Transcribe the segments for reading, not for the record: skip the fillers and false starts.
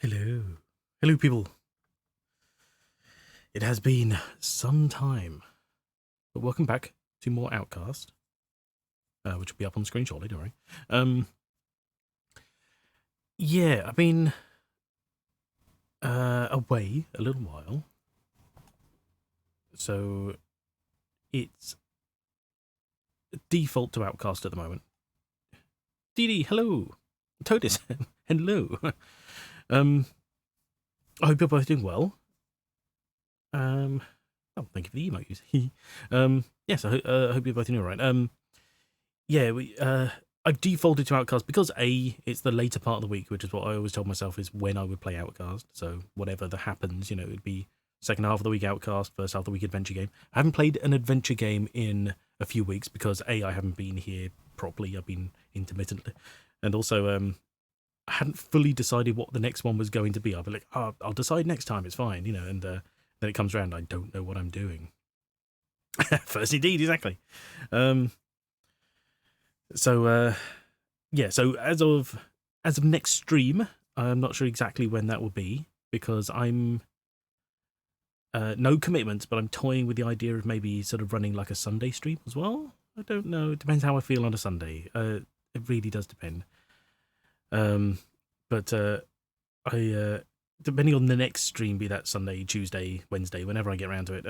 Hello. Hello, people. It has been some time, but welcome back to more Outcast, which will be up on screen shortly, don't worry. Yeah, I've been away a little while, so it's default to Outcast at the moment. Dee Dee, hello. Totis, hello. I hope you're both doing well. Oh, thank you for the emojis. Yes, I hope you're both doing all right. Yeah, I've defaulted to Outcast because it's the later part of the week, which is what I always told myself is when I would play Outcast. So whatever that happens, it'd be second half of the week Outcast, first half of the week adventure game. I haven't played an adventure game in a few weeks because I haven't been here properly. I've been intermittently, and also I hadn't fully decided what the next one was going to be. I'll be like, I'll decide next time. It's fine, and then it comes around. I don't know what I'm doing. First, indeed, exactly. So as of next stream, I'm not sure exactly when that will be because I'm no commitments, but I'm toying with the idea of maybe sort of running like a Sunday stream as well. I don't know. It depends how I feel on a Sunday. It really does depend. But I depending on the next stream, be that Sunday, Tuesday, Wednesday, whenever I get around to it,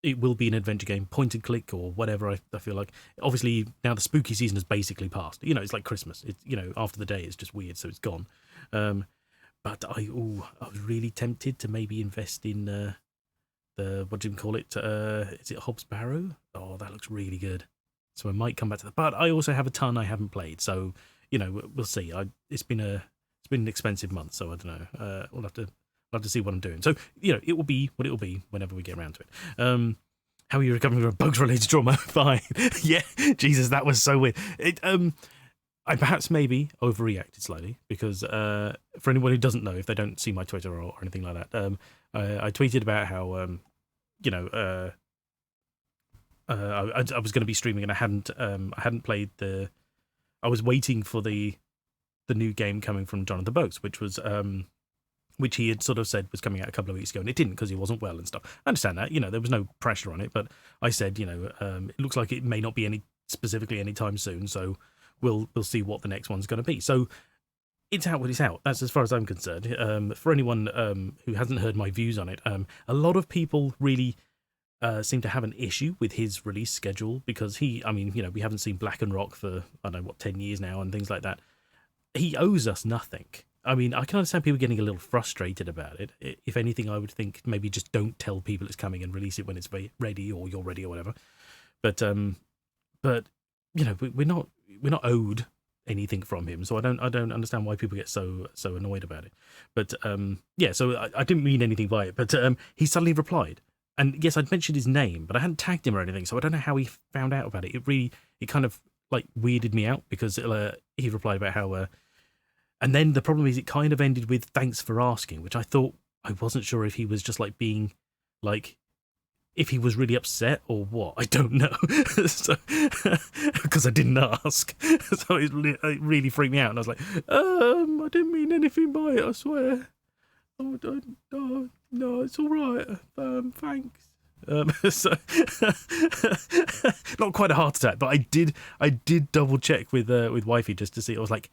it will be an adventure game, point and click or whatever I feel like. Obviously, now the spooky season has basically passed. It's like Christmas. It's, after the day, it's just weird, so it's gone. But I was really tempted to maybe invest in the, what do you call it? Is it Hobbs Barrow? Oh, that looks really good. So I might come back to that. But I also have a ton I haven't played, so, we'll see. It's been an expensive month, so I don't know. We'll have to see what I'm doing. So, it will be what it will be whenever we get around to it. How are you recovering from bugs-related trauma? Fine. Yeah, Jesus, that was so weird. I perhaps maybe overreacted slightly because for anyone who doesn't know, if they don't see my Twitter or anything like that, I tweeted about how, I was going to be streaming and I hadn't played I was waiting for the new game coming from Jonathan Boakes, which he had sort of said was coming out a couple of weeks ago, and it didn't because he wasn't well and stuff. I understand that, there was no pressure on it, but I said, it looks like it may not be specifically any time soon, so we'll see what the next one's going to be. So it's out when it's out. That's as far as I'm concerned. For anyone who hasn't heard my views on it, a lot of people really seem to have an issue with his release schedule because we haven't seen Black and Rock for, I don't know, 10 years now and things like that. He owes us nothing. I mean, I can understand people getting a little frustrated about it. If anything, I would think maybe just don't tell people it's coming and release it when it's ready or you're ready or whatever. But we're not owed anything from him, so I don't understand why people get so annoyed about it. But so I didn't mean anything by it. But he suddenly replied, and yes, I'd mentioned his name, but I hadn't tagged him or anything, so I don't know how he found out about it. It kind of like weirded me out because he replied about how. And then the problem is it kind of ended with thanks for asking, which I thought, I wasn't sure if he was just like being like, if he was really upset or what. I don't know. Because I didn't ask. So it really freaked me out. And I was like, I didn't mean anything by it, I swear. No, it's all right. Thanks. So not quite a heart attack, but I did double check with wifey just to see. I was like,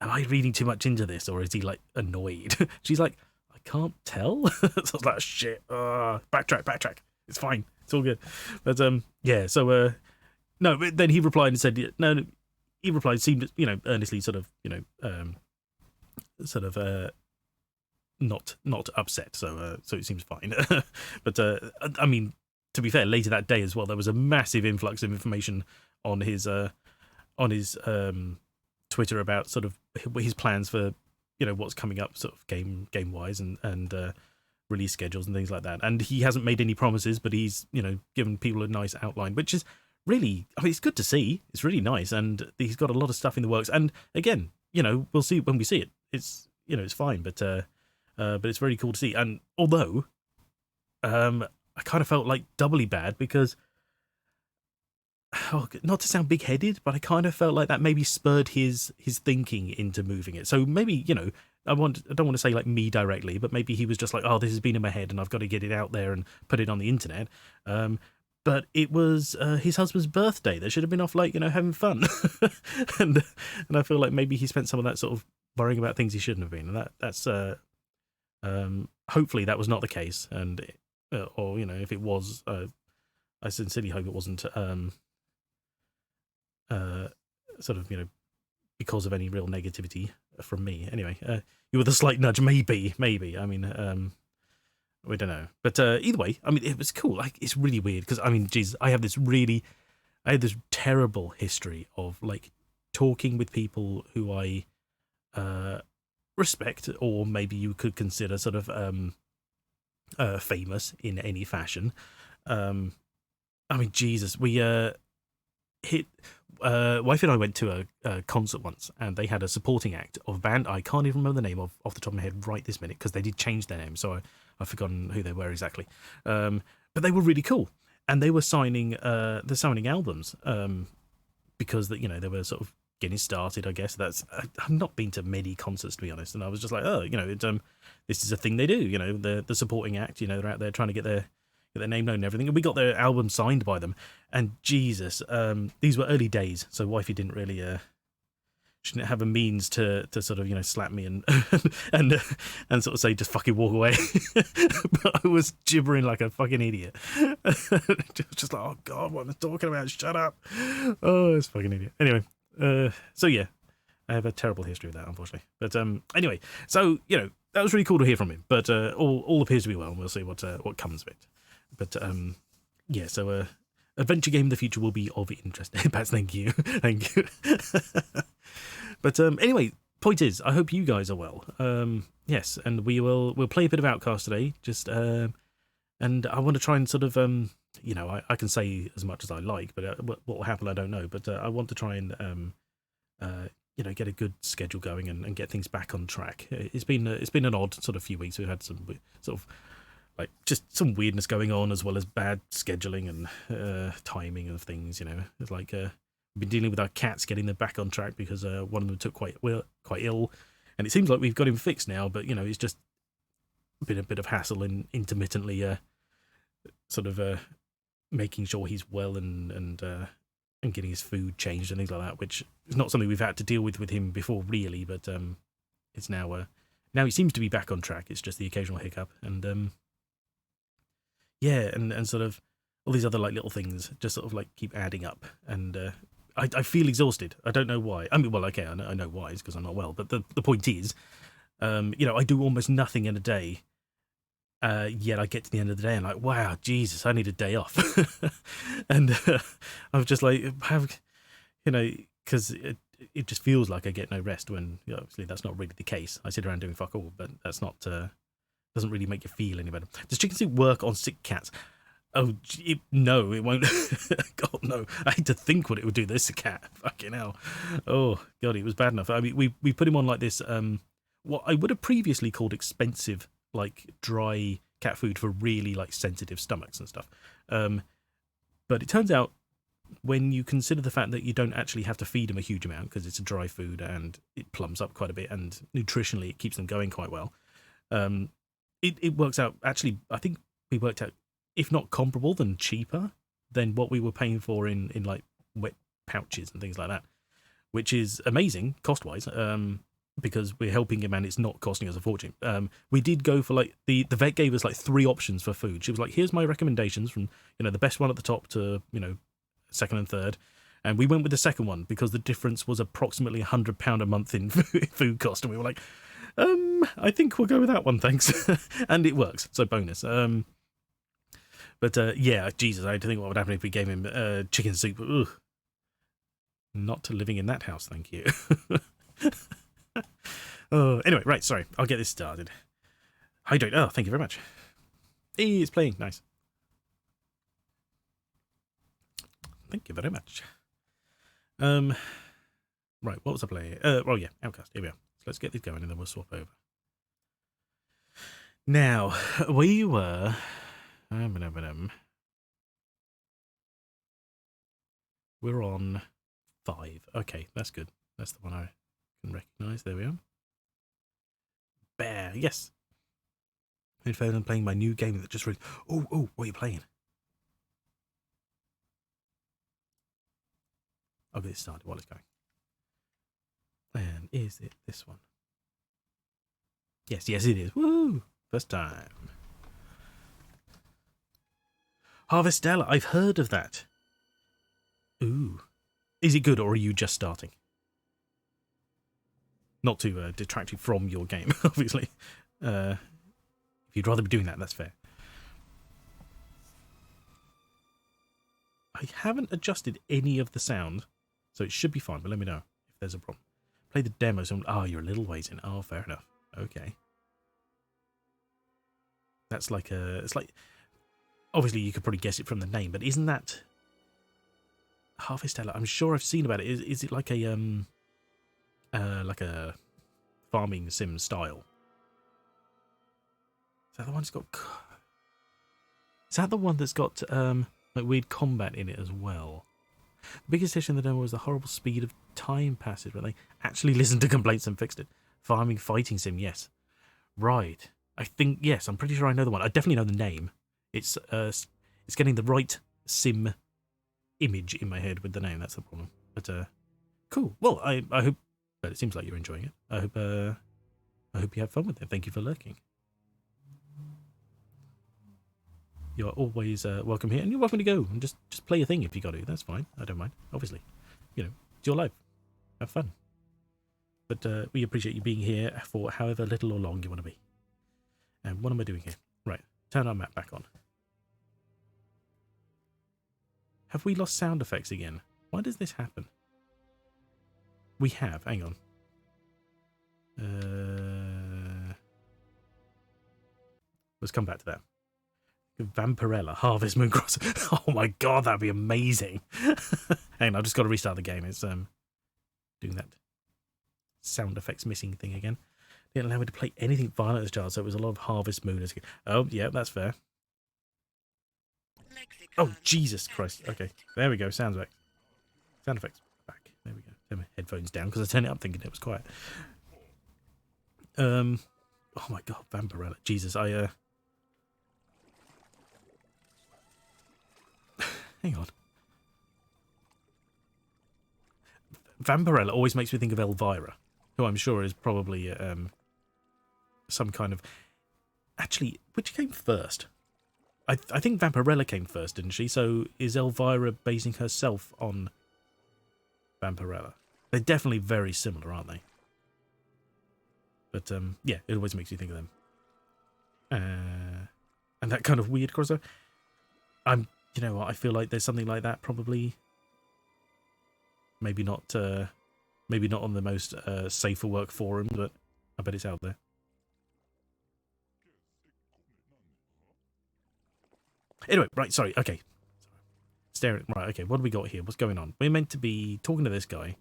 am I reading too much into this, or is he like annoyed? She's like, I can't tell. So I was like, shit. Backtrack. It's fine. It's all good. But So no. But then he replied and said, no. He replied, seemed earnestly, sort of not upset. So it seems fine. But I mean, to be fair, later that day as well, there was a massive influx of information on his Twitter about sort of his plans for what's coming up sort of game wise and release schedules and things like that. And he hasn't made any promises, but he's given people a nice outline, which is really, I mean, it's good to see. It's really nice, and he's got a lot of stuff in the works. And again, we'll see when we see it. It's it's fine, but it's very cool to see. And although I kind of felt like doubly bad because not to sound big-headed, but I kind of felt like that maybe spurred his thinking into moving it. So maybe, don't want to say like me directly, but maybe he was just like, oh, this has been in my head and I've got to get it out there and put it on the internet. But it was his husband's birthday. They should have been off, like, having fun. and I feel like maybe he spent some of that sort of worrying about things he shouldn't have been. And that's hopefully that was not the case. And or if it was, I sincerely hope it wasn't sort of because of any real negativity from me. Anyway, you were the slight nudge, maybe. I mean, we don't know, but either way, I mean, it was cool. Like, it's really weird because I mean, geez, I had this terrible history of like talking with people who I respect, or maybe you could consider sort of famous in any fashion. I mean, Jesus, we wife and I went to a concert once, and they had a supporting act of a band I can't even remember the name of off the top of my head right this minute because they did change their name, so I've forgotten who they were exactly. But they were really cool, and they were signing albums because that they were sort of getting started. I guess I've not been to many concerts, to be honest, and I was just like, oh, this is a thing they do. The supporting act. They're out there trying to get their name known and everything, and we got their album signed by them. And Jesus, these were early days, so wifey didn't really she didn't have a means to sort of slap me and and sort of say just fucking walk away. But I was gibbering like a fucking idiot. Just like, oh god, what am I talking about? Shut up. Oh, it's fucking idiot. Anyway, so yeah, I have a terrible history with that, unfortunately. But anyway, so that was really cool to hear from him. But all appears to be well, and we'll see what comes of it. But yeah, so adventure game in the future will be of interest. Bats, thank you. Thank you. But anyway, point is, I hope you guys are well. Yes, and we'll play a bit of Outcast today. Just and I want to try and sort of I can say as much as I like, but what will happen I don't know. But I want to try and get a good schedule going and get things back on track. It's been an odd sort of few weeks. We've had some sort of like just some weirdness going on, as well as bad scheduling and timing of things. It's like we've been dealing with our cats getting them back on track because one of them took quite ill, and it seems like we've got him fixed now. But it's just been a bit of hassle in intermittently sort of making sure he's well and getting his food changed and things like that, which is not something we've had to deal with him before, really. But it's now he seems to be back on track. It's just the occasional hiccup and. Yeah, and sort of all these other like little things just sort of like keep adding up, and I feel exhausted. I don't know why. I mean, well, okay, I know why. It's because I'm not well. But the point is, I do almost nothing in a day. Yet I get to the end of the day and like, wow, Jesus, I need a day off, and I'm just like, because it just feels like I get no rest when obviously that's not really the case. I sit around doing fuck all, but that's not. Doesn't really make you feel any better. Does chicken soup work on sick cats? Oh, no, it won't. God, no. I hate to think what it would do. This cat. Fucking hell. Oh, God, it was bad enough. I mean, we put him on like this, what I would have previously called expensive, like dry cat food for really like sensitive stomachs and stuff. But it turns out when you consider the fact that you don't actually have to feed him a huge amount because it's a dry food and it plumps up quite a bit and nutritionally it keeps them going quite well. It works out, actually, I think we worked out, if not comparable, then cheaper than what we were paying for in like wet pouches and things like that, which is amazing cost-wise, because we're helping him and it's not costing us a fortune. We did go for like, the vet gave us like 3 options for food. She was like, here's my recommendations from, the best one at the top to, second and third. And we went with the second one because the difference was approximately £100 a month in food cost. And we were like, I think we'll go with that one, thanks. And it works, so bonus. But yeah, Jesus, I had to think what would happen if we gave him chicken soup. Ugh. Not living in that house, thank you. Oh, anyway, right, sorry, I'll get this started. Hydrate. Oh, thank you very much. Hey, it's playing, nice. Thank you very much. Right, what was I playing? Well, yeah, Outcast, here we are. Let's get this going and then we'll swap over. Now, we were... We're on 5. Okay, that's good. That's the one I can recognise. There we are. yes. In fact, I'm playing my new game that just... Oh, what are you playing? I'll get it started while it's going. And is it this one? Yes, it is. Woo! First time. Harvestella, I've heard of that. Ooh. Is it good, or are you just starting? Not to detract you from your game, obviously. If you'd rather be doing that, that's fair. I haven't adjusted any of the sound, so it should be fine, but let me know if there's a problem. Play the demo. You're a little ways in. Oh, fair enough. Okay. That's like a... It's like... Obviously, you could probably guess it from the name, but isn't that... Harvestella? I'm sure I've seen about it. Is it like a farming sim style? Is that the one that's got... Is that the one that's got like weird combat in it as well? The biggest issue in the demo was the horrible speed of time passage, but they actually listened to complaints and fixed it. Farming fighting sim, yes. Right. I think, yes, I'm pretty sure I know the one. I definitely know the name. It's getting the right sim image in my head with the name. That's the problem. But cool. Well, I hope... But it seems like you're enjoying it. I hope you have fun with it. Thank you for lurking. You're always welcome here, and you're welcome to go and just play your thing if you got to. That's fine. I don't mind. Obviously, it's your life. Have fun. But we appreciate you being here for however little or long you want to be. And what am I doing here? Right. Turn our map back on. Have we lost sound effects again? Why does this happen? We have. Hang on. Let's come back to that. Vampirella, Harvest Moon Cross. Oh my god, that'd be amazing. Hang on, I've just got to restart the game. It's doing that sound effects missing thing again. Didn't allow me to play anything violent as a child, so it was a lot of Harvest Moon. Oh, yeah, that's fair. Oh, Jesus Christ. Okay, there we go. Sound effects. Sound effects back. There we go. Turn my headphones down because I turned it up thinking it was quiet. Oh my god, Vampirella. Jesus, Hang on. Vampirella always makes me think of Elvira, who I'm sure is probably some kind of... Actually, which came first? I think Vampirella came first, didn't she? So is Elvira basing herself on Vampirella? They're definitely very similar, aren't they? But yeah, it always makes you think of them. And that kind of weird crossover. You know what? I feel like there's something like that probably. Maybe not on the most safe for work forum, but I bet it's out there. Anyway, right, sorry, okay. Staring, right, okay, what do we got here? What's going on? We're meant to be talking to this guy.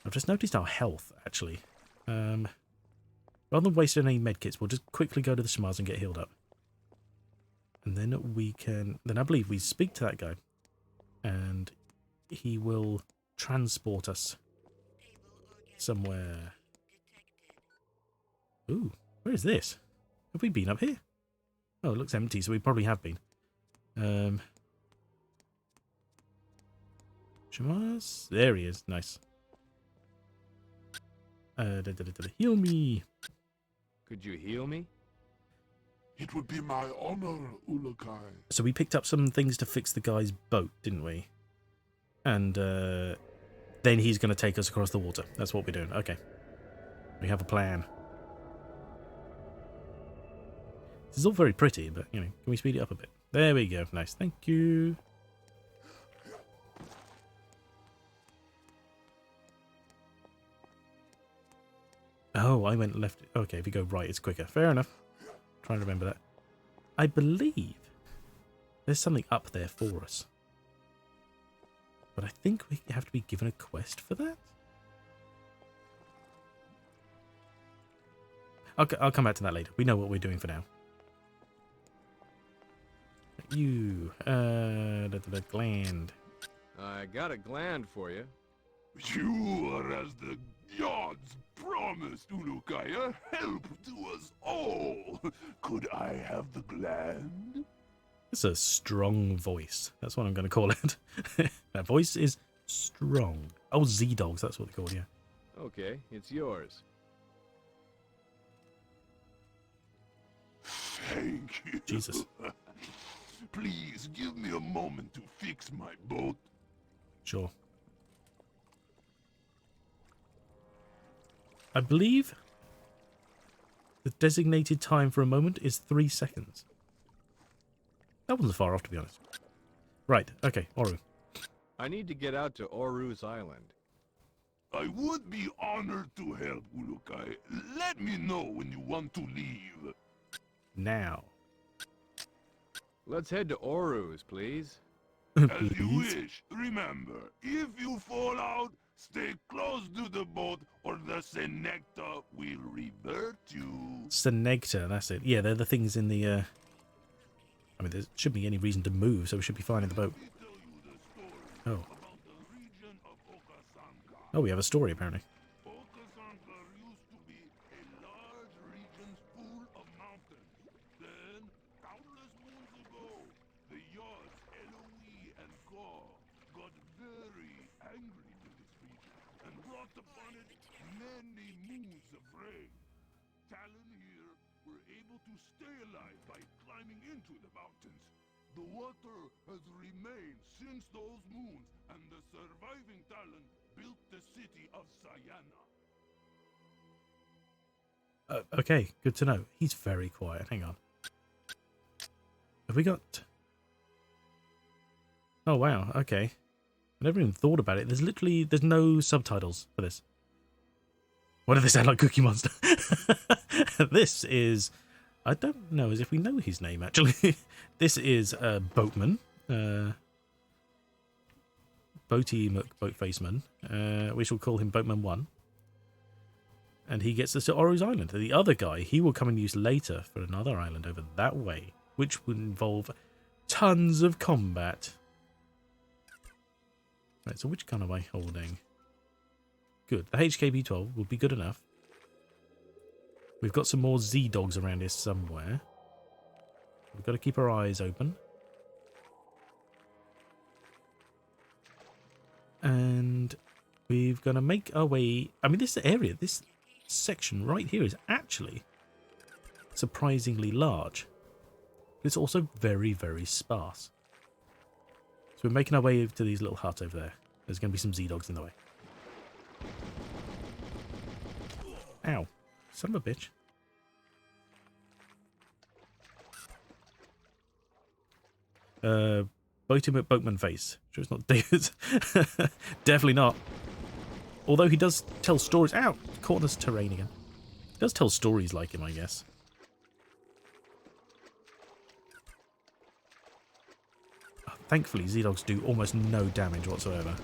I've just noticed our health, actually. Rather than wasting any medkits, we'll just quickly go to the Shmaz and get healed up. And then we can... Then I believe we speak to that guy. And he will transport us somewhere. Ooh, where is this? Have we been up here? Oh, it looks empty, so we probably have been. Shmaz? There he is. Nice. Heal me. Could you heal me? It would be my honor, Ulukai. So we picked up some things to fix the guy's boat, didn't we? And then he's going to take us across the water. That's what we're doing. Okay. We have a plan. This is all very pretty, but, can we speed it up a bit? There we go. Nice. Thank you. Oh, I went left. Okay, if you go right, it's quicker. Fair enough. Trying to remember that. I believe there's something up there for us. But I think we have to be given a quest for that. I'll come back to that later. We know what we're doing for now. You, the gland. I got a gland for you. You are as the Yod's promised Ulukaya help to us all. Could I have the gland? It's a strong voice. That's what I'm going to call it. That voice is strong. Oh, Z-Dogs, that's what they're called, yeah. Okay, it's yours. Thank you. Jesus. Please give me a moment to fix my boat. Sure. I believe the designated time for a moment is 3 seconds. That wasn't far off, to be honest. Right, okay, Oru. I need to get out to Oru's island. I would be honored to help, Ulukai. Let me know when you want to leave. Now. Let's head to Oru's, please. As you Please? wish. Remember, if you fall out, stay close to the boat or the Senecta will revert you. Senecta, that's it. Yeah, they're the things in the... I mean, there shouldn't be any reason to move, so we should be fine in the boat. Let me tell you the story Oh. about the region of Okasanka. Oh, we have a story, apparently. Okasanka used to be a large region full of mountains. Then, countless moons ago, the Yods, Eloise, and Gor got very angry to this region and brought upon it many moons of rain. Talon here were able to stay alive by climbing into the mountains. The water has remained since those moons, and the surviving Talon built the city of Sayana. Okay, good to know. He's very quiet. Hang on. Have we got... Oh, wow. Okay. I never even thought about it. There's no subtitles for this. Why do they sound like Cookie Monster? This is... I don't know as if we know his name, actually. This is Boatman. Boaty McBoatfaceman. We shall call him Boatman 1. And he gets us to Oru's Island. The other guy, he will come in use later for another island over that way, which would involve tons of combat. Right, so which gun am I holding? Good. The HKB-12 will be good enough. We've got some more Z-Dogs around here somewhere. We've got to keep our eyes open. And we've got to make our way... I mean, this area, this section right here is actually surprisingly large. But it's also very, very sparse. So we're making our way to these little huts over there. There's going to be some Z-Dogs in the way. Ow. Son of a bitch. Boatman face. Sure it's not David. Definitely not. Although he does tell stories. Ow! Caught in this terrain again. He does tell stories like him, I guess. Thankfully, Z-Dogs do almost no damage whatsoever.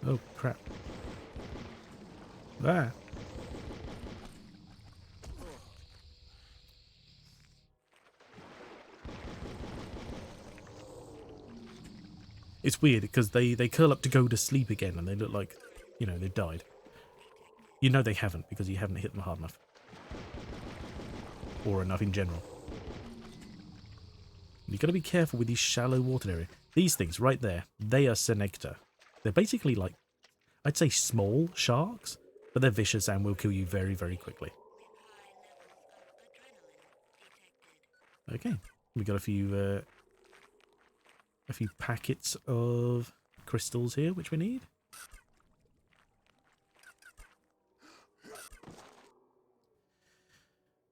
Oh, crap. There. It's weird because they curl up to go to sleep again and they look like, you know, they've died. You know they haven't because you haven't hit them hard enough. Or enough in general. You've got to be careful with these shallow water areas. These things right there, they are Senecta. They're basically like, I'd say small sharks, but they're vicious and will kill you very, very quickly. Okay, we got a few packets of crystals here, which we need.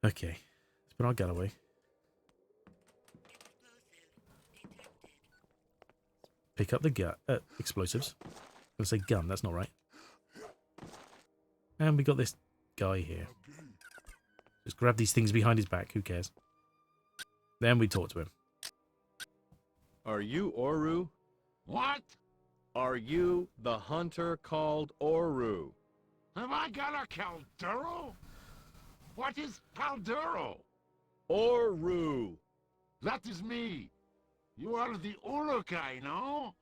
Okay, let's put our gun away. Pick up the gun, explosives. I'm going to say gun, that's not right. And we got this guy here. Just grab these things behind his back, who cares? Then we talk to him. Are you Oru? What? Are you the hunter called Oru? Have I got a Caldero? What is Caldero? Oru! That is me. You are the Urukai, no?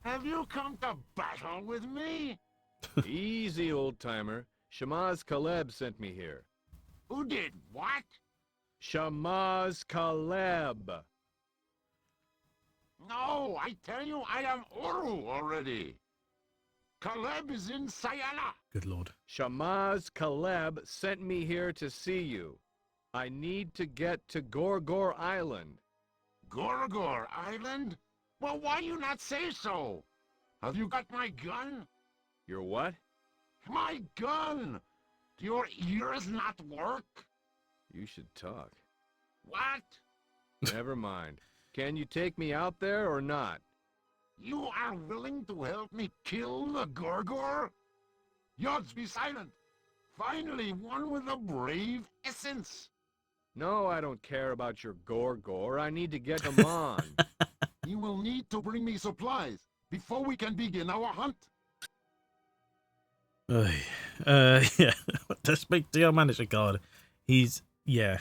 Have you come to battle with me? Easy, old-timer. Shamaz Caleb sent me here. Who did what? Shamaz Caleb! No, I tell you, I am Uru already. Caleb is in Sayana. Good lord. Shamaz Caleb sent me here to see you. I need to get to Gorgor Island. Gorgor Island? Well, why you not say so? Have you got my gun? Your what? My gun! Do your ears not work? You should talk. What? Never mind. Can you take me out there or not? You are willing to help me kill the Gorgor? Yods, be silent. Finally, one with a brave essence. No, I don't care about your Gorgor. I need to get him on. You will need to bring me supplies before we can begin our hunt. Yeah. To speak to your manager, God. He's, yeah.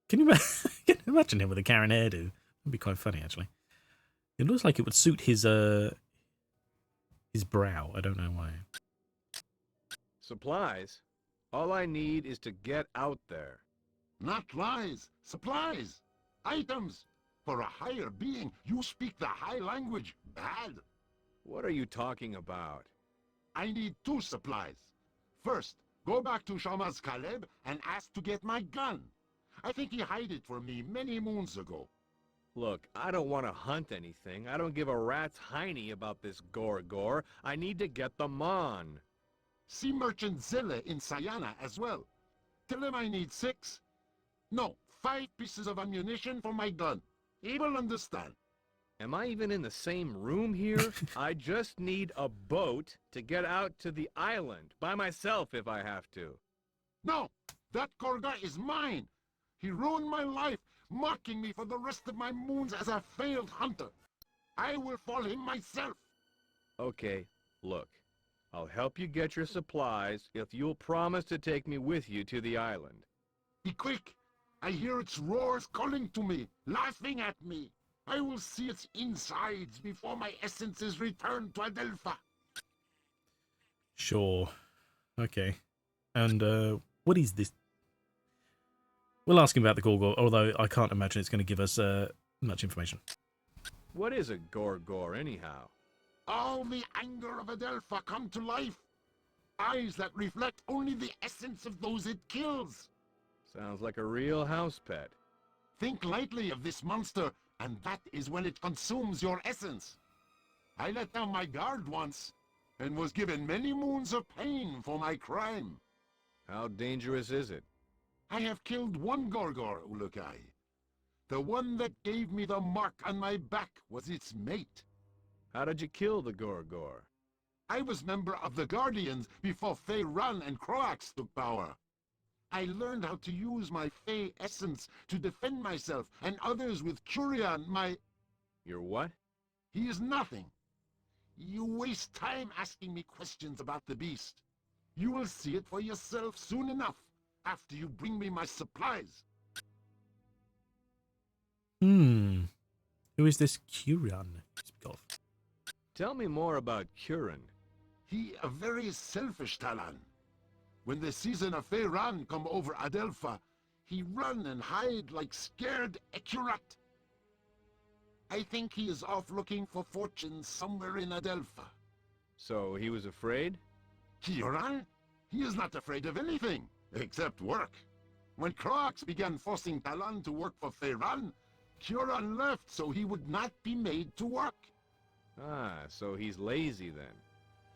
Can you imagine him with a Karen hairdo? That'd be quite funny, actually. It looks like it would suit his brow. I don't know why. Supplies? All I need is to get out there. Not lies, supplies, items. For a higher being, you speak the high language bad. What are you talking about? I need 2 supplies. First, go back to Shamaz Caleb and ask to get my gun. I think he hid it for me many moons ago. Look, I don't want to hunt anything. I don't give a rat's hiney about this Gorgor. I need to get them on. See Merchant Zille in Sayana as well. Tell him I need 6. No, 5 pieces of ammunition for my gun. He will understand. Am I even in the same room here? I just need a boat to get out to the island, by myself if I have to. No, that Gorgor is mine. He ruined my life, mocking me for the rest of my moons as a failed hunter. I will fall him myself. Okay, look. I'll help you get your supplies if you'll promise to take me with you to the island. Be quick. I hear its roars calling to me, laughing at me. I will see its insides before my essence is returned to Adelpha. Sure. Okay. And what is this? We'll ask him about the Gorgor, although I can't imagine it's going to give us much information. What is a Gorgor, anyhow? All the anger of Adelpha come to life. Eyes that reflect only the essence of those it kills. Sounds like a real house pet. Think lightly of this monster, and that is when it consumes your essence. I let down my guard once, and was given many moons of pain for my crime. How dangerous is it? I have killed one Gorgor, Ulukai. The one that gave me the mark on my back was its mate. How did you kill the Gorgor? I was member of the Guardians before Fey Run and Croax took power. I learned how to use my Fey essence to defend myself and others with Curian, my... Your what? He is nothing. You waste time asking me questions about the beast. You will see it for yourself soon enough, after you bring me my supplies. Who is this Curian you speak of? Tell me more about Curran. He a very selfish Talan. When the season of Feyran come over Adelpha, he run and hide like scared Ekurat. I think he is off looking for fortune somewhere in Adelpha. So he was afraid? Kieran? He is not afraid of anything, except work. When Croax began forcing Talan to work for Feyran, Kieran left so he would not be made to work. Ah, so he's lazy then.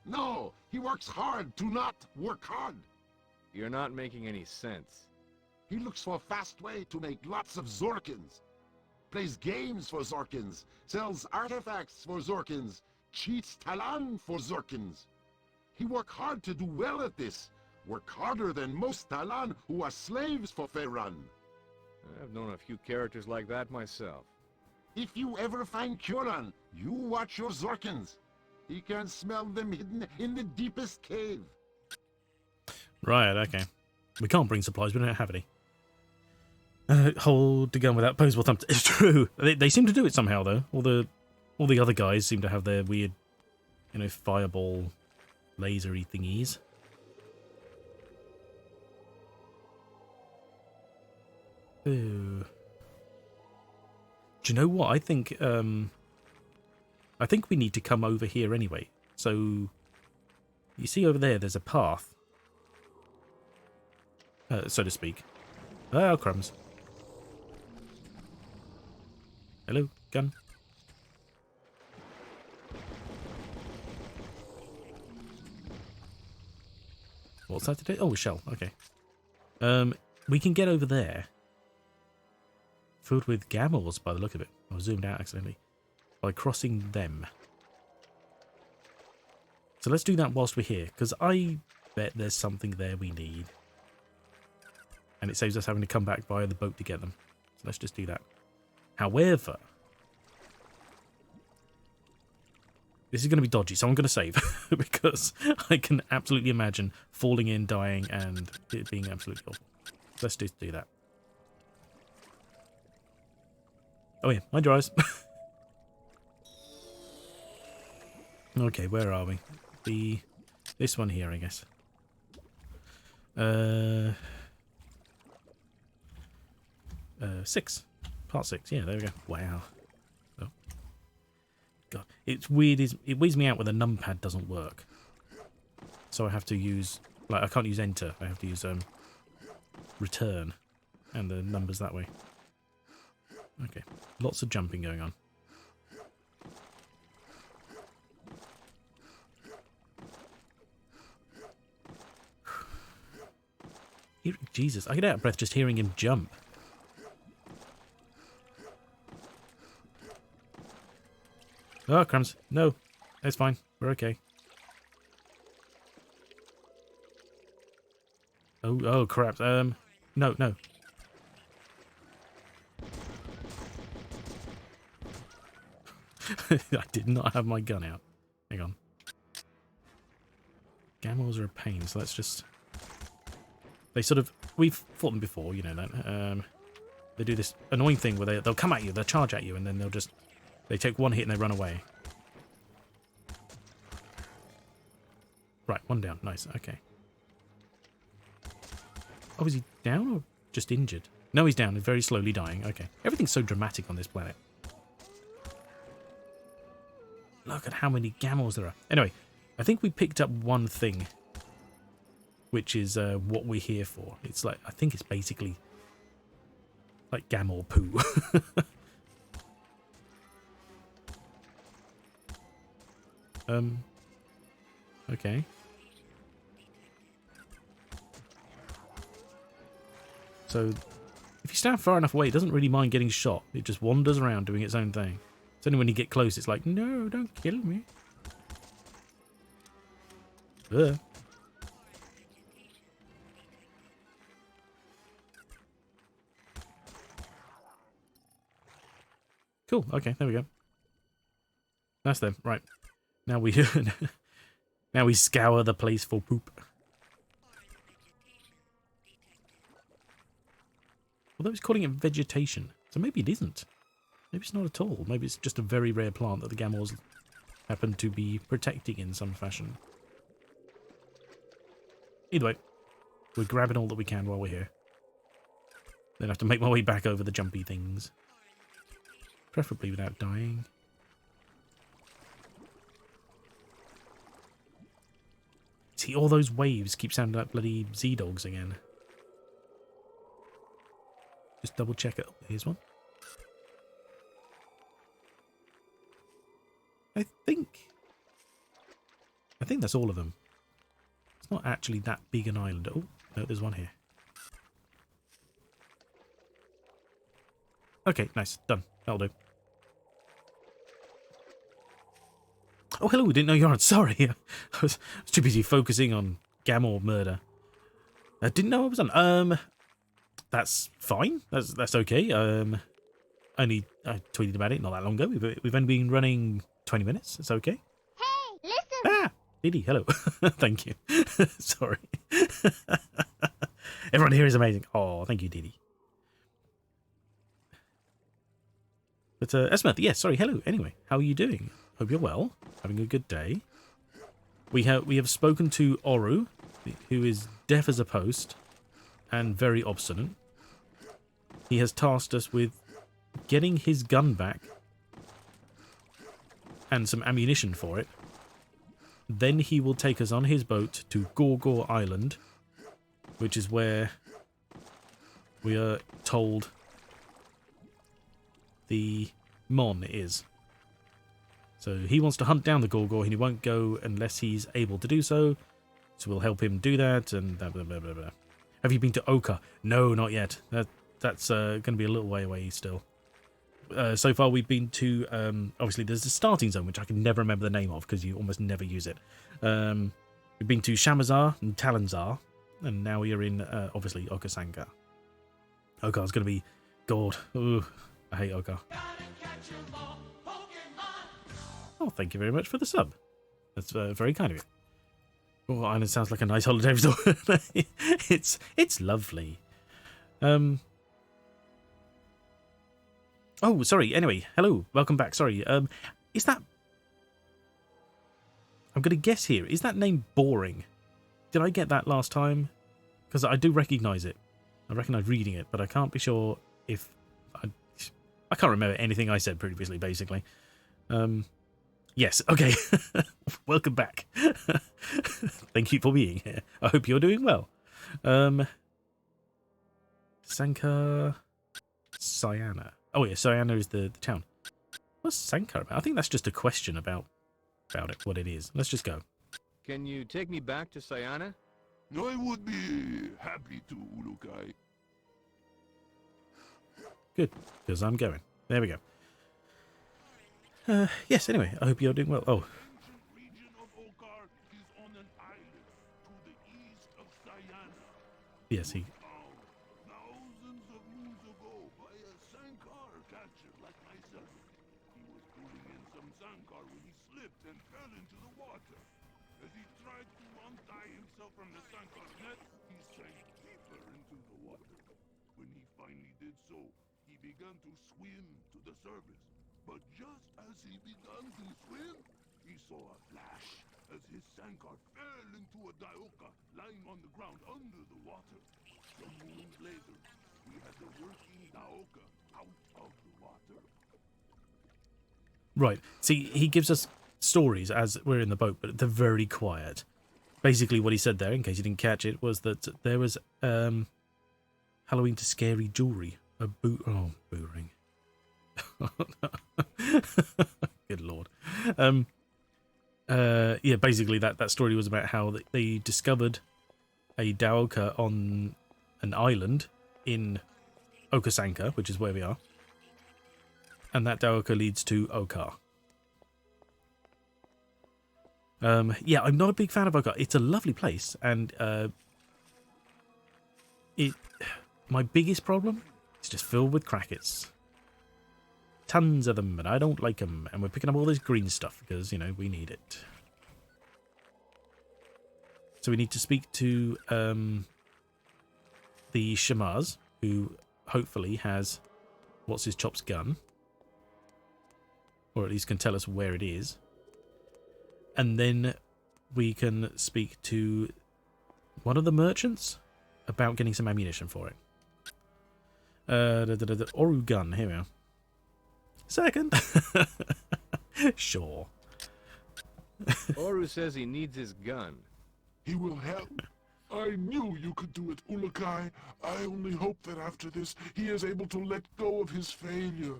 No, he works hard to not work hard. You're not making any sense. He looks for a fast way to make lots of Zorkins. Plays games for Zorkins, sells artifacts for Zorkins, cheats Talan for Zorkins. He work hard to do well at this. Work harder than most Talan who are slaves for Feyran. I've known a few characters like that myself. If you ever find Kieran, you watch your Zorkins. He can smell them hidden in the deepest cave. Right, okay. We can't bring supplies, we don't have any. Hold the gun without posable thumbs. It's true. They seem to do it somehow, though. All the other guys seem to have their weird, fireball, lasery thingies. Ooh. Do you know what? I think we need to come over here anyway. So you see over there's a path, so to speak. Oh, crumbs. Hello, gun. What's that to do? Oh, a shell. Okay. We can get over there. Filled with gamels by the look of it. I was zoomed out accidentally. By crossing them. So let's do that whilst we're here, because I bet there's something there we need. And it saves us having to come back via the boat to get them. So let's just do that. However, this is going to be dodgy, so I'm going to save. Because I can absolutely imagine falling in, dying, and it being absolutely awful. Let's just do that. Oh yeah, mind your eyes. Okay, where are we? This one here, I guess. Six. Part 6, yeah, there we go. Wow. Oh. God, it's weird. It weirds me out when the numpad doesn't work. So I have to use, I can't use enter. I have to use return, and the numbers that way. Okay, lots of jumping going on. Jesus, I get out of breath just hearing him jump. Oh, crumbs. No, it's fine. We're okay. Oh, crap. No. I did not have my gun out. Hang on. Gamels are a pain, so let's just... They sort of... We've fought them before, you know that. They do this annoying thing where they'll come at you, they'll charge at you, and then they'll just... They take one hit and they run away. Right, one down. Nice, okay. Oh, is he down or just injured? No, he's down and very slowly dying. Okay. Everything's so dramatic on this planet. Look at how many gamels there are. Anyway, I think we picked up one thing, which is what we're here for. It's like, I think it's basically like gamel poo. Okay. So, if you stand far enough away, it doesn't really mind getting shot. It just wanders around doing its own thing. It's only when you get close, it's like, no, don't kill me. Ugh. Cool, okay, there we go. That's them, right. Now we now we scour the place for poop. Although it's calling it vegetation, so maybe it isn't. Maybe it's not at all. Maybe it's just a very rare plant that the gamels happen to be protecting in some fashion. Either way, we're grabbing all that we can while we're here. Then I have to make my way back over the jumpy things. Preferably without dying. See, all those waves keep sounding like bloody Z-Dogs again. Just double check it. Oh, here's one. I think that's all of them. It's not actually that big an island. Oh, no, there's one here. Okay, nice. Done. That'll do. Oh, hello. Didn't know you were on. Sorry. I was too busy focusing on gamel murder. I didn't know I was on. That's fine. That's okay. I tweeted about it not that long ago. We've only been running 20 minutes. It's okay. Hey, Didi, hello. Thank you. Sorry. Everyone here is amazing. Oh, thank you, Didi. But Esmeth, yes, sorry, hello. Anyway, how are you doing? Hope you're well. Having a good day. We have spoken to Oru, who is deaf as a post and very obstinate. He has tasked us with getting his gun back and some ammunition for it. Then he will take us on his boat to Gorgor Island, which is where we are told the Mon is. So he wants to hunt down the Gorgor, and he won't go unless he's able to do so. So we'll help him do that, and blah, blah, blah, blah, blah. Have you been to Oka? No, not yet. That's going to be a little way away still. So far we've been to, obviously there's the starting zone, which I can never remember the name of because you almost never use it. We've been to Shamazar and Talanzar, and now we are in, obviously, Okasanka. Oka's going to be God. Ooh, I hate Oka. Oh, thank you very much for the sub. That's very kind of you. Oh, and it sounds like a nice holiday resort. It's lovely. Oh, sorry. Anyway, hello. Welcome back. Sorry. Is that... I'm going to guess here. Is that name Boring? Did I get that last time? Because I do recognise it. I recognise reading it, but I can't be sure if... I can't remember anything I said previously, basically. Yes, okay. Welcome back. Thank you for being here. I hope you're doing well. Sanka... Sayana. Oh yeah, Sayana is the town. What's Sanka about? I think that's just a question about it, what it is. Let's just go. Can you take me back to Sayana? I would be happy to, Ulukai. Good, because I'm going. There we go. Yes, anyway, I hope you're doing well. Oh, The ancient region of Okar is on an island to the east of Sayana. yes, he... Thousands of moons ago, by a Sankar catcher like myself. He was pulling in some Sankar when he slipped and fell into the water. As he tried to untie himself from the Sankar net, he sank deeper into the water. When he finally did so, he began to swim to the surface. But just as he began to swim, he saw a flash as his Sankar fell into a Daoka lying on the ground under the water. Some moons later, we had the working Daoka out of the water. Right. See, he gives us stories as we're in the boat, but they're very quiet. Basically, what he said there, in case you didn't catch it, was that there was Halloween to scary jewellery. A boot... Oh, boo ring. Good lord. Yeah, basically that story was about how they discovered a Daoka on an island in Okasanka, which is where we are. And that Daoka leads to Okar. Yeah, I'm not a big fan of Okar. It's a lovely place, and my biggest problem is just filled with crackets. Tons of them, and I don't like them. And we're picking up all this green stuff because, you know, we need it. So we need to speak to the Shamaz, who hopefully has what's his chop's gun, or at least can tell us where it is. And then we can speak to one of the merchants about getting some ammunition for it. Oru gun, here we are. Second. Sure. Oru says he needs his gun. He will help. I knew you could do it, Ulukai. I only hope that after this, he is able to let go of his failure.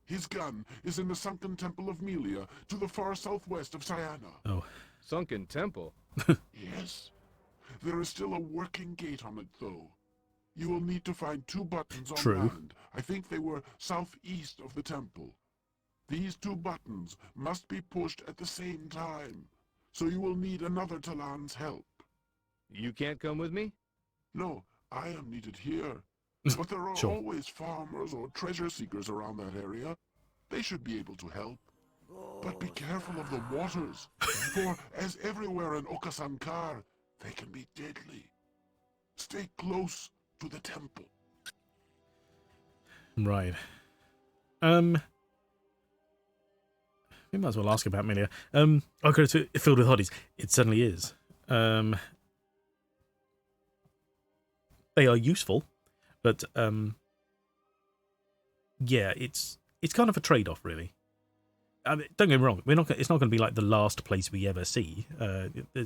His gun is in the sunken temple of Melia, to the far southwest of Sayana. Oh. Sunken temple? Yes. There is still a working gate on it, though. You will need to find 2 buttons on True. land. I think they were southeast of the temple. These 2 buttons must be pushed at the same time, so you will need another Talan's help. You can't come with me? No, I am needed here. But there are Sure. always farmers or treasure seekers around that area. They should be able to help. But be careful of the waters, for as everywhere in Okasankar, they can be deadly. Stay close to the temple. Right. We might as well ask about Milia. Okay, it's filled with hotties. It certainly is. They are useful, but yeah, it's kind of a trade-off, really. I mean, don't get me wrong. It's not going to be like the last place we ever see.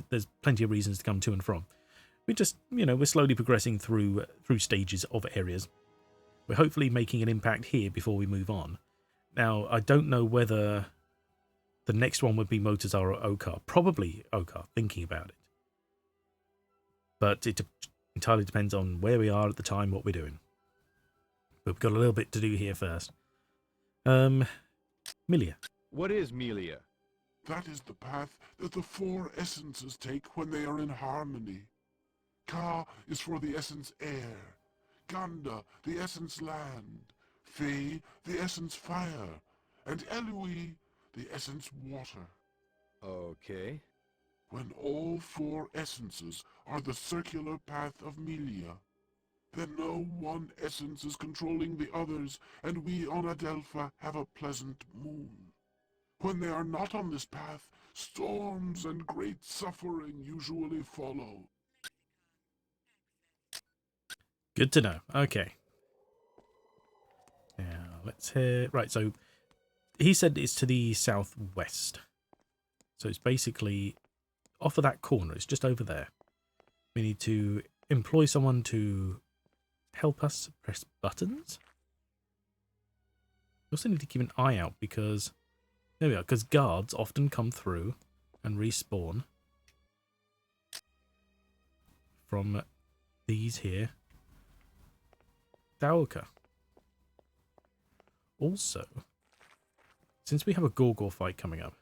There's plenty of reasons to come to and from. We just, we're slowly progressing through stages of areas. We're hopefully making an impact here before we move on. Now, I don't know whether the next one would be Motazar or Okar. Probably Okar, thinking about it. But it entirely depends on where we are at the time, what we're doing. But we've got a little bit to do here first. Milia. What is Melia? That is the path that the four essences take when they are in harmony. Ka is for the essence air, Ganda the essence land, Fe the essence fire, and Elui the essence water. Okay. When all four essences are the circular path of Melia, then no one essence is controlling the others, and we on Adelpha have a pleasant moon. When they are not on this path, storms and great suffering usually follow. Good to know. Okay. Now, let's hear... Right, so he said it's to the southwest. So it's basically off of that corner. It's just over there. We need to employ someone to help us press buttons. We also need to keep an eye out because... There we are, because guards often come through and respawn from these here. Daoka. Also, since we have a Gorgor fight coming up,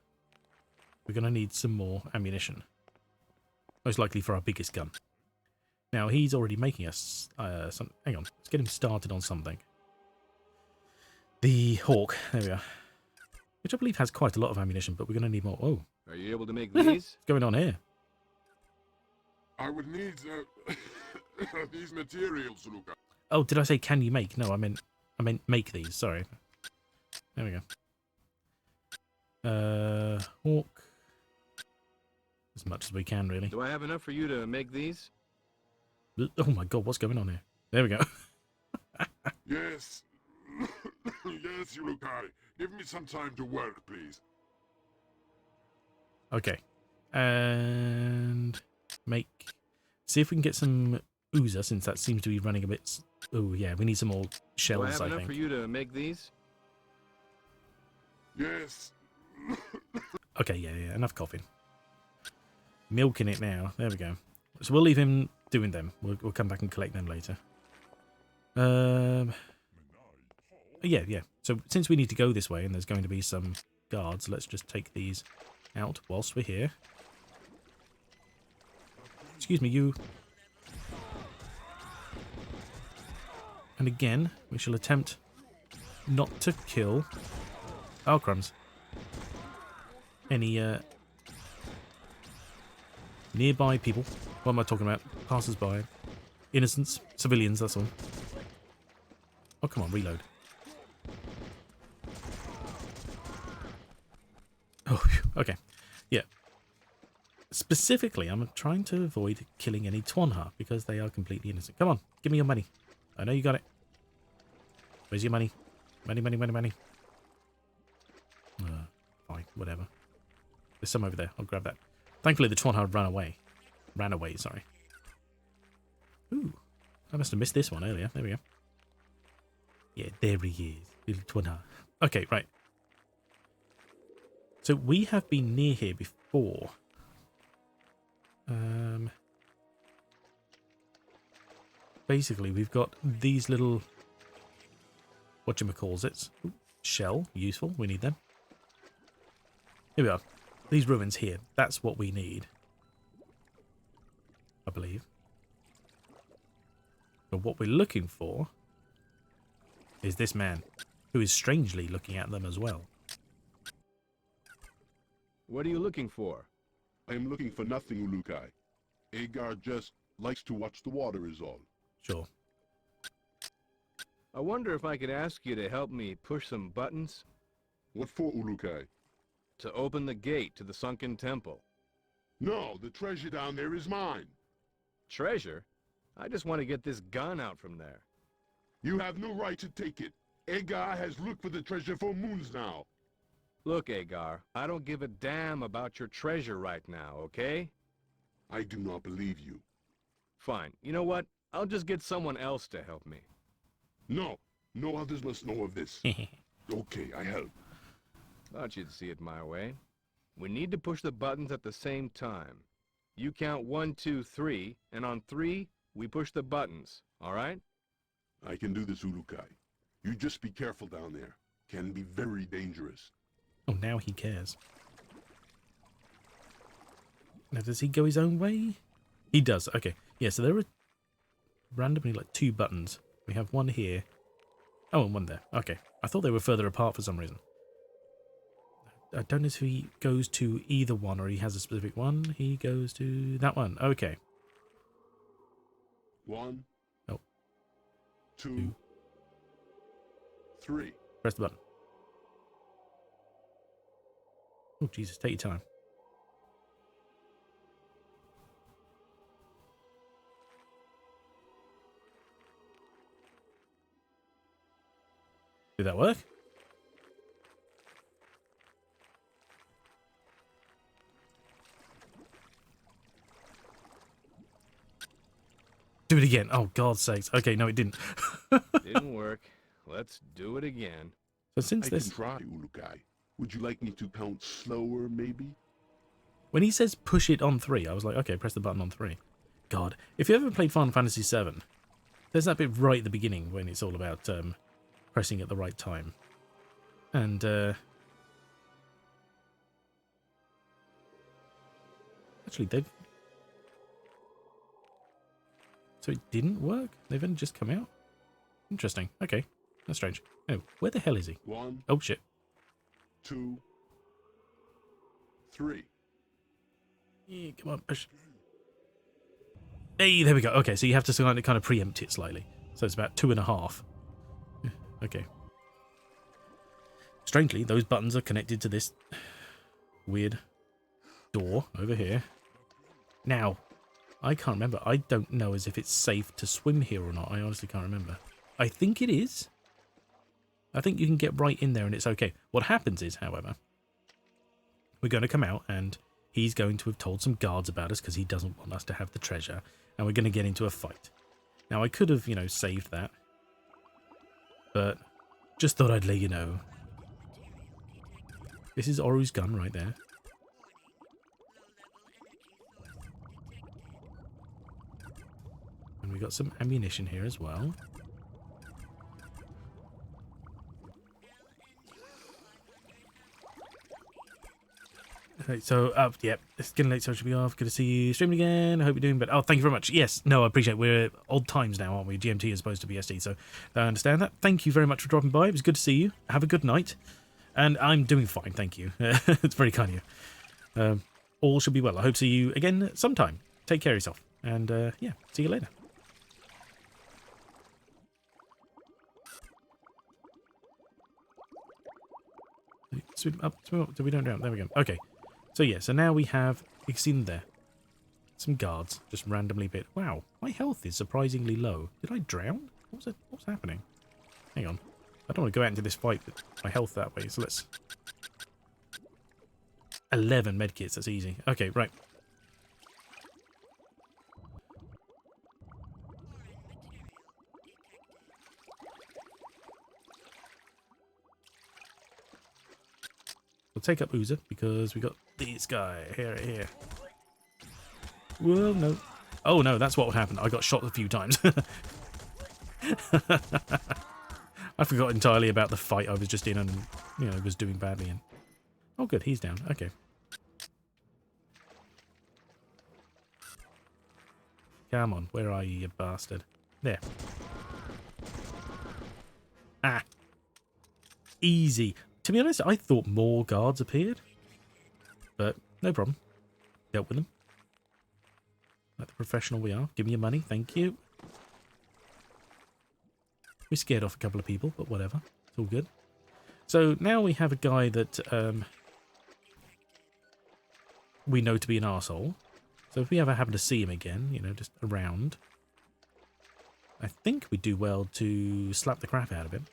we're going to need some more ammunition. Most likely for our biggest gun. Now, he's already making us some... Hang on, let's get him started on something. The Hawk, there we are. Which I believe has quite a lot of ammunition, but we're going to need more. Oh. Are you able to make these? What's going on here? I would need these materials, Luca. Oh, did I say can you make? No, I meant make these. Sorry. There we go. Hawk. As much as we can, really. Do I have enough for you to make these? Oh my god, what's going on here? There we go. Yes. Yes, Yurukari. Give me some time to work, please. Okay. And make... See if we can get some Oozer, since that seems to be running a bit... Oh, yeah, we need some more Do I shells, have I enough think. for you to make these? Yes. Okay, yeah, enough coughing. Milking it now. There we go. So we'll leave him doing them. We'll come back and collect them later. Yeah. So since we need to go this way and there's going to be some guards, let's just take these out whilst we're here. Excuse me, you. And again, we shall attempt not to kill... Oh, crumbs. Any nearby people. What am I talking about? Passers-by. Innocents. Civilians, that's all. Oh, come on, reload. Oh, okay. Yeah. Specifically, I'm trying to avoid killing any Twanha because they are completely innocent. Come on, give me your money. I know you got it. Where's your money? Money. Fine, whatever. There's some over there. I'll grab that. Thankfully, the Twanha ran away, sorry. Ooh. I must have missed this one earlier. There we go. Yeah, there he is. Little Twanha. Okay, right. So we have been near here before. Basically, we've got these little... Whatchamacallits. Shell. Useful. We need them. Here we are. These ruins here. That's what we need. I believe. But what we're looking for is this man, who is strangely looking at them as well. What are you looking for? I am looking for nothing, Ulukai. Agar just likes to watch the water is all. Sure. I wonder if I could ask you to help me push some buttons What for, Ulukai? to open the gate to the sunken temple. No, the treasure down there is mine. Treasure? I just want to get this gun out from there. You have no right to take it. Agar has looked for the treasure for moons now. Look, Agar, I don't give a damn about your treasure right now, okay? I do not believe you. Fine. You know what? I'll just get someone else to help me. No, no others must know of this. Okay, I help. Thought you'd see it my way. We need to push the buttons at the same time. You count 1, 2, 3, and on 3, we push the buttons, all right? I can do this, Ulukai. You just be careful down there. Can be very dangerous. Oh, now he cares. Now, does he go his own way? He does. Okay. Yeah, so there are randomly like 2 buttons. We have one here. Oh, and one there. Okay. I thought they were further apart for some reason. I don't know if he goes to either one or he has a specific one. He goes to that one. Okay. 1. Oh. 2. 3. Press the button. Oh, Jesus. Take your time. Did that work? Do it again. Oh, God's sakes. Okay, no, it didn't. Didn't work. Let's do it again. So since I this... can try, Ulukai. Would you like me to count slower, maybe? When he says push it on 3, I was like, okay, press the button on 3. God, if you ever played Final Fantasy VII, there's that bit right at the beginning when it's all about pressing at the right time. And, actually, they've... So it didn't work? They've only just come out? Interesting. Okay. That's strange. Oh, where the hell is he? 1, Oh, shit. 2, 3. Yeah, come on, push. Hey, there we go. Okay, so you have to kind of preempt it slightly. So it's about 2.5. Okay. Strangely, those buttons are connected to this weird door over here. Now, I can't remember. I don't know as if it's safe to swim here or not. I honestly can't remember. I think it is. I think you can get right in there and it's okay. What happens is, however, we're going to come out and he's going to have told some guards about us because he doesn't want us to have the treasure. And we're going to get into a fight. Now, I could have, you know, saved that. But just thought I'd let you know. This is Oru's gun right there. And we've got some ammunition here as well. Okay, so, yeah, it's getting late, so I should be off. Good to see you streaming again. I hope you're doing better. Oh, thank you very much. Yes, no, I appreciate it. We're odd times now, aren't we? GMT as opposed to BST, so I understand that. Thank you very much for dropping by. It was good to see you. Have a good night. And I'm doing fine, thank you. It's very kind of you. All should be well. I hope to see you again sometime. Take care of yourself. And, yeah, see you later. Swim up, so we don't drown. There we go. Okay. So yeah, so now we have, you can see them there. Some guards just randomly bit. Wow, my health is surprisingly low. Did I drown? What's happening? Hang on. I don't want to go out into this fight with my health that way, so let's... 11 medkits, that's easy. Okay, right. We'll take up Uza because we got this guy here. Whoa, no. Oh no, that's what happened. I got shot a few times. I forgot entirely about the fight I was just in and, you know, was doing badly in. Oh good, he's down. Okay. Come on, where are you, you bastard? There. Ah. Easy. To be honest, I thought more guards appeared. But no problem. Dealt with them. Like the professional we are. Give me your money. Thank you. We scared off a couple of people, but whatever. It's all good. So now we have a guy that we know to be an arsehole. So if we ever happen to see him again, you know, just around, I think we'd do well to slap the crap out of him.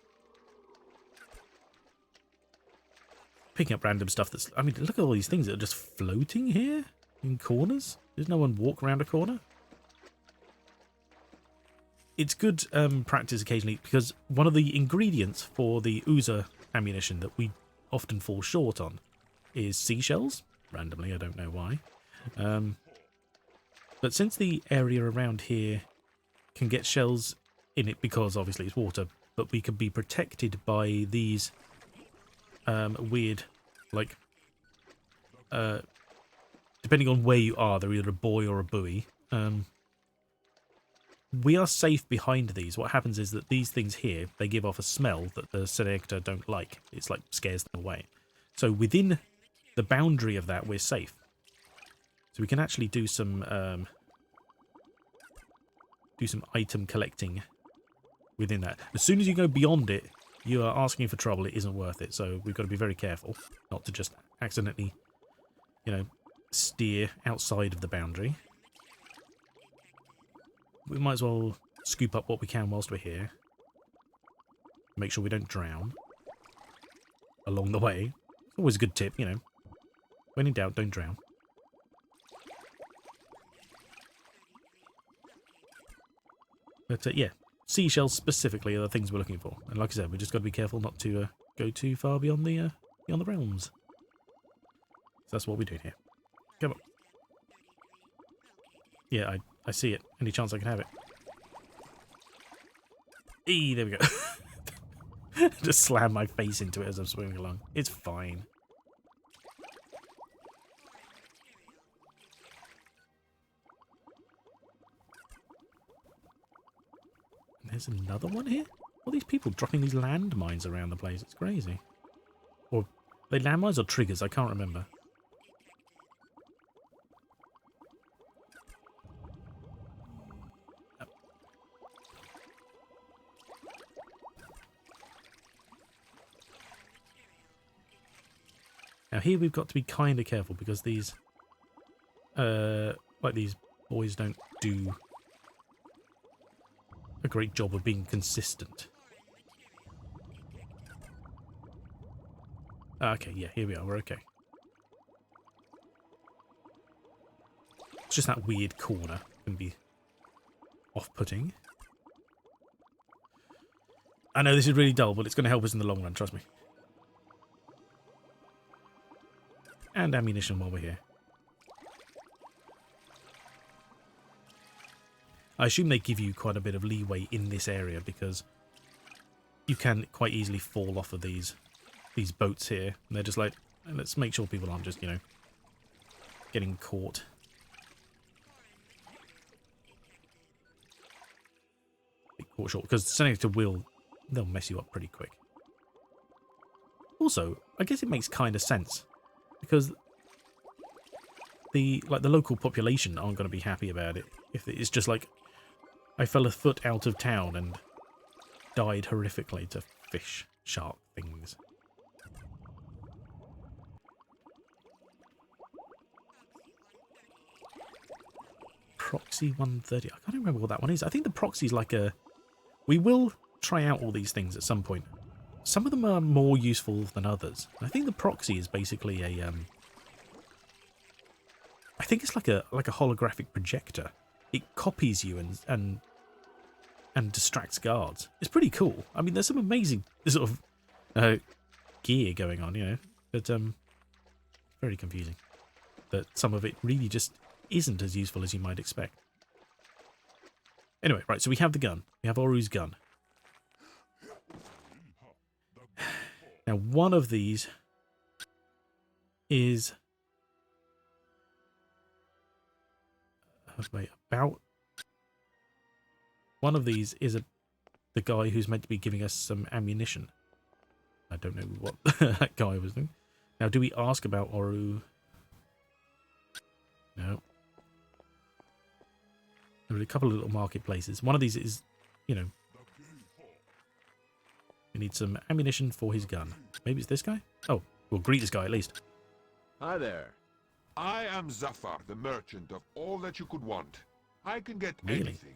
Picking up random stuff that's... I mean, look at all these things that are just floating here in corners. Does no one walk around a corner? It's good practice occasionally, because one of the ingredients for the Uza ammunition that we often fall short on is seashells. Randomly, I don't know why. But since the area around here can get shells in it, because obviously it's water, but we can be protected by these weird, like, depending on where you are, they're either a buoy or a buoy. We are safe behind these. What happens is that these things here, they give off a smell that the Selector don't like. It's like scares them away. So within the boundary of that, we're safe. So we can actually do some item collecting within that. As soon as you go beyond it, you are asking for trouble. It isn't worth it. So we've got to be very careful not to just accidentally, you know, steer outside of the boundary. We might as well scoop up what we can whilst we're here. Make sure we don't drown along the way. Always a good tip, you know. When in doubt, don't drown. But yeah, seashells specifically are the things we're looking for. And like I said, we just got to be careful not to go too far beyond the realms. So that's what we're doing here. Come on. Yeah, I see it. Any chance I can have it? Eee, there we go. Just slam my face into it as I'm swimming along. It's fine. There's another one here? All these people dropping these landmines around the place. It's crazy. Or, are they landmines or triggers? I can't remember. Now here we've got to be kind of careful because these, like these boys don't do a great job of being consistent. Okay, yeah, here we are, we're okay. It's just that weird corner can be off-putting. I know this is really dull, but it's going to help us in the long run, trust me. And ammunition while we're here. I assume they give you quite a bit of leeway in this area because you can quite easily fall off of these boats here. And they're just like, let's make sure people aren't just, you know, getting caught. Caught short, because Senator they'll mess you up pretty quick. Also, I guess it makes kind of sense. Because the local population aren't going to be happy about it if it's just like I fell a foot out of town and died horrifically to fish shark things. Proxy 130. I can't remember what that one is. I think the proxy is like a... We will try out all these things at some point. Some of them are more useful than others. I think the proxy is basically a I think it's like a holographic projector. It copies you and distracts guards. It's pretty cool. I mean, there's some amazing sort of gear going on, you know, but very confusing. That some of it really just isn't as useful as you might expect. Anyway, right, so we have the gun. We have Oru's gun. Now, one of these is... wait, about... One of these is the guy who's meant to be giving us some ammunition. I don't know what that guy was doing. Now, do we ask about Oru? No. There are a couple of little marketplaces. One of these is, you know, we need some ammunition for his gun. Maybe it's this guy? Oh, we'll greet this guy at least. Hi there. I am Zafar, the merchant of all that you could want. I can get Really? anything.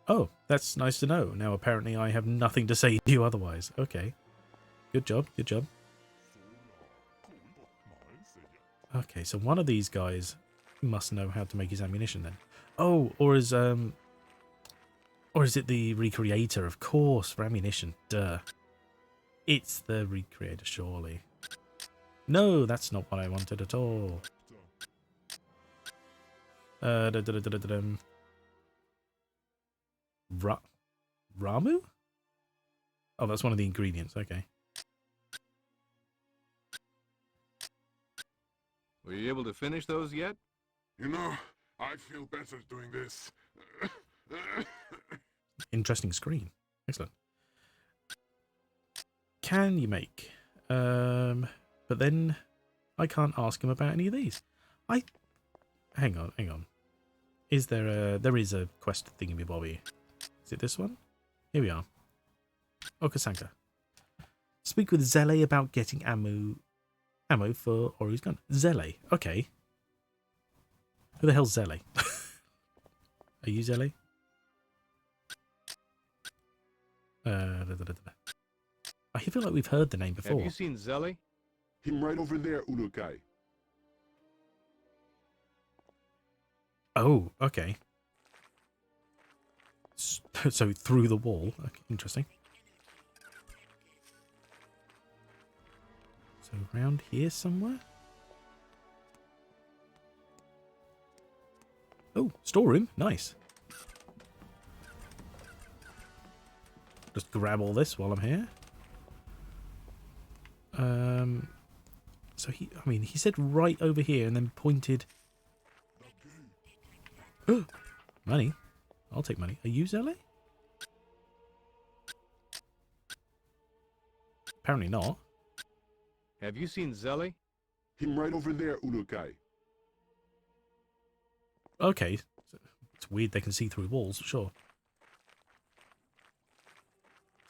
Oh, that's nice to know. Now apparently I have nothing to say to you otherwise. Okay. Good job, good job. Okay, so one of these guys must know how to make his ammunition then. Oh, or is it the recreator? Of course, for ammunition. Duh. It's the recreator, surely. No, that's not what I wanted at all. Ramu? Oh, that's one of the ingredients. Okay. Were you able to finish those yet? You know, I feel better doing this. Interesting screen. Excellent. Can you make? But then I can't ask him about any of these. Hang on. There is a quest thingy-bobby. Is it this one? Here we are. Okasanka. Speak with Zele about getting ammo for Oru's gun. Zele. Okay. Who the hell's Zele? Are you Zele? I feel like we've heard the name before. Have you seen Zelly? Him right over there, Ulukai. Oh, okay. So through the wall. Okay, interesting. So around here somewhere? Oh, storeroom. Nice. Just grab all this while I'm here. So he said right over here and then pointed. Money. I'll take money. Are you Zele? Apparently not. Have you seen Zelly? Him right over there, Ulukai. Okay. It's weird they can see through walls, sure.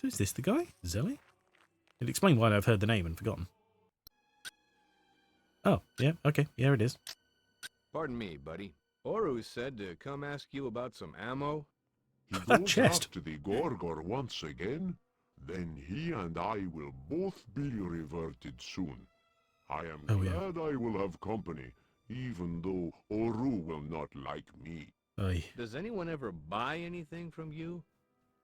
So is this the guy? Zele? It'll explain why I've heard the name and forgotten. Oh, yeah, okay. Yeah, it is. Pardon me, buddy. Oru said to come ask you about some ammo. He That goes chest. after the Gorgor once again, then he and I will both be reverted soon. I am glad I will have company, even though Oru will not like me. Aye. Does anyone ever buy anything from you?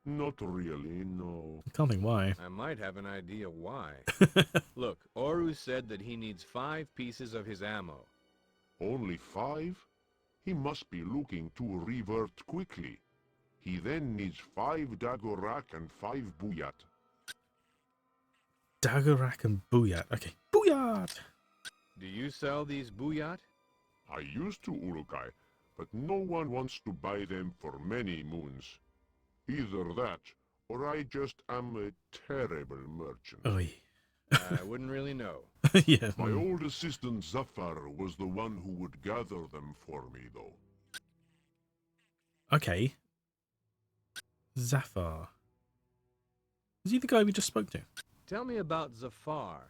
Not really, no. I can't think why. I might have an idea why. Look, Oru said that he needs 5 pieces of his ammo. Only 5? He must be looking to revert quickly. He then needs 5 Dagorak and 5 Buyat. Dagorak and Buyat. Okay. Buyat! Do you sell these buyat? I used to, Urukai, but no one wants to buy them for many moons. Either that, or I just am a terrible merchant. Oi. I wouldn't really know. Yeah. My old assistant Zafar was the one who would gather them for me, though. Okay. Zafar. Is he the guy we just spoke to? Tell me about Zafar.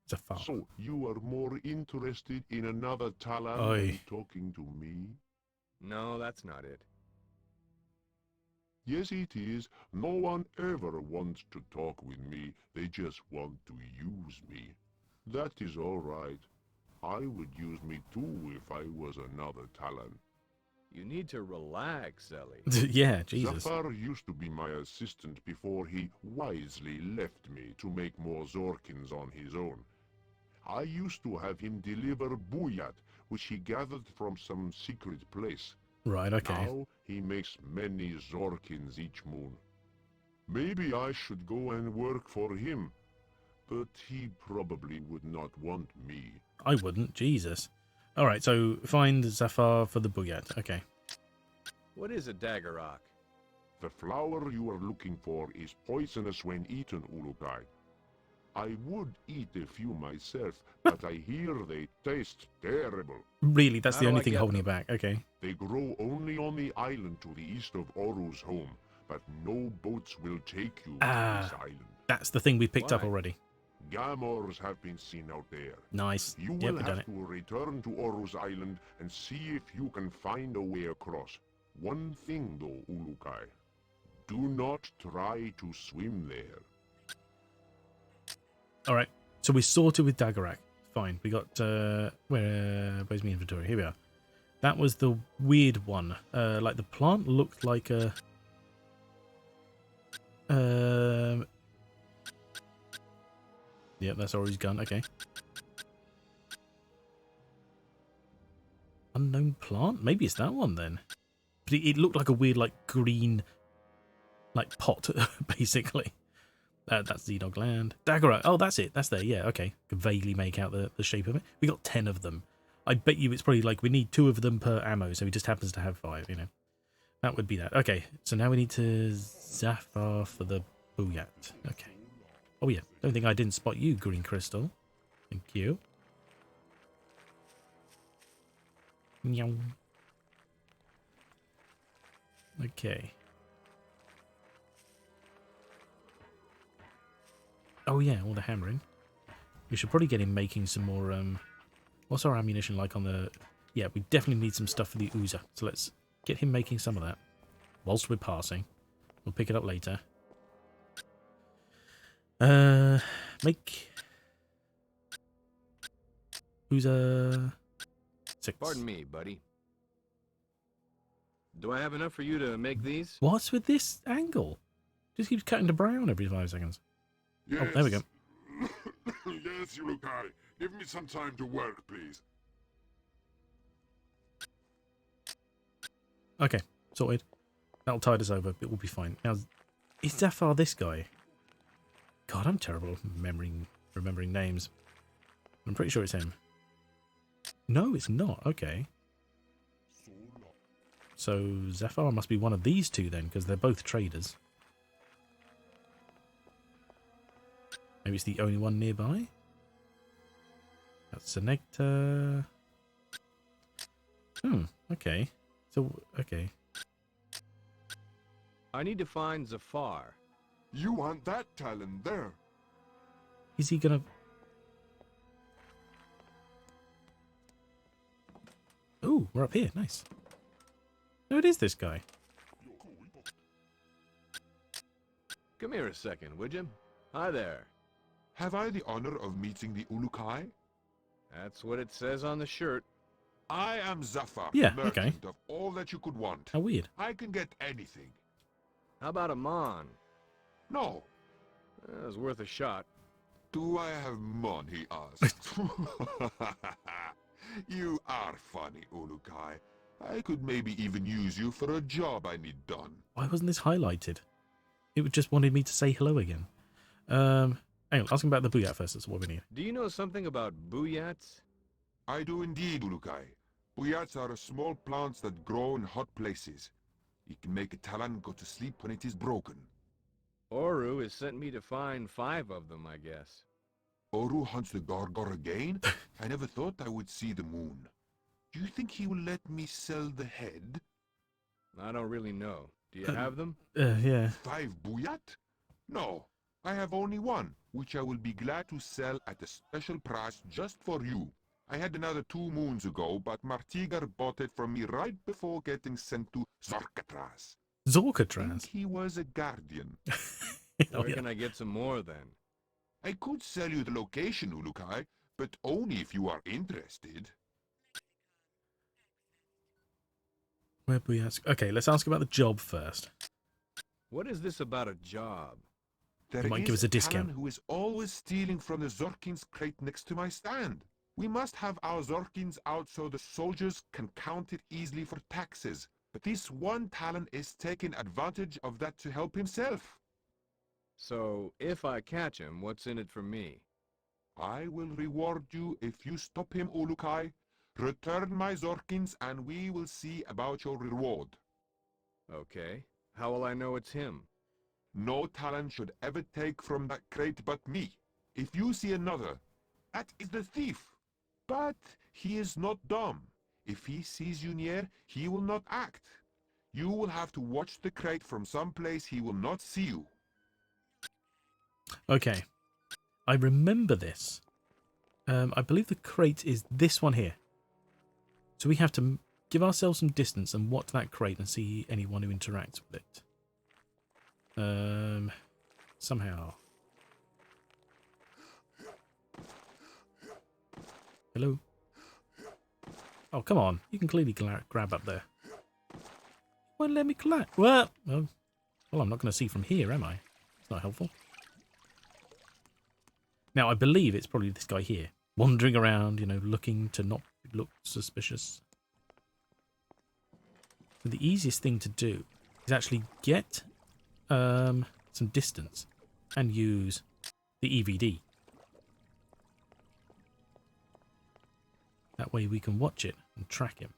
Zafar. So, you are more interested in another Talan Oi. than talking to me? No, that's not it. Yes, it is. No one ever wants to talk with me. They just want to use me. That is all right. I would use me too if I was another Talan. You need to relax, Zelly. Yeah, Jesus. Zafar used to be my assistant before he wisely left me to make more Zorkins on his own. I used to have him deliver Buyat, which he gathered from some secret place. Right, okay. Now he makes many Zorkins each moon. Maybe I should go and work for him, but he probably would not want me. I wouldn't, Jesus. Alright, so find Zafar for the Buyat. Okay. What is a Dagorak? The flower you are looking for is poisonous when eaten, Ulukai. I would eat a few myself, but I hear they taste terrible. Really, that's How the do only I thing get holding you them? back. Okay. They grow only on the island to the east of Oru's home, but no boats will take you to this Ah, island. that's the thing we picked up Why? already. Gamors have been seen out there. Nice. You Yep, will we done have it. to return to Oru's island and see if you can find a way across. One thing though, Ulukai. Do not try to swim there. All right. So we're sorted with Daggerak. Fine. We got where's my inventory? Here we are. That was the weird one. Like the plant looked like a yep, that's Ori's gun. Okay. Unknown plant? Maybe it's that one then. But it looked like a weird, like green, like pot, basically. That's Xenog land. Daggerak. Oh, that's it. That's there. Yeah, okay. Can vaguely make out the shape of it. We got 10 of them. I bet you it's probably like we need 2 of them per ammo, so he just happens to have 5, you know. That would be that. Okay, so now we need to Zafar for the Booyat. Okay. Oh, yeah. Don't think I didn't spot you, Green Crystal. Thank you. Meow. Okay. Oh yeah, all the hammering. We should probably get him making some more, what's our ammunition like on the... Yeah, we definitely need some stuff for the Oozer. So let's get him making some of that. Whilst we're passing. We'll pick it up later. Make... Oozer... 6. Pardon me, buddy. Do I have enough for you to make these? What's with this angle? Just keeps cutting to brown every 5 seconds. Yes. Oh, there we go. Yes, Ulukai. Give me some time to work, please. Okay, sorted. That'll tide us over, but we'll be fine. Now, is Zafar this guy? God, I'm terrible at remembering names. I'm pretty sure it's him. No, it's not. Okay. So Zafar must be one of these two then, because they're both traders. Maybe it's the only one nearby? That's a nectar. Hmm, okay. So, okay. I need to find Zafar. You want that talent there? Is he gonna... Ooh, we're up here. Nice. No, it is this guy. Come here a second, would you? Hi there. Have I the honor of meeting the Ulukai? That's what it says on the shirt. I am Zafar, Yeah, merchant okay. of all that you could want. How weird. I can get anything. How about a Mon? No. It was worth a shot. Do I have money? He asked. You are funny, Ulukai. I could maybe even use you for a job I need done. Why wasn't this highlighted? It just wanted me to say hello again. Hang on, ask him about the Booyat first. That's what we need. Do you know something about Booyats? I do indeed, Ulukai. Buyats are small plants that grow in hot places. It can make a Talon go to sleep when it is broken. Oru has sent me to find 5 of them, I guess. Oru hunts the Gorgor again? I never thought I would see the moon. Do you think he will let me sell the head? I don't really know. Do you have them? Yeah. 5 Buyat? No, I have only 1, which I will be glad to sell at a special price just for you. I had another 2 moons ago, but Martigar bought it from me right before getting sent to Zorkatras. I think Zorkatras. he was a guardian. Oh, Where yeah. can I get some more then? I could sell you the location, Ulukai, but only if you are interested. Where Booyats? Okay, let's ask about the job first. What is this about a job? There He might is give us a discount. Talon who is always stealing from the Zorkin's crate next to my stand. We must have our Zorkins out so the soldiers can count it easily for taxes. But this one Talon is taking advantage of that to help himself. So, if I catch him, what's in it for me? I will reward you if you stop him, Ulukai. Return my Zorkins and we will see about your reward. Okay. How will I know it's him? No Talon should ever take from that crate but me. If you see another, that is the thief. But he is not dumb. If he sees you near, he will not act. You will have to watch the crate from some place he will not see you. Okay. I remember this. I believe the crate is this one here. So we have to give ourselves some distance and watch that crate and see anyone who interacts with it. Somehow. Hello? Oh, come on. You can clearly grab up there. Won't let me collect. Well, I'm not going to see from here, am I? It's not helpful. Now, I believe it's probably this guy here. Wandering around, you know, looking to not look suspicious. So the easiest thing to do is actually get some distance and use the EVD. That way we can watch it and track him.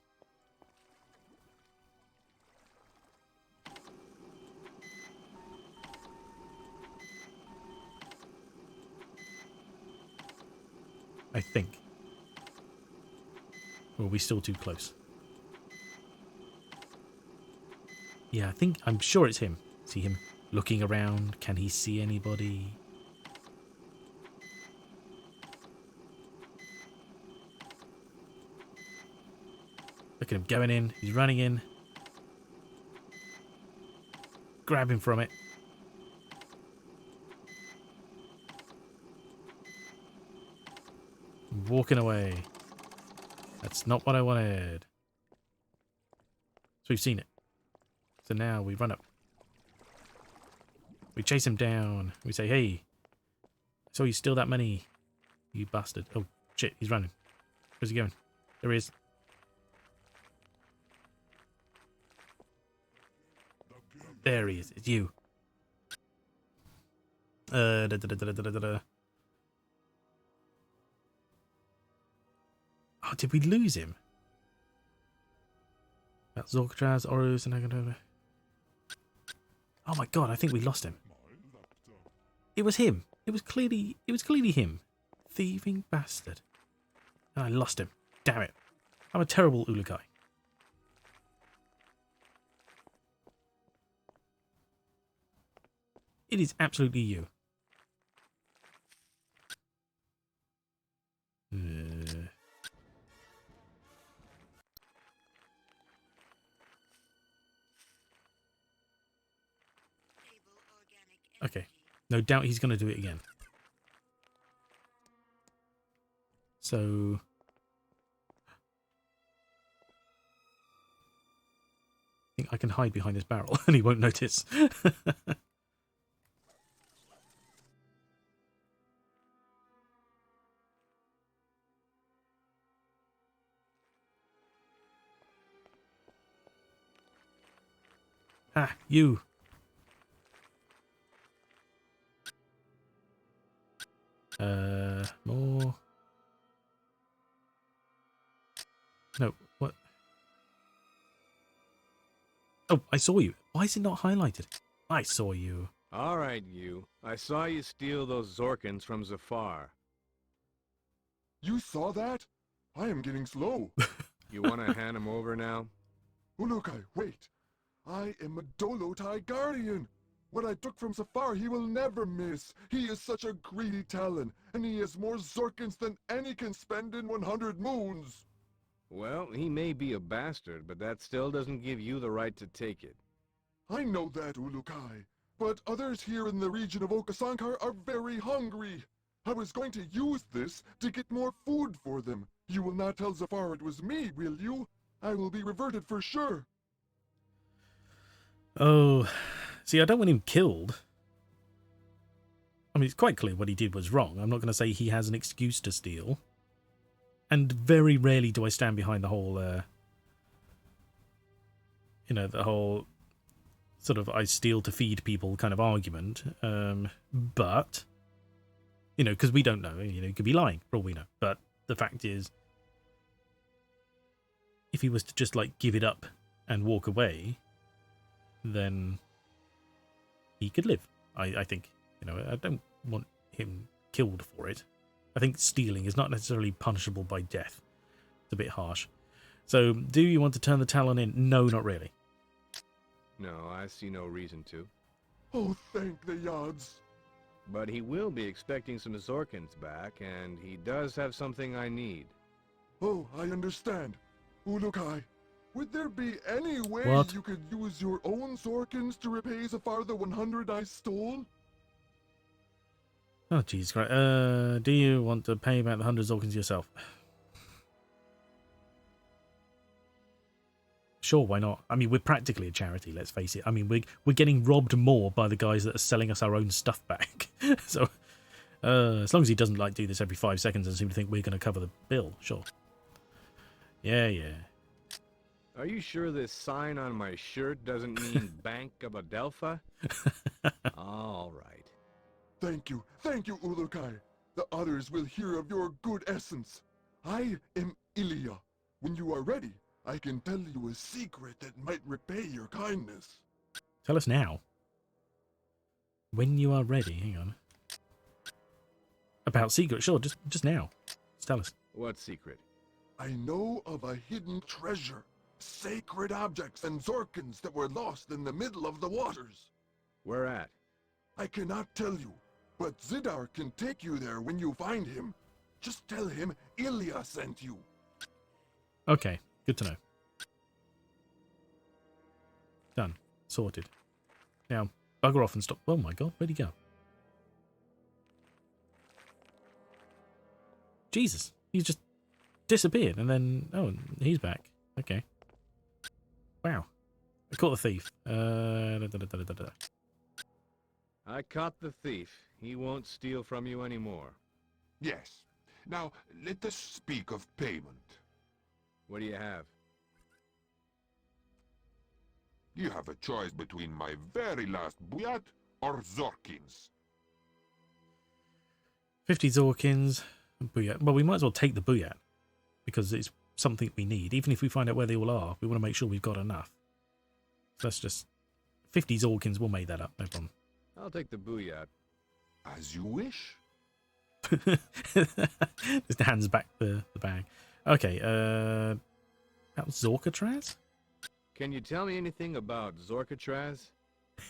I think. Or are we still too close? Yeah, I'm sure it's him. See him looking around. Can he see anybody? Look at him going in. He's running in. Grab him from it. Walking away. That's not what I wanted. So we've seen it. So now we run up. We chase him down. We say, hey, I saw you steal that money, you bastard. Oh, shit, he's running. Where's he going? There he is. There he is. It's you. Oh, did we lose him? About Zorkatraz, Orus, and oh my god, I think we lost him. It was him. It was clearly him. Thieving bastard. And I lost him. Damn it. I'm a terrible Ulukai. It is absolutely you. Okay. No doubt he's going to do it again. So... I think I can hide behind this barrel and he won't notice. Ah, you. More. No, what? Oh, I saw you. Why is it not highlighted? I saw you. All right, you. I saw you steal those Zorkins from Zafar. You saw that? I am getting slow. You want to hand him over now? Ulukai, wait. I am a Dolotai Guardian. What I took from Safar he will never miss. He is such a greedy Talon, and he has more Zorkins than any can spend in 100 moons. Well, he may be a bastard, but that still doesn't give you the right to take it. I know that, Ulukai. But others here in the region of Okasankar are very hungry. I was going to use this to get more food for them. You will not tell Zafar it was me, will you? I will be reverted for sure. Oh, see, I don't want him killed. I mean, it's quite clear what he did was wrong. I'm not going to say he has an excuse to steal. And very rarely do I stand behind the whole, the whole sort of I steal to feed people kind of argument. But, because we don't know, he could be lying for all we know. But the fact is, if he was to just, give it up and walk away, then he could live, I think. I don't want him killed for it. I think stealing is not necessarily punishable by death. It's a bit harsh. So, do you want to turn the Talon in? No, not really. No, I see no reason to. Oh, thank the Yards. But he will be expecting some Zorkins back, and he does have something I need. Oh, I understand. Ulukai, would there be any way What? you could use your own Zorkins to repay the farther 100 I stole? Oh, jeez. Right. Do you want to pay back the 100 Zorkins yourself? Sure, why not? I mean, we're practically a charity, let's face it. I mean, we're getting robbed more by the guys that are selling us our own stuff back. So, as long as he doesn't, like, do this every 5 seconds and seem to think we're going to cover the bill, sure. Yeah. Are you sure this sign on my shirt doesn't mean Bank of Adelpha? All right. Thank you, Ulukai. The others will hear of your good essence. I am Ilya. When you are ready, I can tell you a secret that might repay your kindness. Tell us now. When you are ready. Hang on. About secret, sure, just now. Just tell us. What secret? I know of a hidden treasure, sacred objects and Zorkins that were lost in the middle of the waters. Where at? I cannot tell you, but Zidar can take you there when you find him. Just tell him Ilya sent you. Okay, good to know. Done. Sorted. Now, bugger off and stop. Oh my god, where'd he go? Jesus, he's just disappeared and then... Oh, he's back. Okay. Wow. I caught the thief. I caught the thief. He won't steal from you anymore. Yes. Now, let us speak of payment. What do you have? You have a choice between my very last Buyat or Zorkins. 50 Zorkins. Buyat. Well, we might as well take the Buyat because it's something we need. Even if we find out where they all are, we want to make sure we've got enough. So let's just... 50 Zorkins, we'll make that up, no problem. I'll take the Buyat. As you wish. Just hands back the bag. Okay, that was Zorkatraz? Can you tell me anything about Zorkatraz?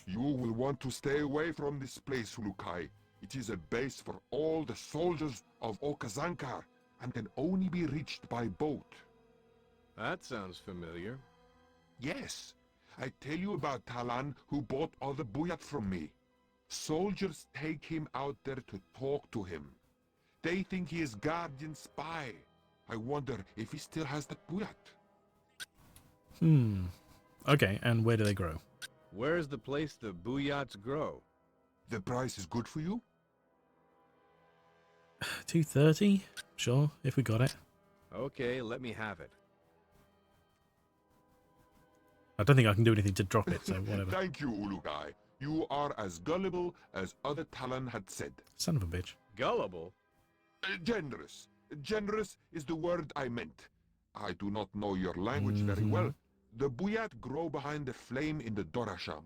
You will want to stay away from this place, Ulukai. It is a base for all the soldiers of Okazankar and can only be reached by boat. That sounds familiar. Yes, I tell you about Talan who bought all the Buyat from me. Soldiers take him out there to talk to him. They think he is Guardian spy. I wonder if he still has that Buyat. Okay, and where do they grow? Where's the place the Buyats grow? The price is good for you? 230? Sure, if we got it. Okay, let me have it. I don't think I can do anything to drop it, so whatever. Thank you, Ulukai. You are as gullible as other Talan had said. Son of a bitch. Gullible? Generous. Generous is the word I meant. I do not know your language very well. The Buyat grow behind the flame in the Dorasham.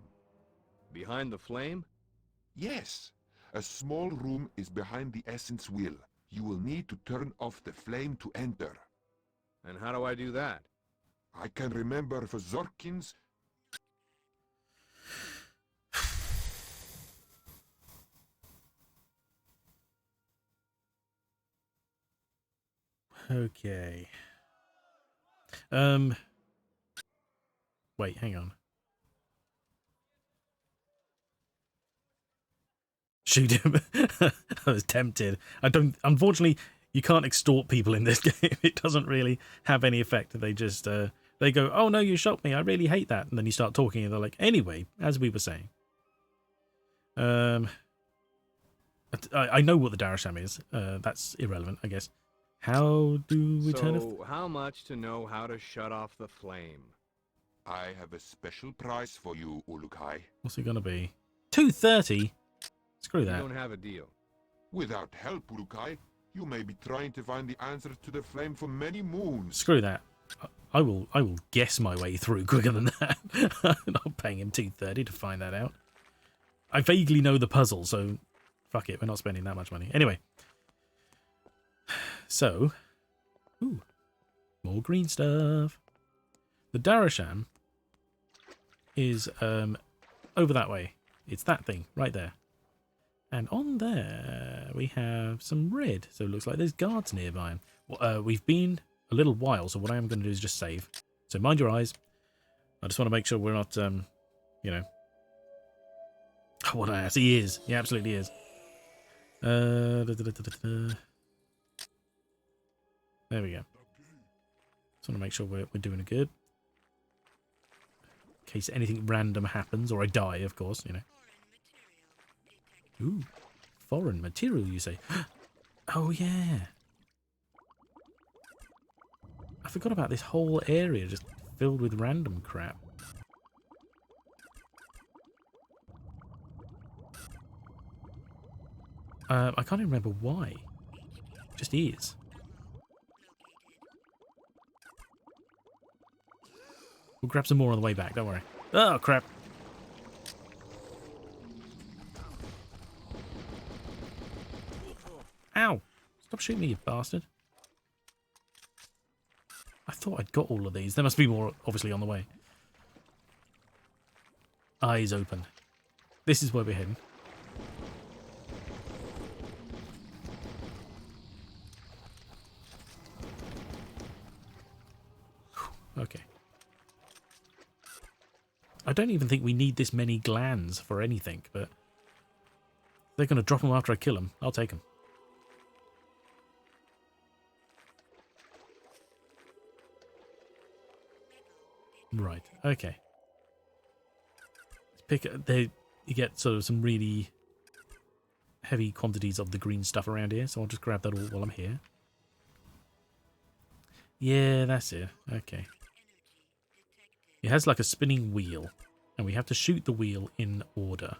Behind the flame? Yes. A small room is behind the essence wheel. You will need to turn off the flame to enter. And how do I do that? I can remember for Zorkins. Okay. Wait, hang on. Shoot him. I was tempted. Unfortunately, you can't extort people in this game. It doesn't really have any effect. They just, they go, oh no, you shot me. I really hate that. And then you start talking and they're like, anyway, as we were saying. I know what the Darasham is. That's irrelevant, I guess. How do we turn off? So, how much to know how to shut off the flame? I have a special price for you, Ulukai. What's it gonna be? 230? Screw You that. don't have a deal. Without help, Ulukai, you may be trying to find the answer to the flame for many moons. Screw that. I will guess my way through quicker than that. I'm not paying him 230 to find that out. I vaguely know the puzzle, so Fuck it, we're not spending that much money. Anyway. So. Ooh. More green stuff. The Darasham is over that way. It's that thing right there. And on there we have some red. So it looks like there's guards nearby. We've been a little while, so what I am going to do is just save. So mind your eyes. I just want to make sure we're not, you know. Oh, what an ass. He is. He absolutely is. There we go. Just want to make sure we're doing it good. In case anything random happens, or I die, of course, you know. Ooh, foreign material, you say? Oh, yeah. I forgot about this whole area just filled with random crap. I can't even remember why. It just is. We'll grab some more on the way back, don't worry. Oh, crap. Ow! Stop shooting me, you bastard. I thought I'd got all of these. There must be more, obviously, on the way. Eyes open. This is where we're heading. Okay. I don't even think we need this many glands for anything, but they're going to drop them after I kill them. I'll take them. Right, okay. Let's pick. You get sort of some really heavy quantities of the green stuff around here, so I'll just grab that all while I'm here. Yeah, that's it. Okay. It has like a spinning wheel, and we have to shoot the wheel in order.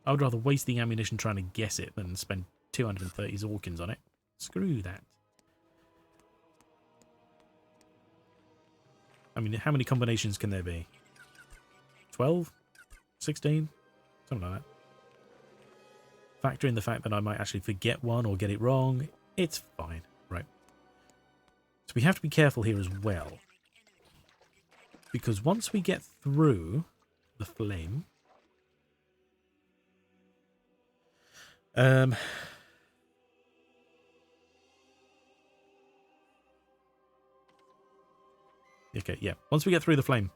I would rather waste the ammunition trying to guess it than spend 230 Zorkins on it. Screw that. I mean, how many combinations can there be? 12? 16? Something like that. Factor in the fact that I might actually forget one or get it wrong. It's fine. Right. So we have to be careful here as well. Because once we get through the flame... Okay, yeah. Once we get through the flame,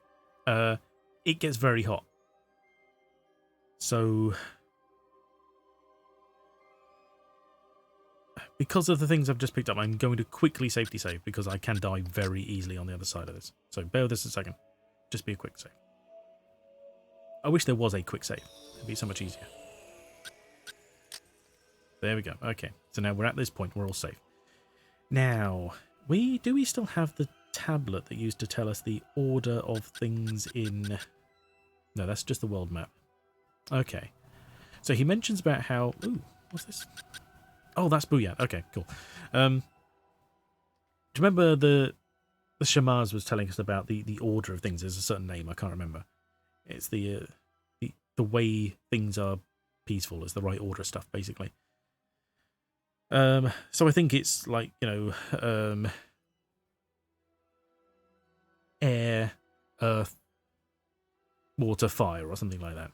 it gets very hot. So... because of the things I've just picked up, I'm going to quickly safety save because I can die very easily on the other side of this. So bear with us a second. Just be a quick save. I wish there was a quick save. It'd be so much easier. There we go. Okay. So now we're at this point. We're all safe. Now, do we still have the tablet that used to tell us the order of things in... No, that's just the world map. Okay. So he mentions about how... Ooh, what's this? Oh, that's Booyah. Okay, cool. Do you remember the Shamaz was telling us about the order of things? There's a certain name, I can't remember. It's the way things are peaceful. It's the right order of stuff, basically. So I think it's like, you know, air, earth, water, fire, or something like that.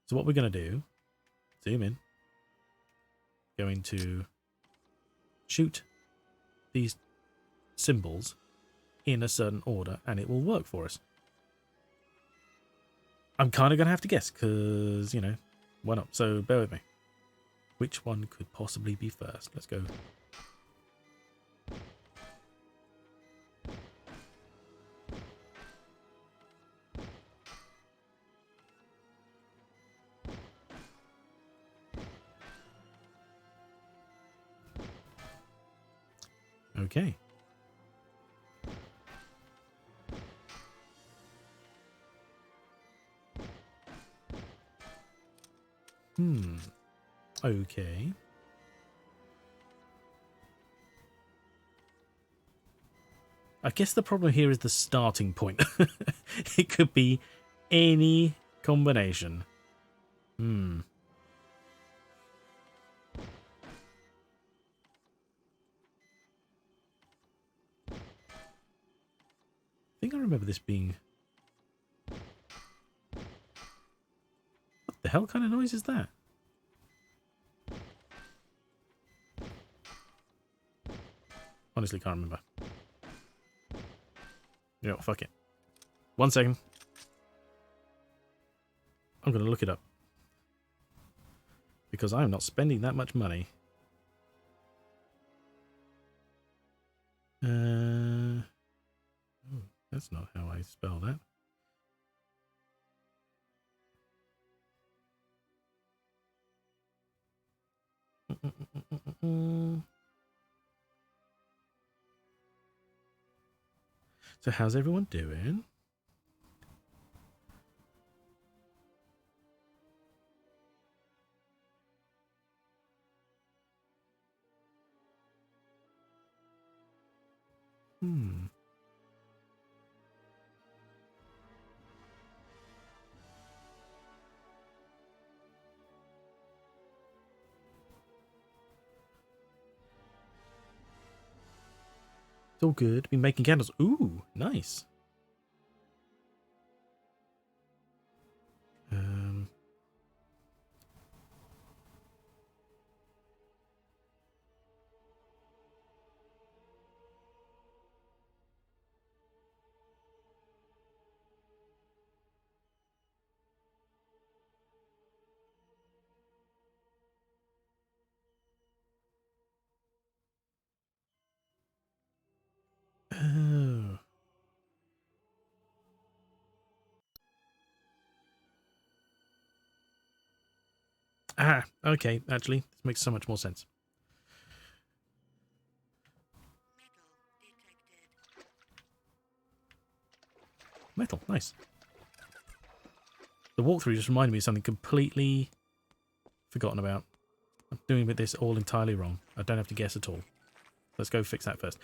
So what we're going to do, zoom in, going to shoot these symbols in a certain order, and it will work for us. I'm kind of going to have to guess, because, you know, why not? So bear with me. Which one could possibly be first? Let's go. Okay. Okay. I guess the problem here is the starting point. It could be any combination. think I remember this being... What the hell kind of noise is that? Honestly, can't remember. You know what, fuck it. 1 second. I'm going to look it up. Because I'm not spending that much money. Oh, that's not how I spell that. So how's everyone doing? It's all good. Been making candles. Ooh, nice. Oh. Ah, okay. Actually, this makes so much more sense. Metal, nice. The walkthrough just reminded me of something completely forgotten about. I'm doing with this all entirely wrong. I don't have to guess at all. Let's go fix that first.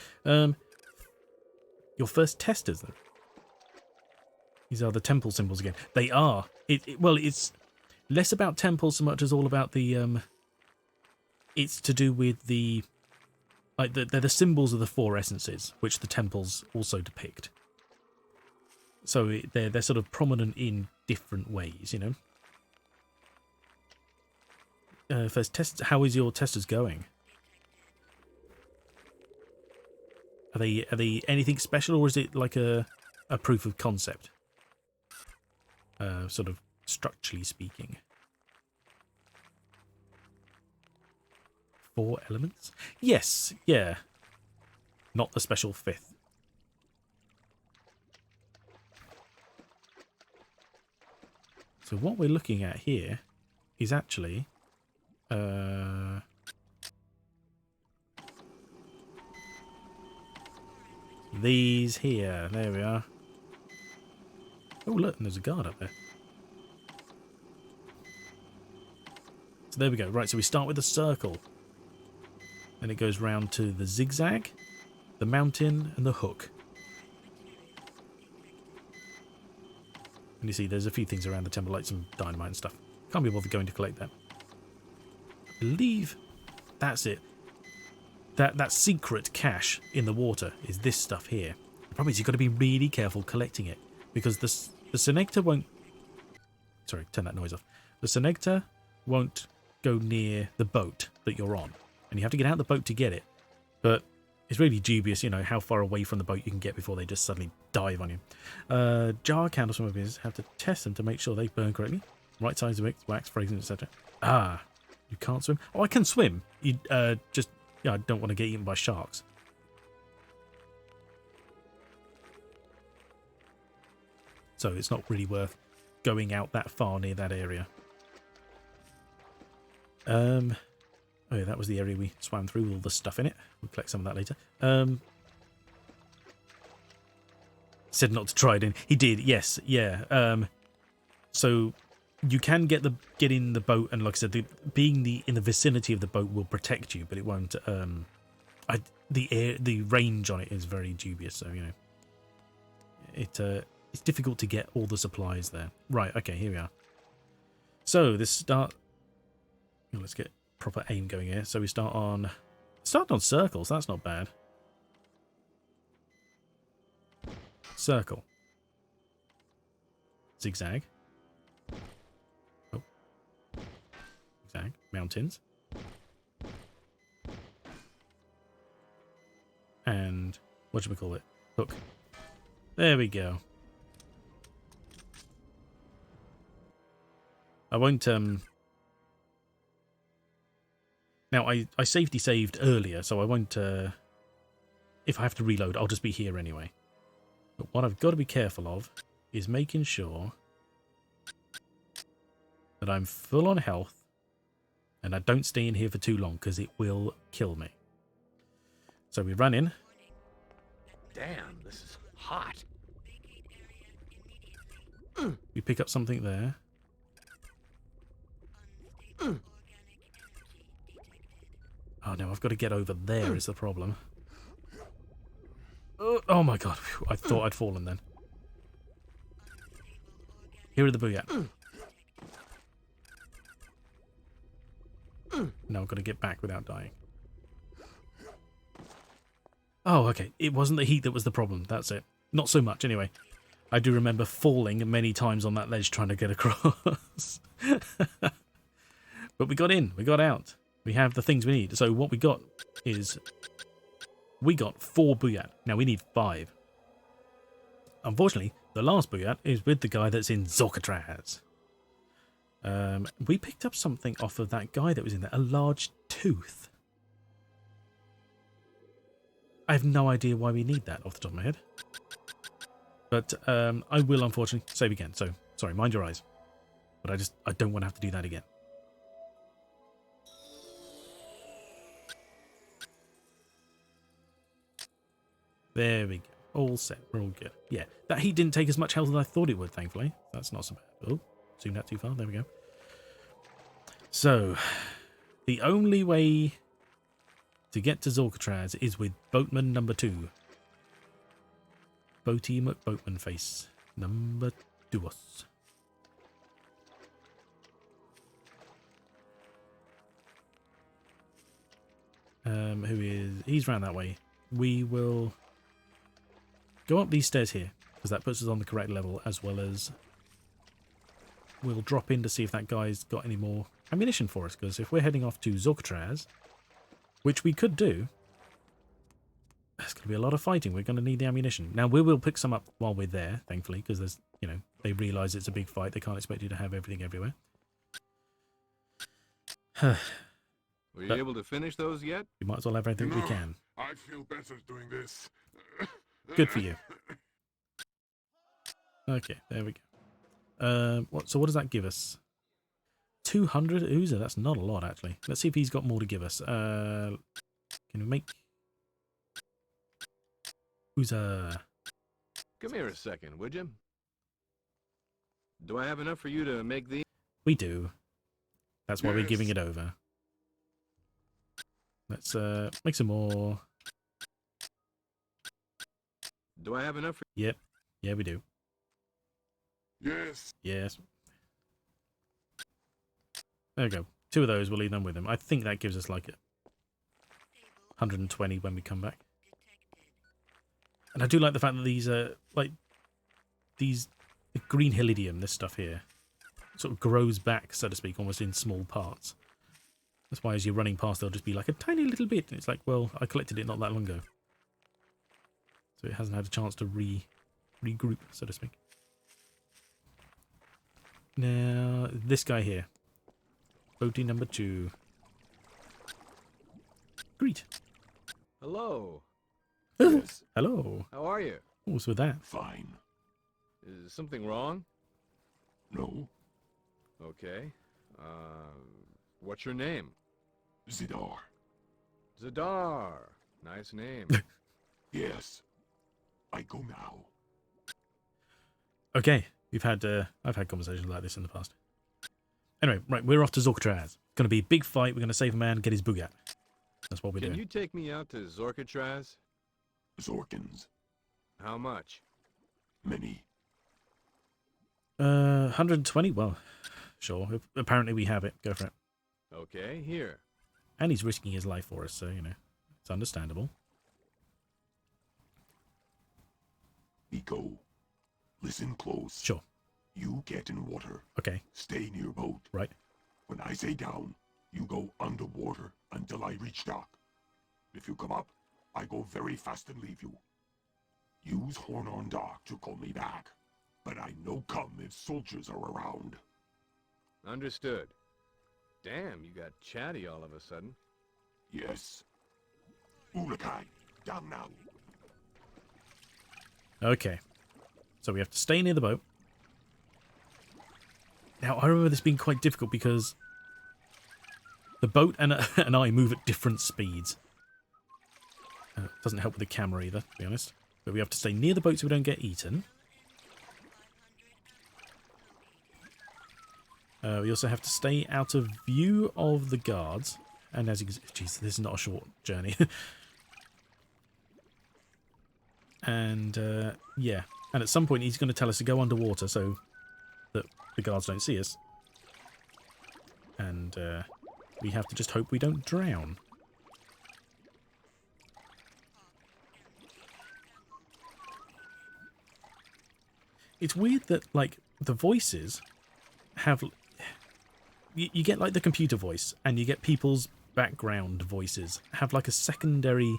Your first testers, then. These are the temple symbols again. They are. Well, it's less about temples so much as all about the. It's to do with the. Like they're the symbols of the four essences, which the temples also depict. So they're sort of prominent in different ways, you know. First test. How is your testers going? Are they anything special, or is it like a proof of concept? Sort of structurally speaking. 4 elements? Yes, yeah. Not the special 5th. So what we're looking at here is actually these here. There we are. Oh look, and there's a guard up there. So there we go. Right, so we start with the circle. And it goes round to the zigzag, the mountain, and the hook. And you see there's a few things around the temple, like some dynamite and stuff. Can't be bothered going to collect that. I believe that's it. That secret cache in the water is this stuff here. The problem is you've got to be really careful collecting it, because the Senecta won't... Sorry, turn that noise off. The Senecta won't go near the boat that you're on. And you have to get out the boat to get it. But it's really dubious, you know, how far away from the boat you can get before they just suddenly dive on you. Jar candles from business, have to test them to make sure they burn correctly. Right size of mix, wax, fragrance, etc. Ah, you can't swim. Oh, I can swim. You just, yeah, I don't want to get eaten by sharks. So it's not really worth going out that far near that area. Oh yeah, that was the area we swam through with all the stuff in it. We'll collect some of that later. Said not to try it in. He did, yes, yeah. So you can get in the boat, and like I said, being in the vicinity of the boat will protect you, but it won't. The range on it is very dubious, so you know it's difficult to get all the supplies there. Right, okay, here we are. So this start. Let's get proper aim going here. So we start on circles. That's not bad. Circle. Zigzag. Oh. Zigzag. Mountains. And what should we call it? Hook. There we go. I won't now I safety saved earlier, so I won't if I have to reload, I'll just be here anyway. But what I've got to be careful of is making sure that I'm full on health and I don't stay in here for too long because it will kill me. So we run in. Damn, this is hot. We pick up something there. Oh no, I've got to get over there is the problem. Oh my god, I thought I'd fallen then. Here are the booyah. Now I've got to get back without dying. Oh, okay. It wasn't the heat that was the problem. That's it. Not so much, anyway. I do remember falling many times on that ledge trying to get across. But we got in. We got out. We have the things we need. So what we got is... we got 4 booyah. Now we need 5. Unfortunately, the last booyah is with the guy that's in Zorkatraz. We picked up something off of that guy that was in there. A large tooth. I have no idea why we need that off the top of my head. But I will, unfortunately, save again. So, sorry, mind your eyes. But I don't want to have to do that again. There we go. All set. We're all good. Yeah, that heat didn't take as much health as I thought it would, thankfully. That's not so bad. Oh, zoomed out too far. There we go. So, the only way to get to Zorkatraz is with boatman number 2. Boaty McBoatman face. Number 2. Who is... he's round that way. We will go up these stairs here, because that puts us on the correct level, as well as we'll drop in to see if that guy's got any more ammunition for us, because if we're heading off to Zorkatraz, which we could do, there's going to be a lot of fighting. We're going to need the ammunition. Now, we will pick some up while we're there, thankfully, because there's, you know, they realise it's a big fight. They can't expect you to have everything everywhere. Were you able to finish those yet? We might as well have everything we No. can. I feel better doing this. Good for you. Okay, there we go. So what does that give us? 200 Oozer. That's not a lot, actually. Let's see if he's got more to give us. Can we make Oozer? Come here a second, would you? Do I have enough for you to make these? We do. That's why we're Yes. giving it over. Let's make some more. Do I have enough for... Yep. Yeah, we do. Yes. Yes. There we go. 2 of those, we'll leave them with him. I think that gives us like 120 when we come back. And I do like the fact that these the green helidium, this stuff here, sort of grows back, so to speak, almost in small parts. That's why as you're running past, there'll just be like a tiny little bit. And it's like, well, I collected it not that long ago. So it hasn't had a chance to regroup, so to speak. Now, this guy here. Boaty number 2. Greet. Hello. Yes. Hello. How are you? What's with that? Fine. Is something wrong? No. Okay. What's your name? Zidar. Zadar. Nice name. Yes. I go now. Okay. I've had conversations like this in the past. Anyway, right, we're off to Zorkatraz. It's going to be a big fight. We're going to save a man, get his boogat. That's what we're Can doing. you take me out to Zorkatraz? Zorkins. How much? Many. 120? Well, sure. Apparently we have it. Go for it. Okay, here. And he's risking his life for us, so, you know, it's understandable. Nico, listen close. Sure. You get in water. Okay. Stay near boat. Right. When I say down, you go underwater until I reach dock. If you come up, I go very fast and leave you. Use horn on dock to call me back. But I no come if soldiers are around. Understood. Damn, you got chatty all of a sudden. Yes. Ulakai, down now. Okay. So we have to stay near the boat. Now, I remember this being quite difficult because the boat and I move at different speeds. Doesn't help with the camera either, to be honest. But we have to stay near the boat so we don't get eaten. We also have to stay out of view of the guards. And as you can see, jeez, this is not a short journey. And, yeah. And at some point he's going to tell us to go underwater so that the guards don't see us. And, we have to just hope we don't drown. It's weird that, like, the voices have... You get, like, the computer voice, and you get people's background voices have, like, a secondary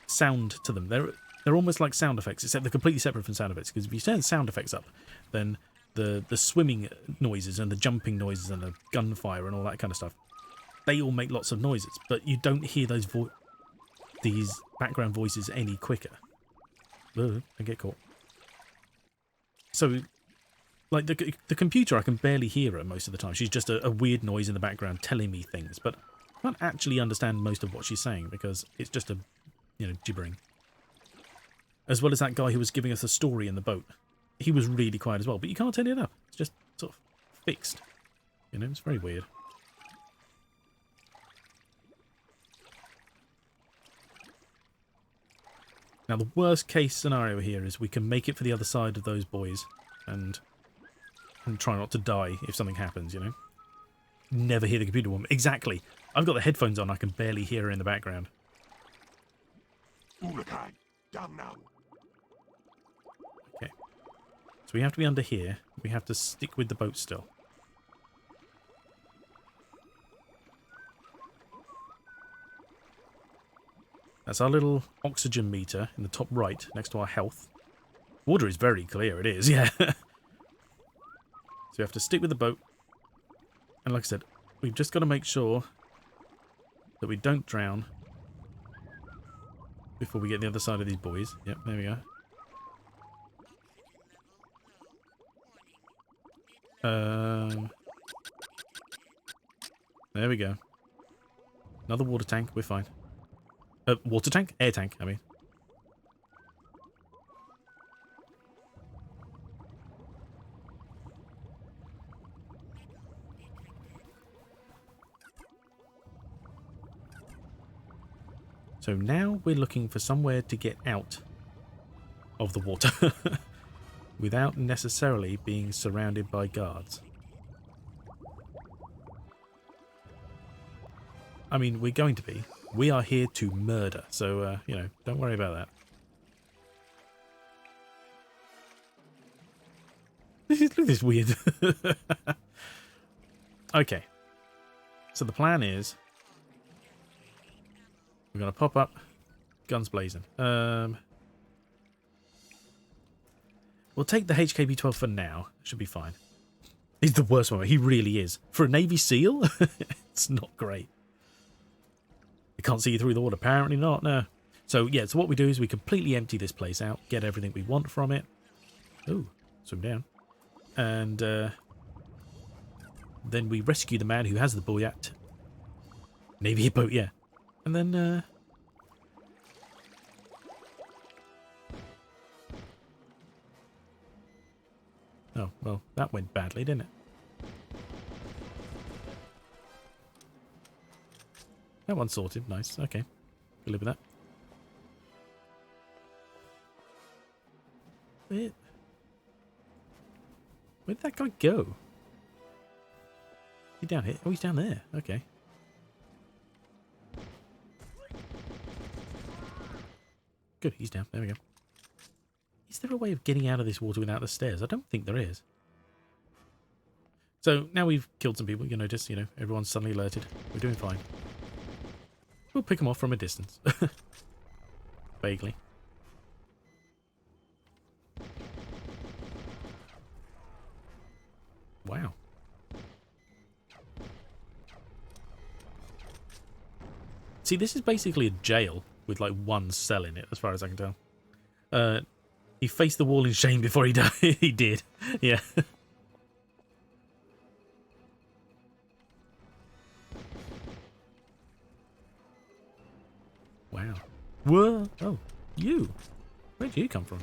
sound to them. They're almost like sound effects, except they're completely separate from sound effects, because if you turn sound effects up, then the swimming noises and the jumping noises and the gunfire and all that kind of stuff, they all make lots of noises, but you don't hear these background voices any quicker. Ugh, I get caught. So, like, the computer, I can barely hear her most of the time. She's just a weird noise in the background telling me things, but I can't actually understand most of what she's saying because it's just a, gibbering. As well as that guy who was giving us a story in the boat. He was really quiet as well, but you can't turn it up. It's just sort of fixed. It's very weird. Now, the worst case scenario here is we can make it for the other side of those boys and try not to die if something happens, Never hear the computer woman. Exactly. I've got the headphones on. I can barely hear her in the background. Ulakai, down now. Okay. So we have to be under here. We have to stick with the boat still. That's our little oxygen meter in the top right, next to our health. Water is very clear, it is, yeah. So we have to stick with the boat. And like I said, we've just got to make sure that we don't drown before we get the other side of these boys. Yep, there we go. There we go. Another water tank, we're fine. Water tank? Air tank, I mean. So now we're looking for somewhere to get out of the water without necessarily being surrounded by guards. I mean, we're going to be. We are here to murder, so, don't worry about that. Look at this weird. Okay. So the plan is we're going to pop up, guns blazing. We'll take the HKB-12 for now. Should be fine. He's the worst one. He really is. For a Navy SEAL, it's not great. You can't see through the water. Apparently not, no. So, yeah, so what we do is we completely empty this place out, get everything we want from it. Ooh, swim down. And then we rescue the man who has the boy at Navy boat, yeah. And then... Oh, well, that went badly, didn't it? That one's sorted. Nice. Okay. We'll live with that. Where did that guy go? He's down here. Oh, he's down there. Okay. Good. He's down. There we go. there a way of getting out of this water without the stairs? I don't think there is. So now we've killed some people, you notice, everyone's suddenly alerted. We're doing fine. We'll pick them off from a distance. Vaguely. Wow. See, this is basically a jail with like one cell in it, as far as I can tell. He faced the wall in shame before he died. He did. Yeah. Wow. Whoa. Oh, you. Where'd you come from?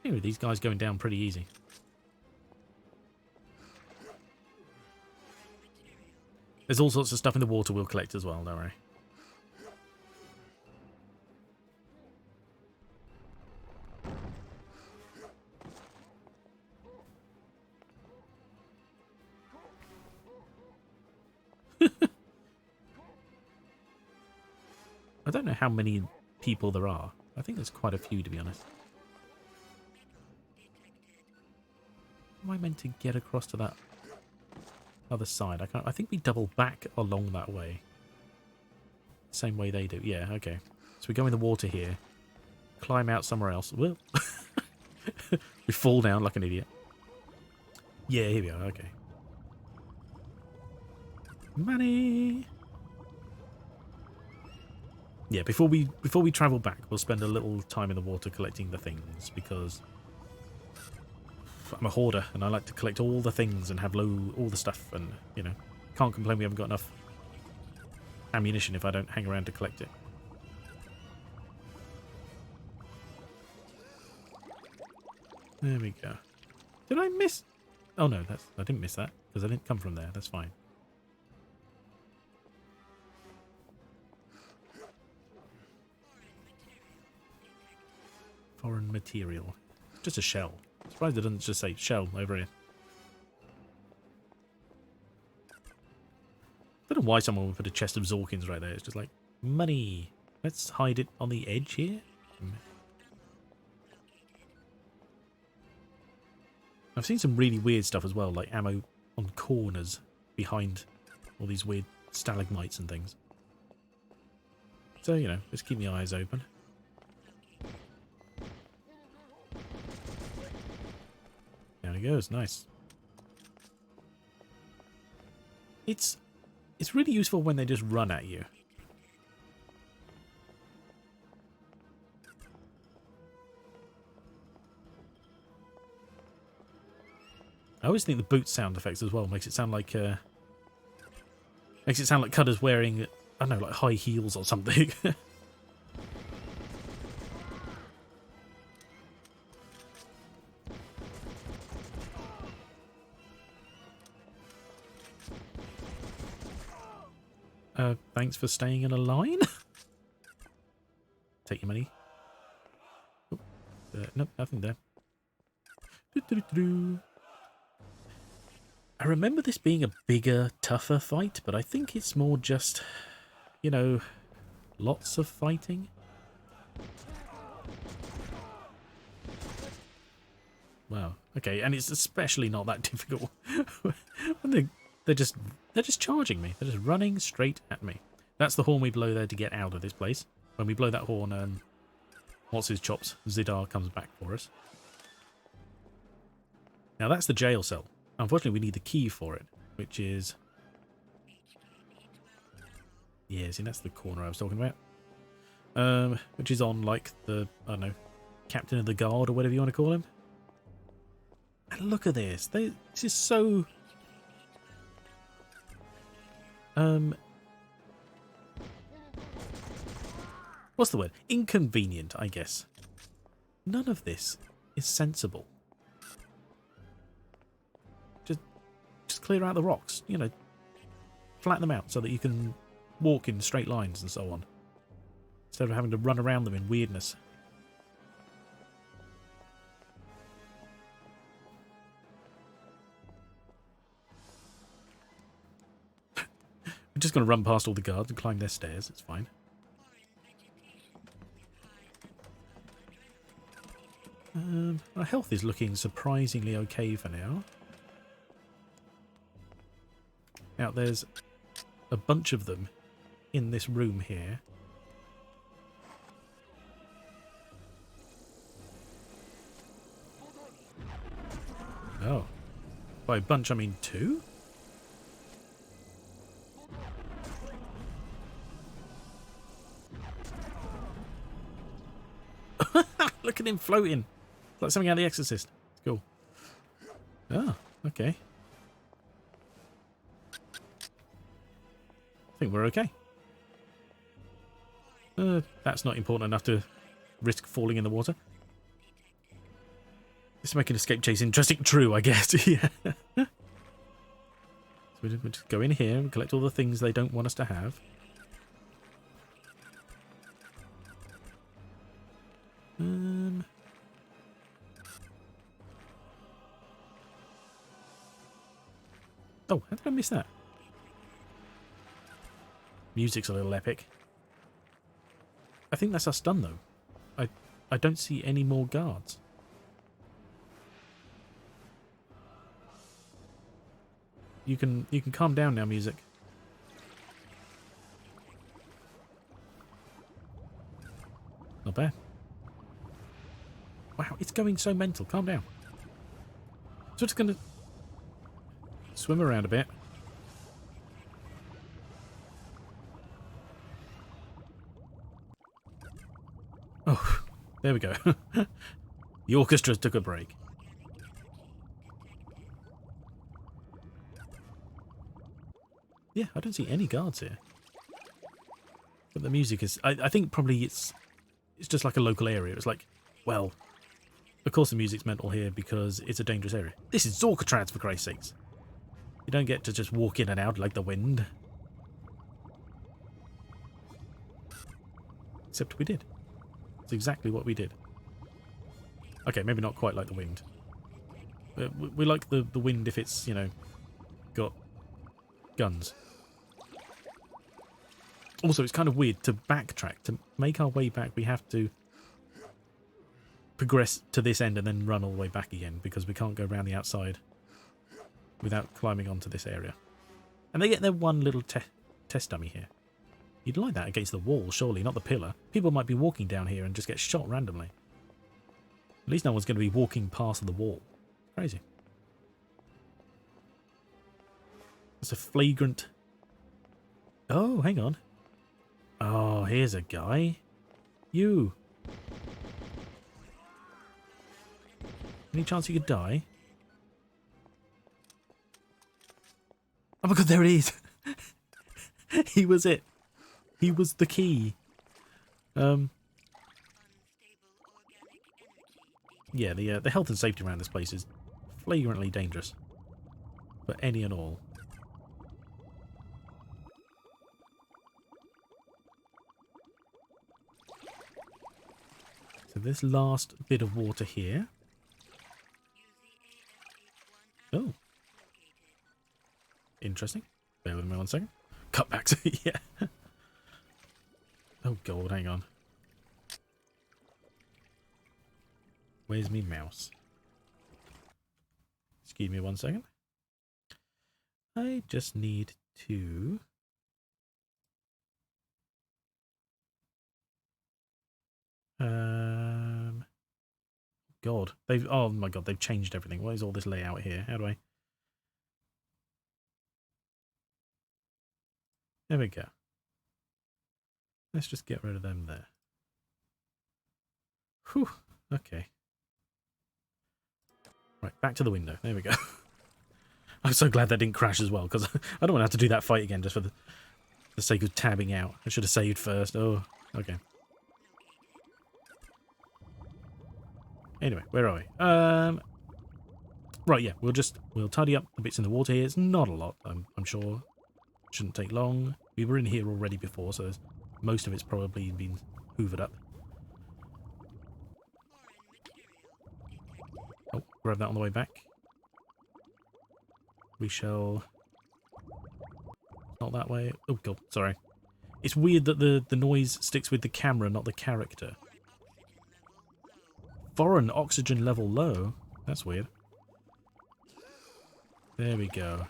Anyway, these guys going down pretty easy. There's all sorts of stuff in the water we'll collect as well, don't worry. I don't know how many people there are. I think there's quite a few, to be honest. Am I meant to get across to that other side? I think we double back along that way. Same way they do. Yeah, okay. So we go in the water here. Climb out somewhere else. Well, we fall down like an idiot. Yeah, here we are. Okay. Money. Yeah, before we travel back, we'll spend a little time in the water collecting the things, because I'm a hoarder and I like to collect all the things and have all the stuff, and can't complain we haven't got enough ammunition if I don't hang around to collect it. There we go. Did I miss? Oh no, I didn't miss that because I didn't come from there. That's fine. Foreign material. Just a shell. Surprised it doesn't just say shell over here. I don't know why someone would put a chest of Zorkins right there. It's just like, money. Let's hide it on the edge here. I've seen some really weird stuff as well, like ammo on corners behind all these weird stalagmites and things. So, just keep my eyes open. There he goes, nice. It's really useful when they just run at you. I always think the boot sound effects as well makes it sound like Cudder's wearing, I don't know, like high heels or something. Thanks for staying in a line. Take your money. Oh, nope, nothing there. I remember this being a bigger, tougher fight, but I think it's more just, lots of fighting. Wow. Okay, and it's especially not that difficult. When they're just charging me. They're just running straight at me. That's the horn we blow there to get out of this place. When we blow that horn, what's his chops? Zidar comes back for us. Now that's the jail cell. Unfortunately, we need the key for it, which is... Yeah, see, that's the corner I was talking about. Which is on, like, the, I don't know, captain of the guard or whatever you want to call him. And look at this. This is so... What's the word? Inconvenient, I guess. None of this is sensible. Just clear out the rocks, flatten them out so that you can walk in straight lines and so on, instead of having to run around them in weirdness. We're just going to run past all the guards and climb their stairs, it's fine. Our health is looking surprisingly okay for now. Now, there's a bunch of them in this room here. Oh. By a bunch, I mean 2? Look at him floating. Like something out of The Exorcist. It's cool. Oh, okay. I think we're okay. That's not important enough to risk falling in the water. This will make an escape chase interesting. True, I guess. Yeah. So we just go in here and collect all the things they don't want us to have. Oh, how did I miss that? Music's a little epic. I think that's us done, though. I don't see any more guards. You can calm down now, music. Not bad. Wow, it's going so mental. Calm down. So it's going to swim around a bit. Oh, there we go. The orchestra took a break. Yeah, I don't see any guards here. But the music is... I think probably it's just like a local area. It's like, well, of course the music's mental here because it's a dangerous area. This is Zorkatrans, for Christ's sakes. You don't get to just walk in and out like the wind. Except we did. It's exactly what we did. Okay, maybe not quite like the wind. We like the wind if it's, you know, got guns. Also, it's kind of weird to backtrack. To make our way back, we have to progress to this end and then run all the way back again because we can't go around the outside without climbing onto this area. And they get their one little test dummy here. You'd like that against the wall, surely, not the pillar. People might be walking down here and just get shot randomly. At least no one's going to be walking past the wall. Crazy. It's a flagrant... Oh, hang on. Oh, here's a guy. You. Any chance you could die? Oh my god, there it is! He was it. He was the key. Yeah, the health and safety around this place is flagrantly dangerous. For any and all. So this last bit of water here. Oh. Interesting. Bear with me 1 second. Cut back to... yeah. Oh god, hang on. Where's me mouse? Excuse me 1 second. I just need to... God. Oh my god, they've changed everything. What is all this layout here? How do I... There we go. Let's just get rid of them there. Whew. Okay. Right, back to the window. There we go. I'm so glad that didn't crash as well, because I don't want to have to do that fight again just for the sake of tabbing out. I should have saved first. Oh, okay. Anyway, where are we? Right, yeah, we'll tidy up the bits in the water here. It's not a lot, I'm sure. Shouldn't take long. We were in here already before, so most of it's probably been hoovered up. Oh, grab that on the way back. We shall... Not that way. Oh, God, sorry. It's weird that the noise sticks with the camera, not the character. foreign oxygen level low. That's weird. There we go.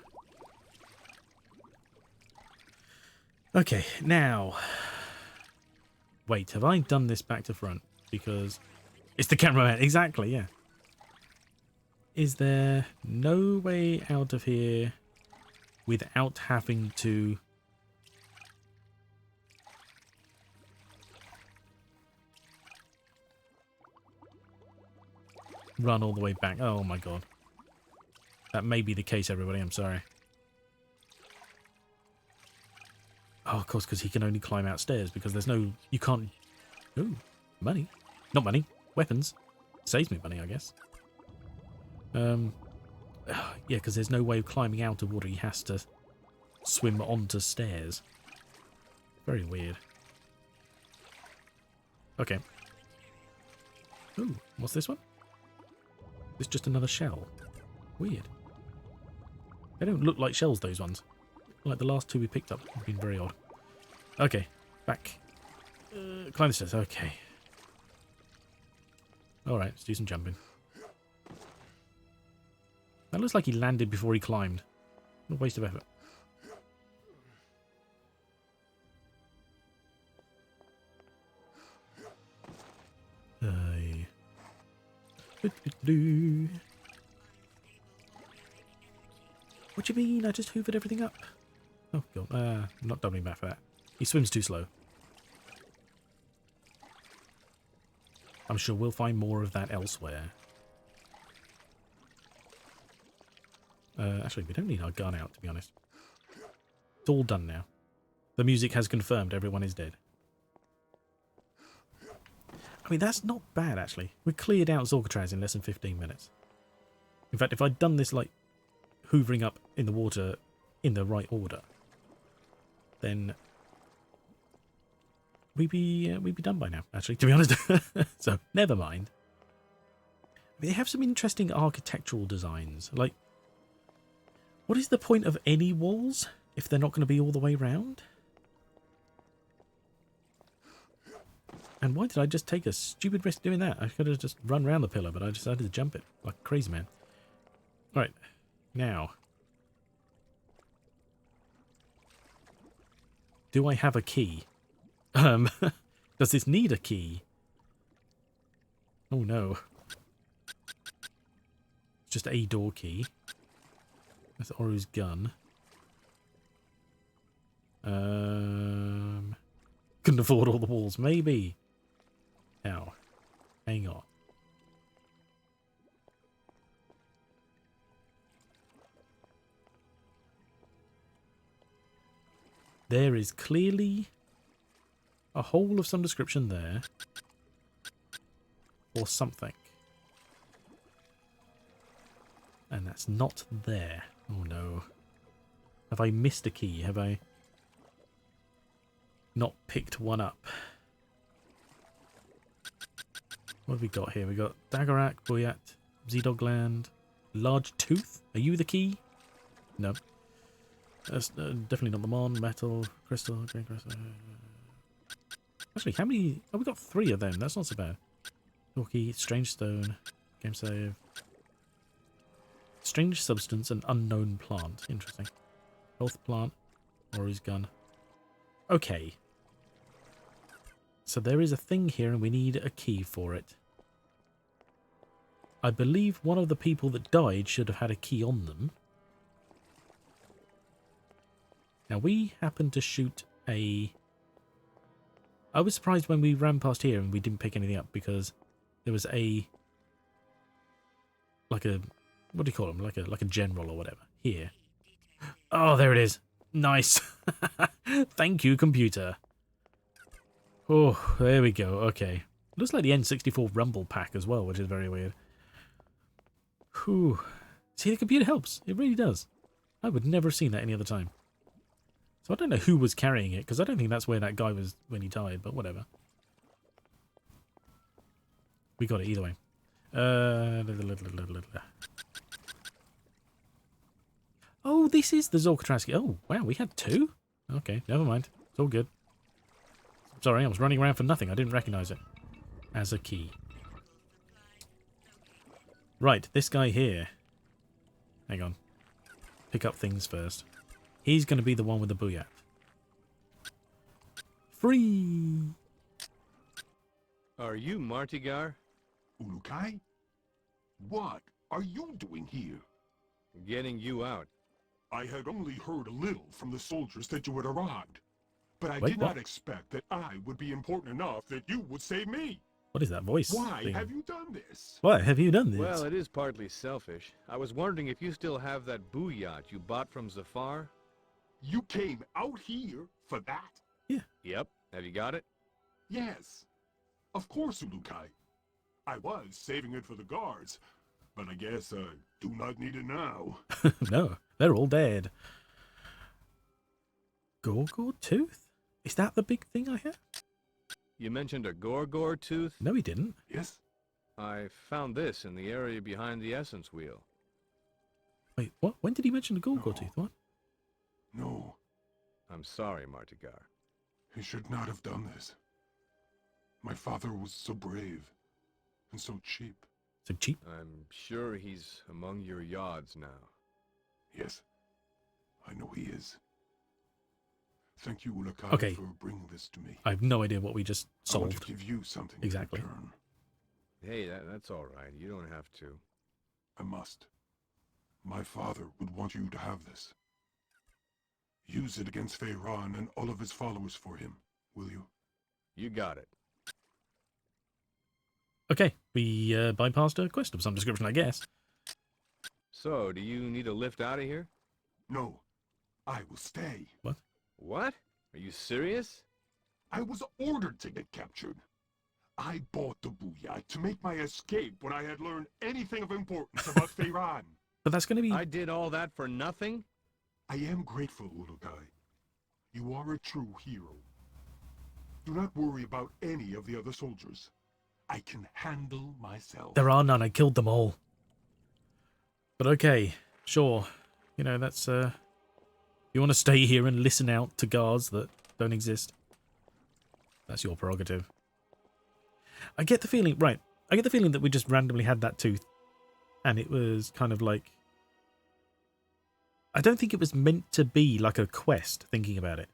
Okay, now... Wait, have I done this back to front? Because... It's the cameraman. Exactly, yeah. Is there no way out of here without having to... run all the way back? Oh my god. That may be the case, everybody. I'm sorry. Oh, of course, because he can only climb out stairs because there's no... You can't... Ooh, money. Not money. Weapons. Saves me money, I guess. Yeah, because there's no way of climbing out of water. He has to swim onto stairs. Very weird. Okay. Ooh, what's this one? It's just another shell. Weird. They don't look like shells, those ones. Like the last two we picked up have been very odd. Okay, back. Climb the stairs, okay. Alright, let's do some jumping. That looks like he landed before he climbed. What a waste of effort. What do you mean? I just hoovered everything up. Oh, God. I'm not doubling back for that. He swims too slow. I'm sure we'll find more of that elsewhere. Actually, we don't need our gun out, to be honest. It's all done now. The music has confirmed everyone is dead. I mean, that's not bad, actually. We cleared out Zorkatraz in less than 15 minutes. In fact, if I'd done this, like, hoovering up in the water in the right order, then we'd be done by now, actually, to be honest. So, never mind. They have some interesting architectural designs. Like, what is the point of any walls if they're not going to be all the way round? And why did I just take a stupid risk doing that? I could have just run around the pillar, but I decided to jump it like a crazy man. Alright, now. Do I have a key? Does this need a key? Oh no. It's just a door key. That's Oru's gun. Couldn't afford all the walls. Maybe. Now, hang on. There is clearly a hole of some description there. Or something. And that's not there. Oh no. Have I missed a key? Have I not picked one up? What have we got here? We got Dagarak, Boyat, Zedogland, Large Tooth. Are you the key? No. That's definitely not the Mon, Metal, Crystal, Green Crystal. Actually, how many? Oh, we got 3 of them. That's not so bad. Dorky, Strange Stone, Game Save. Strange Substance and Unknown Plant. Interesting. Health Plant, Oru's gun. Okay. So there is a thing here and we need a key for it. I believe one of the people that died should have had a key on them. Now we happened to shoot a... I was surprised when we ran past here and we didn't pick anything up because there was a... like a... what do you call them? Like a general or whatever. Here. Oh, there it is. Nice. Thank you, computer. Oh, there we go. Okay. Looks like the N64 Rumble pack as well, which is very weird. Whew. See, the computer helps. It really does. I would never have seen that any other time. So I don't know who was carrying it, because I don't think that's where that guy was when he died, but whatever. We got it either way. Oh, this is the Zorkatraz. Oh, wow, we had 2? Okay, never mind. It's all good. Sorry, I was running around for nothing. I didn't recognise it as a key. Right, this guy here. Hang on. Pick up things first. He's going to be the one with the booyah. Free! Are you Martigar? Ulukai? What are you doing here? Getting you out. I had only heard a little from the soldiers that you had arrived. But I Wait, did what? not expect that I would be important enough that you would save me. What is that voice Why thing? have you done this? Why have you done this? Well, it is partly selfish. I was wondering if you still have that boo yacht you bought from Zafar? You came out here for that? Yep. Have you got it? Yes. Of course, Ulukai. I was saving it for the guards, but I guess I do not need it now. No, they're all dead. Gorgor tooth? Is that the big thing I have? You mentioned a Gorgor tooth? No, he didn't. Yes? I found this in the area behind the essence wheel. Wait, what? When did he mention the Gorgor No. tooth? What? No, I'm sorry, Martigar. he should not have done this. My father was so brave and so cheap. So cheap? I'm sure he's among your yards now. Yes, I know he is. Thank you, Ulukai, Okay. for bringing this to me. I have no idea what we just I want to solved. give you something Exactly. in return. Hey, that's all right. You don't have to. I must. My father would want you to have this. Use it against Feyran and all of his followers for him, will you? You got it. Okay, we bypassed a quest of some description, I guess. So, do you need a lift out of here? No, I will stay. What? Are you serious? I was ordered to get captured. I bought the booyah to make my escape when I had learned anything of importance about Feyran. But that's going to be... I did all that for nothing? I am grateful, Ulukai. You are a true hero. Do not worry about any of the other soldiers. I can handle myself. There are none, I killed them all. But okay, sure. You know, that's... You want to stay here and listen out to guards that don't exist? That's your prerogative. I get the feeling... Right, I get the feeling that we just randomly had that tooth. And it was kind of like... I don't think it was meant to be like a quest, thinking about it.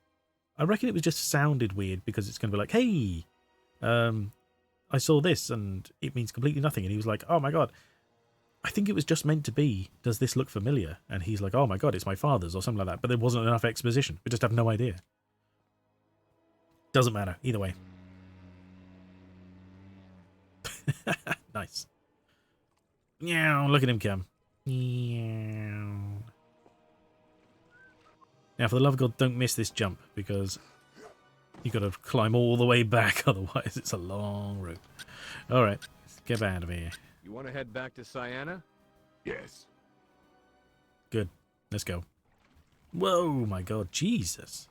I reckon it was just sounded weird because it's going to be like, hey, I saw this and it means completely nothing. And he was like, oh my god. I think it was just meant to be, does this look familiar? And he's like, oh my god, it's my father's or something like that. But there wasn't enough exposition. We just have no idea. Doesn't matter. Either way. Nice. Meow, look at him come. Meow. Now, for the love of God, don't miss this jump, because you've got to climb all the way back, otherwise it's a long route. Alright, let's get out of here. You want to head back to Sienna? Yes. Good, let's go. Whoa, my God, Jesus.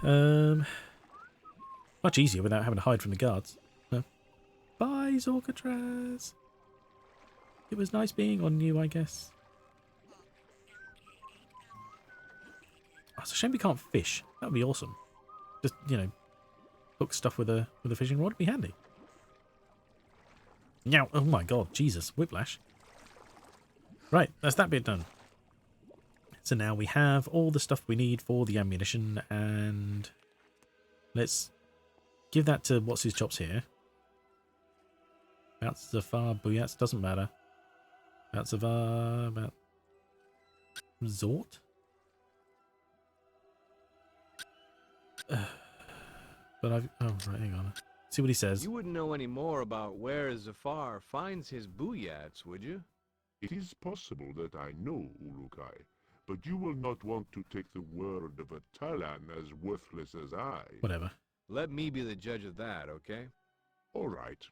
Much easier without having to hide from the guards. Huh? Bye, Zorkatraz. It was nice being on you, I guess. Oh, it's a shame we can't fish. That would be awesome. Just, you know, hook stuff with a fishing rod would be handy. Now, oh my god, Jesus, whiplash. Right, that's that bit done. So now we have all the stuff we need for the ammunition, and let's give that to what's his chops here. About Zafar Buyats, doesn't matter. About Zafar, about Zort. But I've... Oh, right, hang on. See what he says. You wouldn't know any more about where Zafar finds his booyats, would you? It is possible that I know, Ulukai, but you will not want to take the word of a Talan as worthless as I. Whatever. Let me be the judge of that, okay? All right.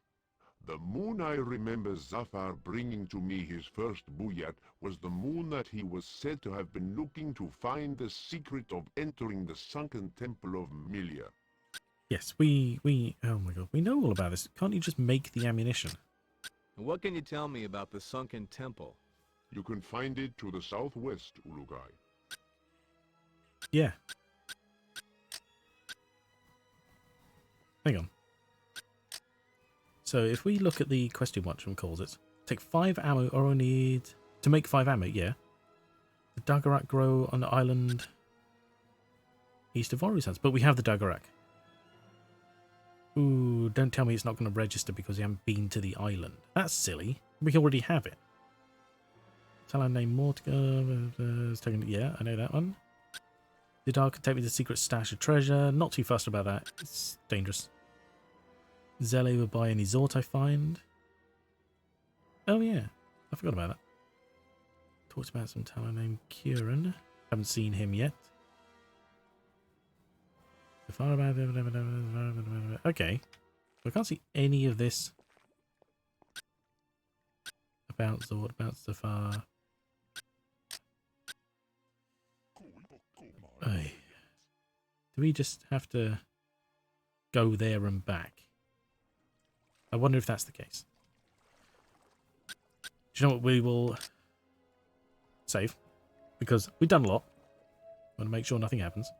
The moon I remember Zafar bringing to me his first booyat was the moon that he was said to have been looking to find the secret of entering the sunken temple of Milia. Yes, we... Oh my god, we know all about this. Can't you just make the ammunition? And what can you tell me about the sunken temple? You can find it to the southwest, Ulukai. Yeah. hang on. So if we look at the question watch and calls it, take 5 ammo, or I need to make 5 ammo, yeah. The Daggerak grow on the island east of Oru's house, but we have the Daggerak. Ooh, don't tell me it's not going to register because you haven't been to the island. That's silly. We already have it. Talon name Mortimer. Yeah, I know that one. The Dark can take me to the secret stash of treasure. Not too fussed about that. It's dangerous. Zele will buy any Zort I find. Oh yeah, I forgot about that. Talked about some Talon named Kieran. Haven't seen him yet. So far about... Okay. I can't see any of this about Zord, about Zafar. Ay. Do we just have to go there and back? I wonder if that's the case. Do you know what? We will save, because we've done a lot. I want to make sure nothing happens.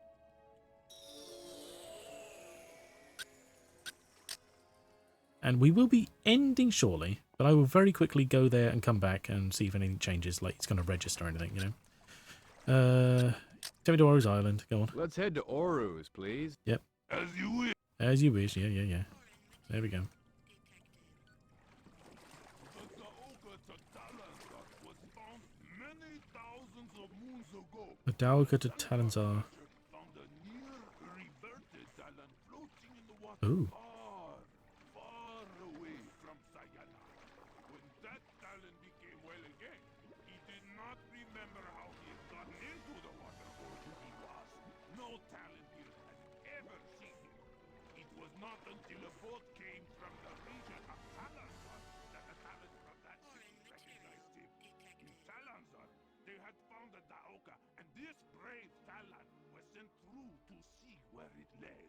And we will be ending shortly, but I will very quickly go there and come back and see if anything changes, like it's going to register or anything, you know. Take me to Oru's Island. Go on. Let's head to Oru's, please. Yep. As you wish. As you wish. Yeah. There we go. The Daoka Tatalanta was found many thousands of moons ago. The Daoka to Talanzar. Found a near-reverted talent floating in the water Ooh. far away from Sayana. When that talent became well again, he did not remember how he had gotten into the water or who he was. No talent here has ever seen him. It was not until a boat came from the region of Talanzar that the talent from that city recognized him. In Talanzar, they had found the Daoka, and this brave talent was sent through to see where it led.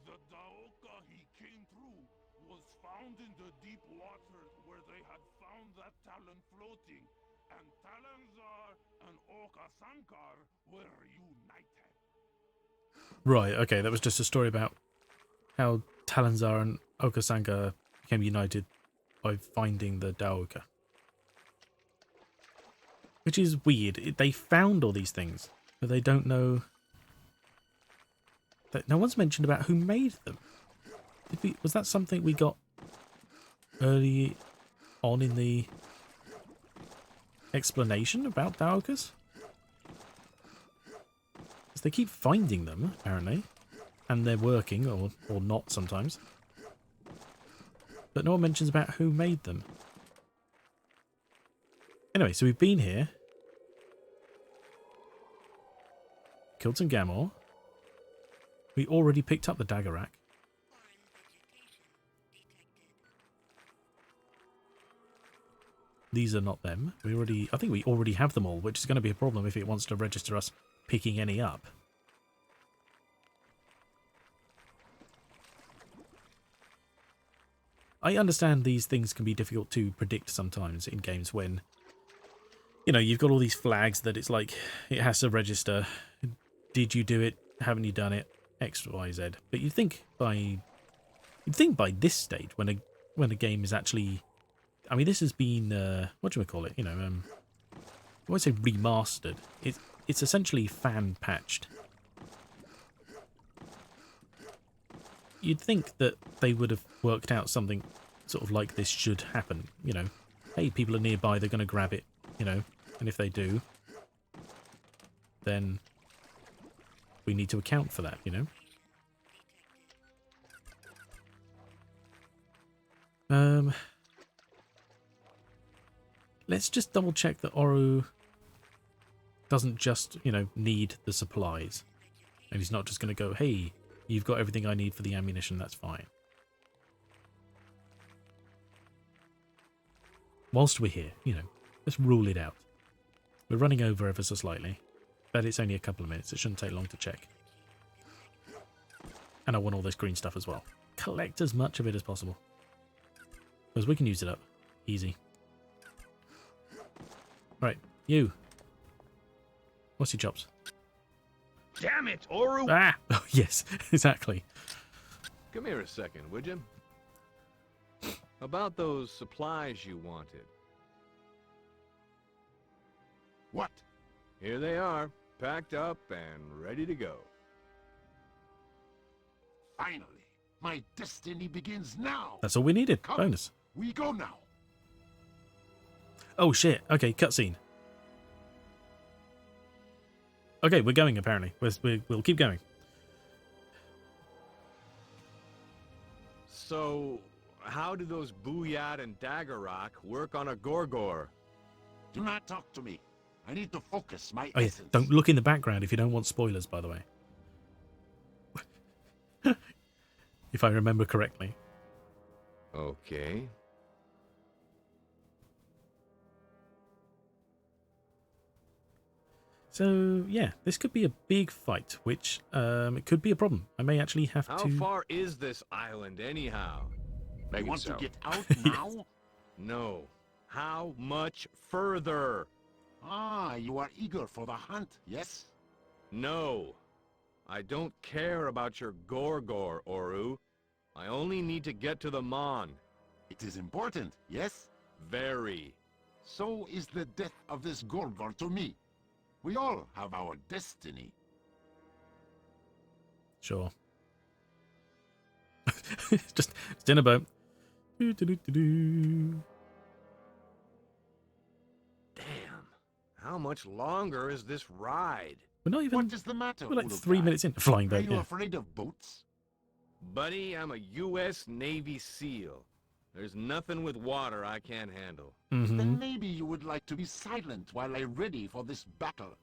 The Daoka he came through was found in the deep waters where they had found that talent floating, and Talanzar and Oka Sankar were united. Right, okay, that was just a story about how Talanzar and Okasanka became united by finding the Daoka. Which is weird. They found all these things, but they don't know... No one's mentioned about who made them. Was that something we got early on in the explanation about Daokas? Because they keep finding them, apparently. And they're working, or not sometimes. But no one mentions about who made them. Anyway, so we've been here. Killed some Gamor. We already picked up the Daggerak. These are not them. I think we already have them all, which is going to be a problem if it wants to register us picking any up. I understand these things can be difficult to predict sometimes in games when, you know, you've got all these flags that it's like, it has to register. Did you do it? Haven't you done it? X, Y, Z. But you'd think by this stage, when a game is actually, I mean, this has been what do we call it? You know, I won't say remastered. It's essentially fan patched. You'd think that they would have worked out something sort of like this should happen. You know, hey, people are nearby, they're going to grab it. You know, and if they do, then we need to account for that, you know? Let's just double check that Oru doesn't just, you know, need the supplies. And he's not just going to go, hey, you've got everything I need for the ammunition, that's fine. Whilst we're here, you know, let's rule it out. We're running over ever so slightly. But it's only a couple of minutes. It shouldn't take long to check. And I want all this green stuff as well. Collect as much of it as possible. Because we can use it up. Easy. Right, you. What's your chops? Damn it, Oru! Ah! Oh, yes, exactly. Come here a second, would you? About those supplies you wanted. What? Here they are, packed up and ready to go. Finally, my destiny begins now. That's all we needed. Come. Bonus. We go now. Oh shit. Okay, cutscene. Okay, we're going apparently. We'll keep going. So, how do those Booyat and Daggerrock work on a Gorgor? Do not talk to me. I need to focus my Oh yeah, essence. don't look in the background if you don't want spoilers, by the way. If I remember correctly. Okay. So yeah, this could be a big fight, which it could be a problem. I may actually have How to. far is this island anyhow? You Make it want so. to get out Yes. now? No. How much further? Ah, you are eager for the hunt, yes? No. I don't care about your Gorgor, Oru. I only need to get to the Mon. It is important, yes? Very. So is the death of this Gorgor to me. We all have our destiny. Sure. Just it's in a boat. Damn. How much longer is this ride? We're not even. What is the matter, We're like Uruk-hai? 3 minutes into flying Are boat. you Yeah. afraid of boats? Buddy, I'm a U.S. Navy SEAL. There's nothing with water I can't handle. Mm-hmm. Then maybe you would like to be silent while I ready for this battle.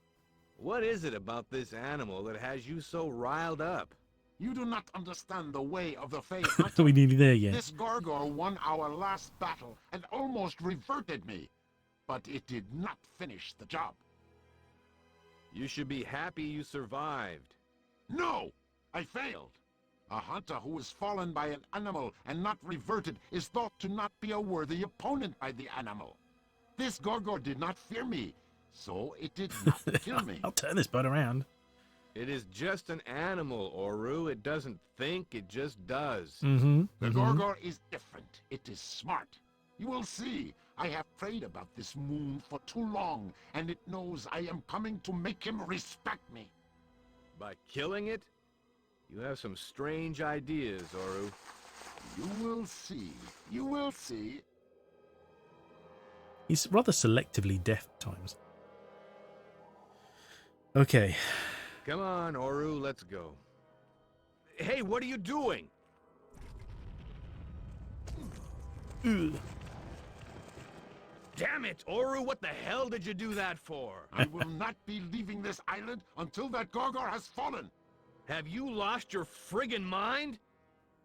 What is it about this animal that has you so riled up? You do not understand the way of the Fey Hunter. Are we nearly there yet? This Gorgor won our last battle and almost reverted me. But it did not finish the job. You should be happy you survived. No! I failed. A hunter who is fallen by an animal and not reverted is thought to not be a worthy opponent by the animal. This Gorgor did not fear me, so it did not kill me. I'll turn this boat around. It is just an animal, Oru. It doesn't think, it just does. Mm-hmm. The Gorgor is different. It is smart. You will see. I have prayed about this moon for too long, and it knows I am coming to make him respect me. By killing it? You have some strange ideas, Oru. You will see. You will see. He's rather selectively deaf at times. Okay. Come on, Oru, let's go. Hey, what are you doing? Ugh. Damn it, Oru, what the hell did you do that for? I will not be leaving this island until that Gorgor has fallen. Have you lost your friggin' mind?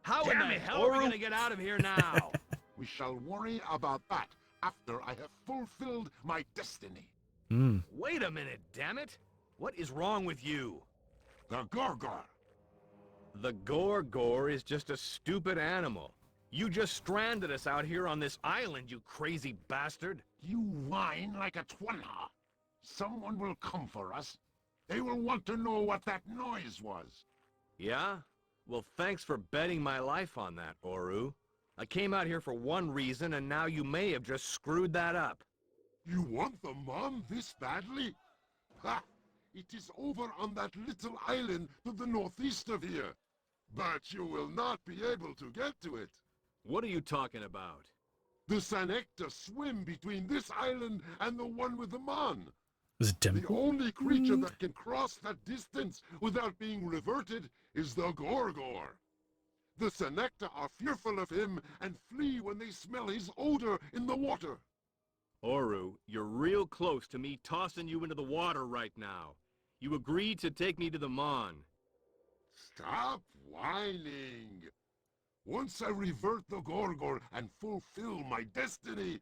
How Damn in the it, hell are we Oru. gonna get out of here now? We shall worry about that after I have fulfilled my destiny. Mm. Wait a minute, damn it! What is wrong with you? The Gorgor. The Gorgor is just a stupid animal. You just stranded us out here on this island, you crazy bastard. You whine like a twanha. Someone will come for us. They will want to know what that noise was. Yeah? Well, thanks for betting my life on that, Oru. I came out here for one reason, and now you may have just screwed that up. You want the Mon this badly? Ha! It is over on that little island to the northeast of here. But you will not be able to get to it. What are you talking about? The Sanecta swim between this island and the one with the Mon. There's a The temple. only creature that can cross that distance without being reverted is the Gorgor. The Sanecta are fearful of him and flee when they smell his odor in the water. Oru, you're real close to me tossing you into the water right now. You agreed to take me to the Mon. Stop whining. Once I revert the Gorgor and fulfill my destiny,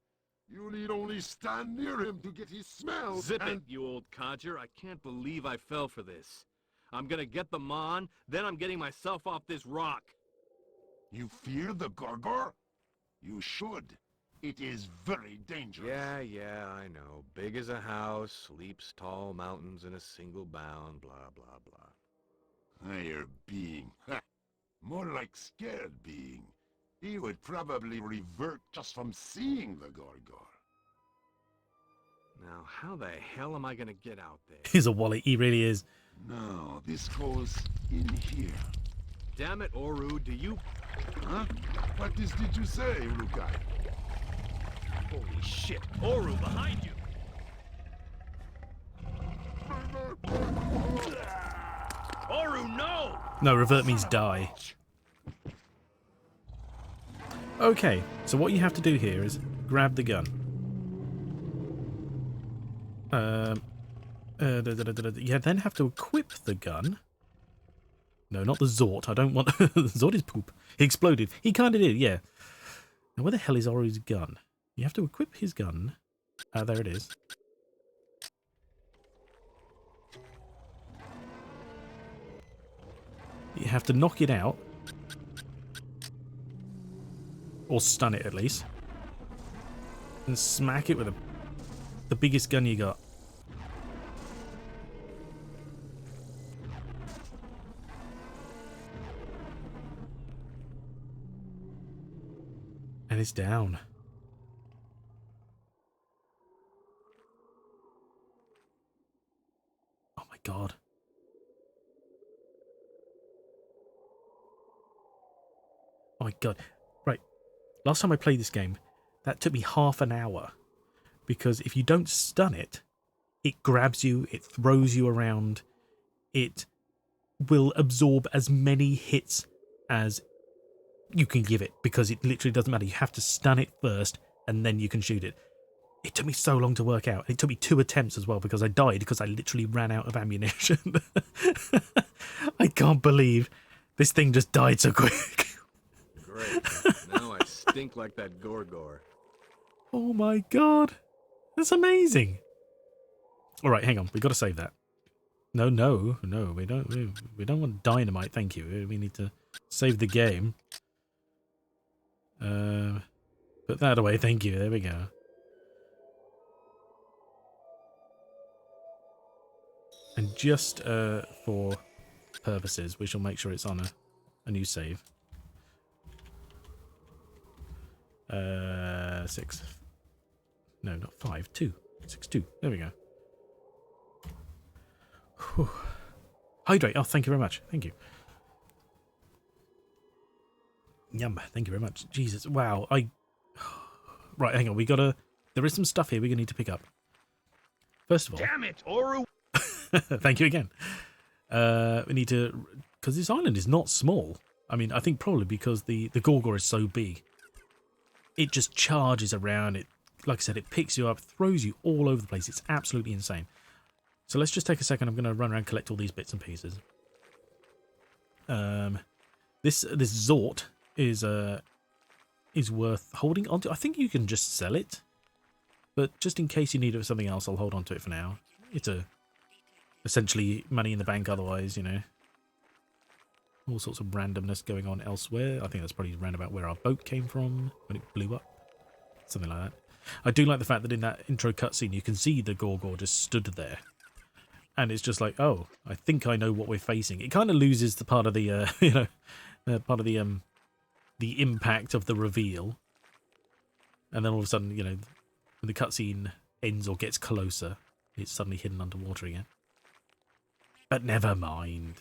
you need only stand near him to get his smell. Zip it, and... you old codger. I can't believe I fell for this. I'm gonna get the Mon, then I'm getting myself off this rock. You fear the Gorgor? You should. It is very dangerous. Yeah, I know. Big as a house, leaps tall mountains in a single bound, blah, blah, blah. Higher being. Ha! More like scared being. He would probably revert just from seeing the Gorgor. Now, how the hell am I gonna get out there? He's a wally. He really is. No, this goes in here. Damn it, Oru, do you... Huh? What did you say, Urukai? Holy shit! Oru, behind you! Oru, no! No, revert means die. Okay, so what you have to do here is grab the gun. You then have to equip the gun. No, not the Zort. I don't want... Zort is poop. He exploded. He kind of did, yeah. Now, where the hell is Oru's gun? You have to equip his gun. There it is. You have to knock it out. Or stun it, at least. And smack it with the biggest gun you got. And it's down. Oh my god. Oh my god. Right. Last time I played this game, that took me half an hour. Because if you don't stun it, it grabs you, it throws you around, it will absorb as many hits as you can give it, because it literally doesn't matter. You have to stun it first, and then you can shoot it. It took me so long to work out. It took me 2 attempts as well, because I died, because I literally ran out of ammunition. I can't believe this thing just died so quick. Great. Now I stink like that Gorgor. Oh my god. That's amazing. Alright, hang on. We got to save that. No, we don't want dynamite, thank you. We need to save the game. Put that away, thank you. There we go. And just for purposes, we shall make sure it's on a new save. 6. No, not 5. 2. 6, 2. There we go. Whew. Hydrate. Oh, thank you very much. Thank you. Yum. Thank you very much. Jesus. Wow. Right, hang on. We gotta... There is some stuff here we're gonna need to pick up. First of all... Damn it, Oru! Thank you again. We need to... Because this island is not small. I mean, I think probably because the Gorgor is so big. It just charges around. It, like I said, it picks you up, throws you all over the place. It's absolutely insane. So let's just take a second. I'm going to run around and collect all these bits and pieces. This Zort is worth holding onto. I think you can just sell it, but just in case you need it for something else, I'll hold on to it for now. It's essentially money in the bank. Otherwise, you know, all sorts of randomness going on elsewhere. I think that's probably round about where our boat came from when it blew up, something like that. I do like the fact that in that intro cutscene you can see the Gorgor just stood there. And it's just like, oh, I think I know what we're facing. It kind of loses the part of the, part of the impact of the reveal. And then all of a sudden, you know, when the cutscene ends or gets closer, it's suddenly hidden underwater again. But never mind.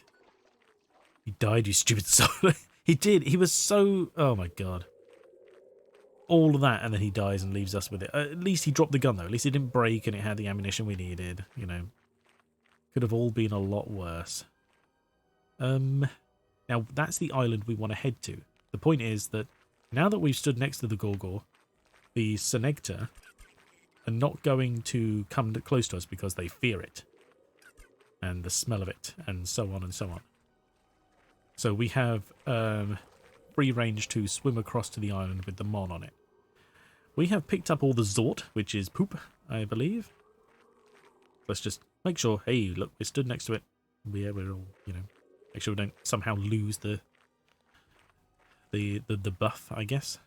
He died, you stupid soul. He did. He was so... Oh, my God. All of that, and then he dies and leaves us with it. At least he dropped the gun, though. At least it didn't break and it had the ammunition we needed, you know. Could have all been a lot worse. Now, that's the island we want to head to. The point is that now that we've stood next to the Gorgor, the Senecta are not going to come close to us because they fear it. And the smell of it, and so on and so on. So we have free range to swim across to the island with the Mon on it. We have picked up all the Zort, which is poop, I believe. Let's just make sure, hey, look, we stood next to it. We're all, you know, make sure we don't somehow lose the buff, I guess.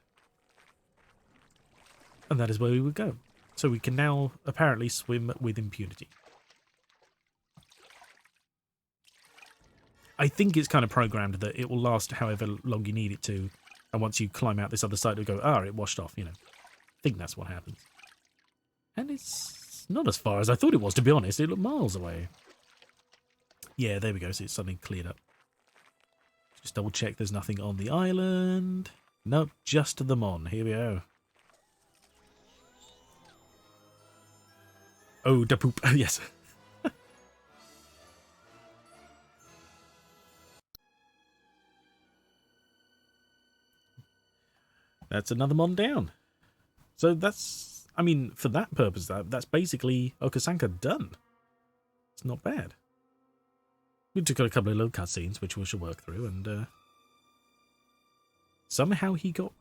And that is where we would go. So we can now apparently swim with impunity. I think it's kind of programmed that it will last however long you need it to, and once you climb out this other side, it'll go, it washed off, you know. I think that's what happens. And it's not as far as I thought it was, to be honest. It looked miles away. Yeah, there we go. So it's suddenly cleared up. Just double check there's nothing on the island. Nope, just the Mon. Here we go. Oh, da poop. Yes. That's another Mon down. So that's, I mean, for that purpose, that's basically Okasanka done. It's not bad. We took a couple of little cutscenes, which we should work through, and somehow he got...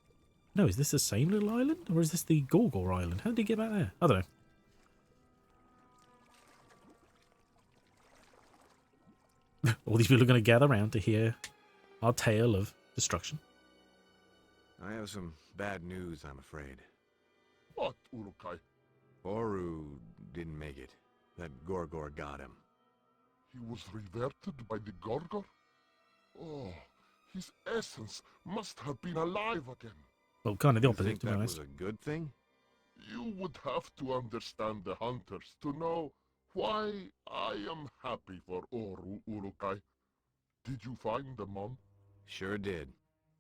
No, is this the same little island? Or is this the Gorgor island? How did he get back there? I don't know. All these people are going to gather around to hear our tale of destruction. I have some bad news, I'm afraid. What, Urukai? Oru didn't make it. That Gorgor got him. He was reverted by the Gorgor? Oh, his essence must have been alive again. Well, kind of the You opposite, think to be that honest. was a good thing? You would have to understand the hunters to know why I am happy for Oru, Urukai. Did you find the Mon? Sure did.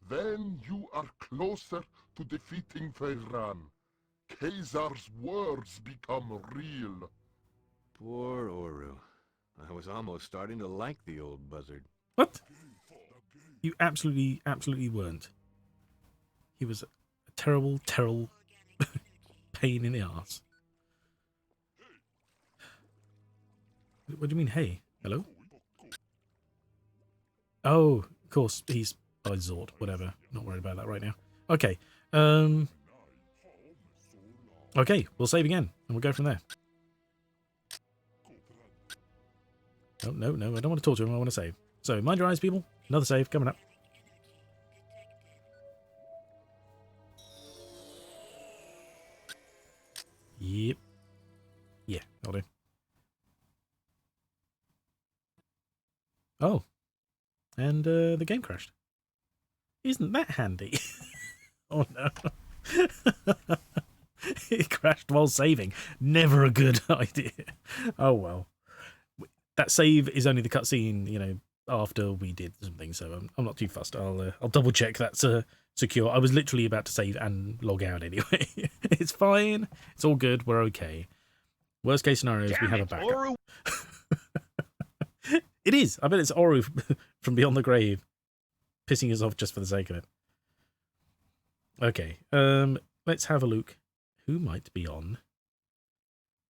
Then you are closer to defeating Feyran. Caesar's words become real. Poor Oru. I was almost starting to like the old buzzard. What? You absolutely, absolutely weren't. He was a terrible, terrible pain in the arse. What do you mean, hey? Hello? Oh, of course, he's by Zord. Whatever. Not worried about that right now. Okay. Okay, we'll save again, and we'll go from there. Oh, no, I don't want to talk to him. I want to save. So, mind your eyes, people. Another save coming up. Yep. Yeah, that'll do. Oh. And the game crashed. Isn't that handy? Oh, no. It crashed while saving. Never a good idea. Oh, well. That save is only the cutscene, you know, after we did something, so I'm not too fussed. I'll double check that's secure. I was literally about to save and log out anyway. It's fine. It's all good. We're okay. Worst case scenario is we have a backup. It is. I bet it's Oru from Beyond the Grave pissing us off just for the sake of it. Okay. Let's have a look. Who might be on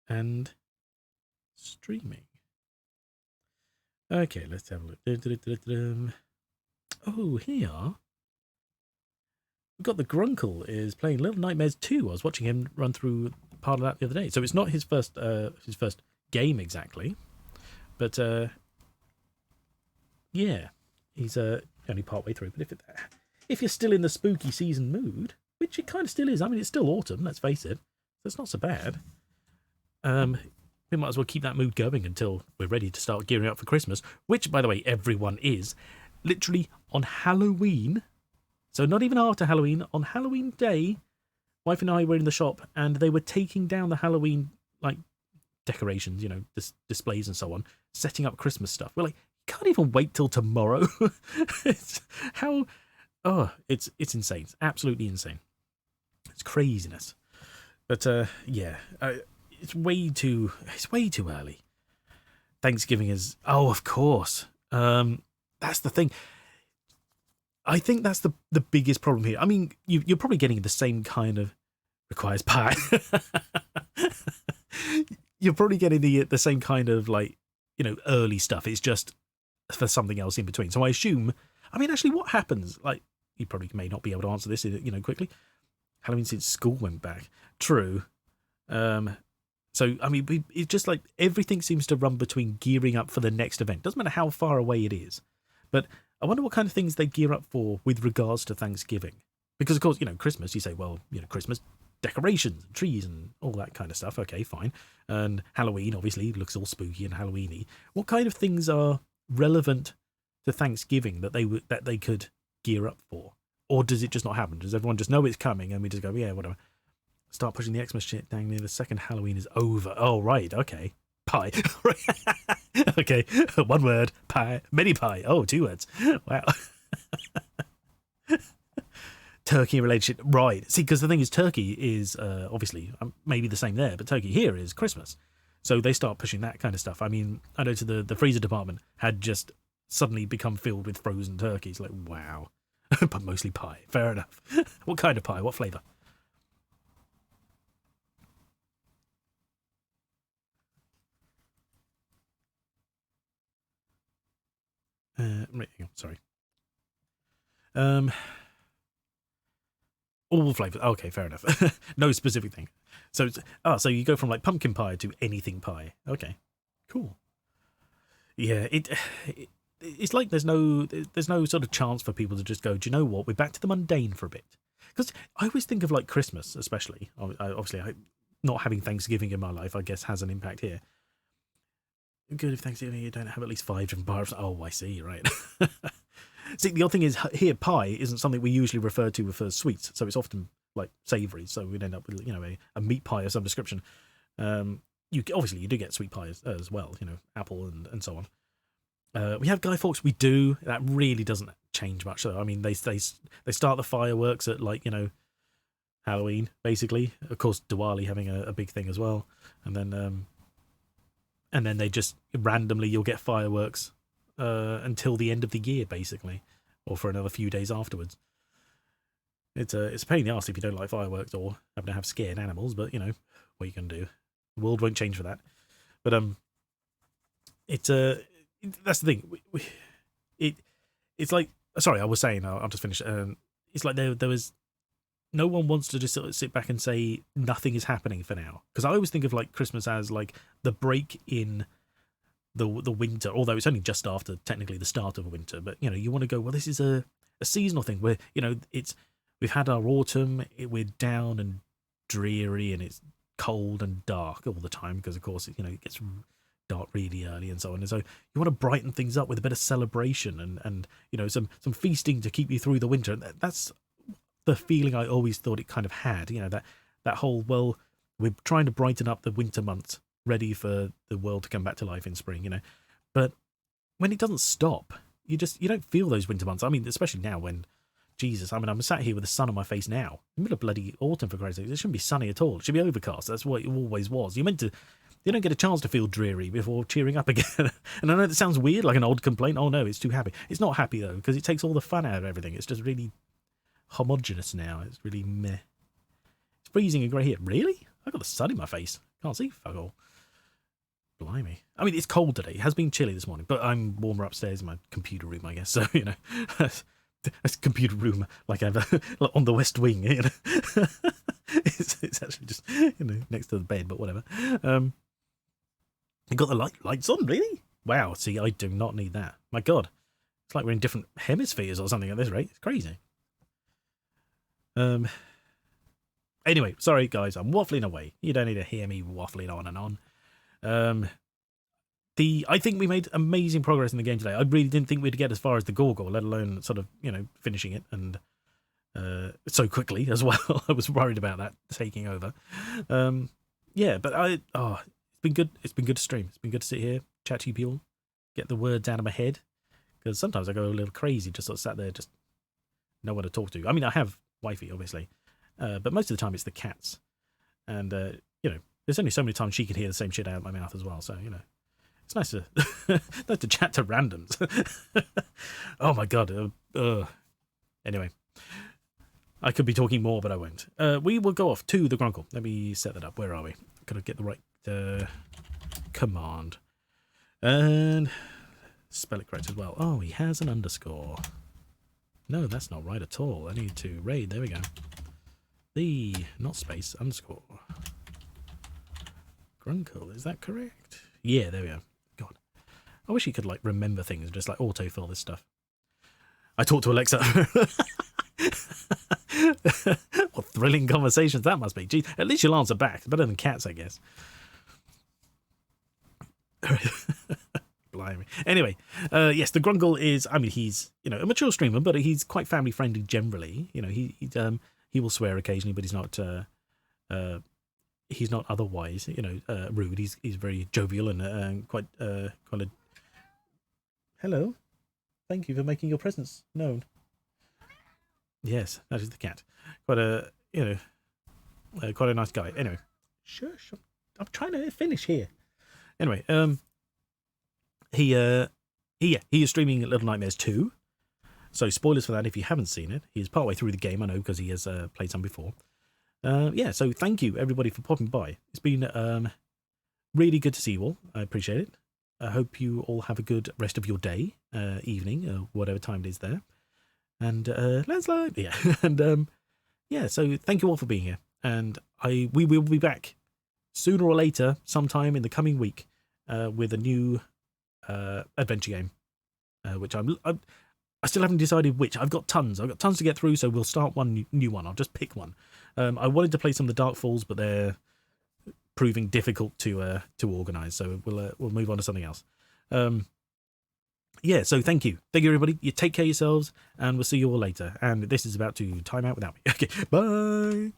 and streaming? Okay, let's have a look. Oh, here. We've got the Grunkle is playing Little Nightmares 2. I was watching him run through part of that the other day. So it's not his first game exactly. But yeah, he's only partway through. But if you're still in the spooky season mood, which it kind of still is. I mean, it's still autumn, let's face it. So it's not so bad. We might as well keep that mood going until we're ready to start gearing up for Christmas, which, by the way, everyone is. Literally on Halloween, so not even after Halloween, on Halloween day, wife and I were in the shop and they were taking down the Halloween, like, decorations, you know, displays and so on, setting up Christmas stuff. We're like, you can't even wait till tomorrow. It's insane. It's absolutely insane. It's craziness. But, yeah, it's way too early. Thanksgiving is, oh, of course. That's the thing. I think that's the biggest problem here. I mean, you're probably getting the same kind of requires pie. You're probably getting the same kind of, like, you know, early stuff. It's just for something else in between. So I assume, I mean, actually, what happens? Like, you probably may not be able to answer this, you know, quickly. Halloween since school went back. True. So, I mean, it's just like everything seems to run between gearing up for the next event. Doesn't matter how far away it is. But I wonder what kind of things they gear up for with regards to Thanksgiving. Because, of course, you know, Christmas, you say, well, you know, Christmas decorations, trees and all that kind of stuff. Okay, fine. And Halloween, obviously, looks all spooky and Halloween-y. What kind of things are relevant to Thanksgiving that they could gear up for? Or does it just not happen? Does everyone just know it's coming and we just go, yeah, whatever? Start pushing the Xmas shit. Dang near the second Halloween is over. Oh, right. Okay. Pie. Okay. One word. Pie. Many pie. Oh, 2 words. Wow. Turkey relationship. Right. See, because the thing is, Turkey is obviously maybe the same there, but Turkey here is Christmas. So they start pushing that kind of stuff. I mean, I know the freezer department had just suddenly become filled with frozen turkeys. Like, wow. But mostly pie. Fair enough. What kind of pie? What flavour? Sorry. All flavours. Okay, fair enough. No specific thing. So, so you go from like pumpkin pie to anything pie. Okay, cool. Yeah, it's like there's no sort of chance for people to just go, do you know what? We're back to the mundane for a bit. Because I always think of like Christmas, especially. Obviously, not having Thanksgiving in my life, I guess, has an impact here. Good if Thanksgiving you don't have at least 5 different pies. Oh, I see, right. See, the other thing is here, pie isn't something we usually refer to as sweets, so it's often like savoury. So we'd end up with a meat pie of some description. You do get sweet pies as well, apple and so on. We have Guy Fawkes. We do. That really doesn't change much though. I mean, they start the fireworks at Halloween basically. Of course, Diwali having a big thing as well, and then they just randomly you'll get fireworks until the end of the year, basically, or for another few days afterwards. It's a pain in the arse if you don't like fireworks or happen to have scared animals, but what you can do. The world won't change for that. But that's the thing. It's like, sorry, I was saying, I'll just finish. It's like there was no one wants to just sort of sit back and say nothing is happening for now, because I always think of like Christmas as like the break in the winter, although it's only just after technically the start of winter. But you want to go, well, this is a seasonal thing where we've had our autumn, we're down and dreary and it's cold and dark all the time because of course it gets dark really early and so on, and so you want to brighten things up with a bit of celebration and some feasting to keep you through the winter. That's the feeling I always thought it kind of had, that whole, well, we're trying to brighten up the winter months, ready for the world to come back to life in spring, but when it doesn't stop, you don't feel those winter months. I mean, especially now when, Jesus, I mean, I'm sat here with the sun on my face now, in the middle of bloody autumn, for Christ's sake. It shouldn't be sunny at all. It should be overcast. That's what it always was. You don't get a chance to feel dreary before cheering up again. And I know that sounds weird, like an old complaint. Oh no, it's too happy. It's not happy though, because it takes all the fun out of everything. It's just really homogenous now. It's really meh. It's freezing and grey here. Really? I got the sun in my face. Can't see fuck all. Blimey. I mean, it's cold today. It has been chilly this morning, but I'm warmer upstairs in my computer room, I guess. So, that's computer room like I have like on the West Wing. It's actually just next to the bed, but whatever. You got the lights on, really? Wow. See, I do not need that. My God, it's like we're in different hemispheres or something at this rate. It's crazy. Anyway, sorry guys, I'm waffling away. You don't need to hear me waffling on and on. I think we made amazing progress in the game today. I really didn't think we'd get as far as the Gorgor, let alone sort of, finishing it and so quickly as well. I was worried about that taking over. Yeah, but it's been good. It's been good to stream. It's been good to sit here, chat to you people, get the words out of my head, because sometimes I go a little crazy, just sort of sat there, just no one to talk to. I mean, I have wifey, obviously, but most of the time it's the cats, and there's only so many times she can hear the same shit out of my mouth as well. So it's nice to nice to chat to randoms. Oh my God. Anyway, I could be talking more, but I won't. We will go off to the Grunkle. Let me set that up. Where are we? Gotta get the right command and spell it correct as well. Oh, he has an underscore. No, that's not right at all. I need to raid. There we go. The not space underscore Grunkle. Is that correct? Yeah, there we go. God, I wish he could like remember things and just like autofill this stuff. I talk to Alexa. What thrilling conversations that must be. Jeez, at least you'll answer back. It's better than cats, I guess. Blimey. Anyway, yes, the Grungle is. I mean, he's a mature streamer, but he's quite family friendly generally. He will swear occasionally, but he's not otherwise rude. He's very jovial and quite kind of. Hello, thank you for making your presence known. Yes, that is the cat. Quite a quite a nice guy. Anyway, shush. I'm trying to finish here. Anyway, he is streaming Little Nightmares 2. So spoilers for that if you haven't seen it. He is partway through the game, I know, because he has played some before. So thank you everybody for popping by. It's been really good to see you all. I appreciate it. I hope you all have a good rest of your day, evening, whatever time it is there. And landslide, yeah, and so thank you all for being here. And we will be back sooner or later, sometime in the coming week, with a new adventure game, which I still haven't decided which. I've got tons to get through, so we'll start one new one. I'll just pick one. I wanted to play some of the Dark Falls, but they're proving difficult to organise, so we'll move on to something else. So thank you everybody. You take care of yourselves, and we'll see you all later. And this is about to time out without me. Okay, bye.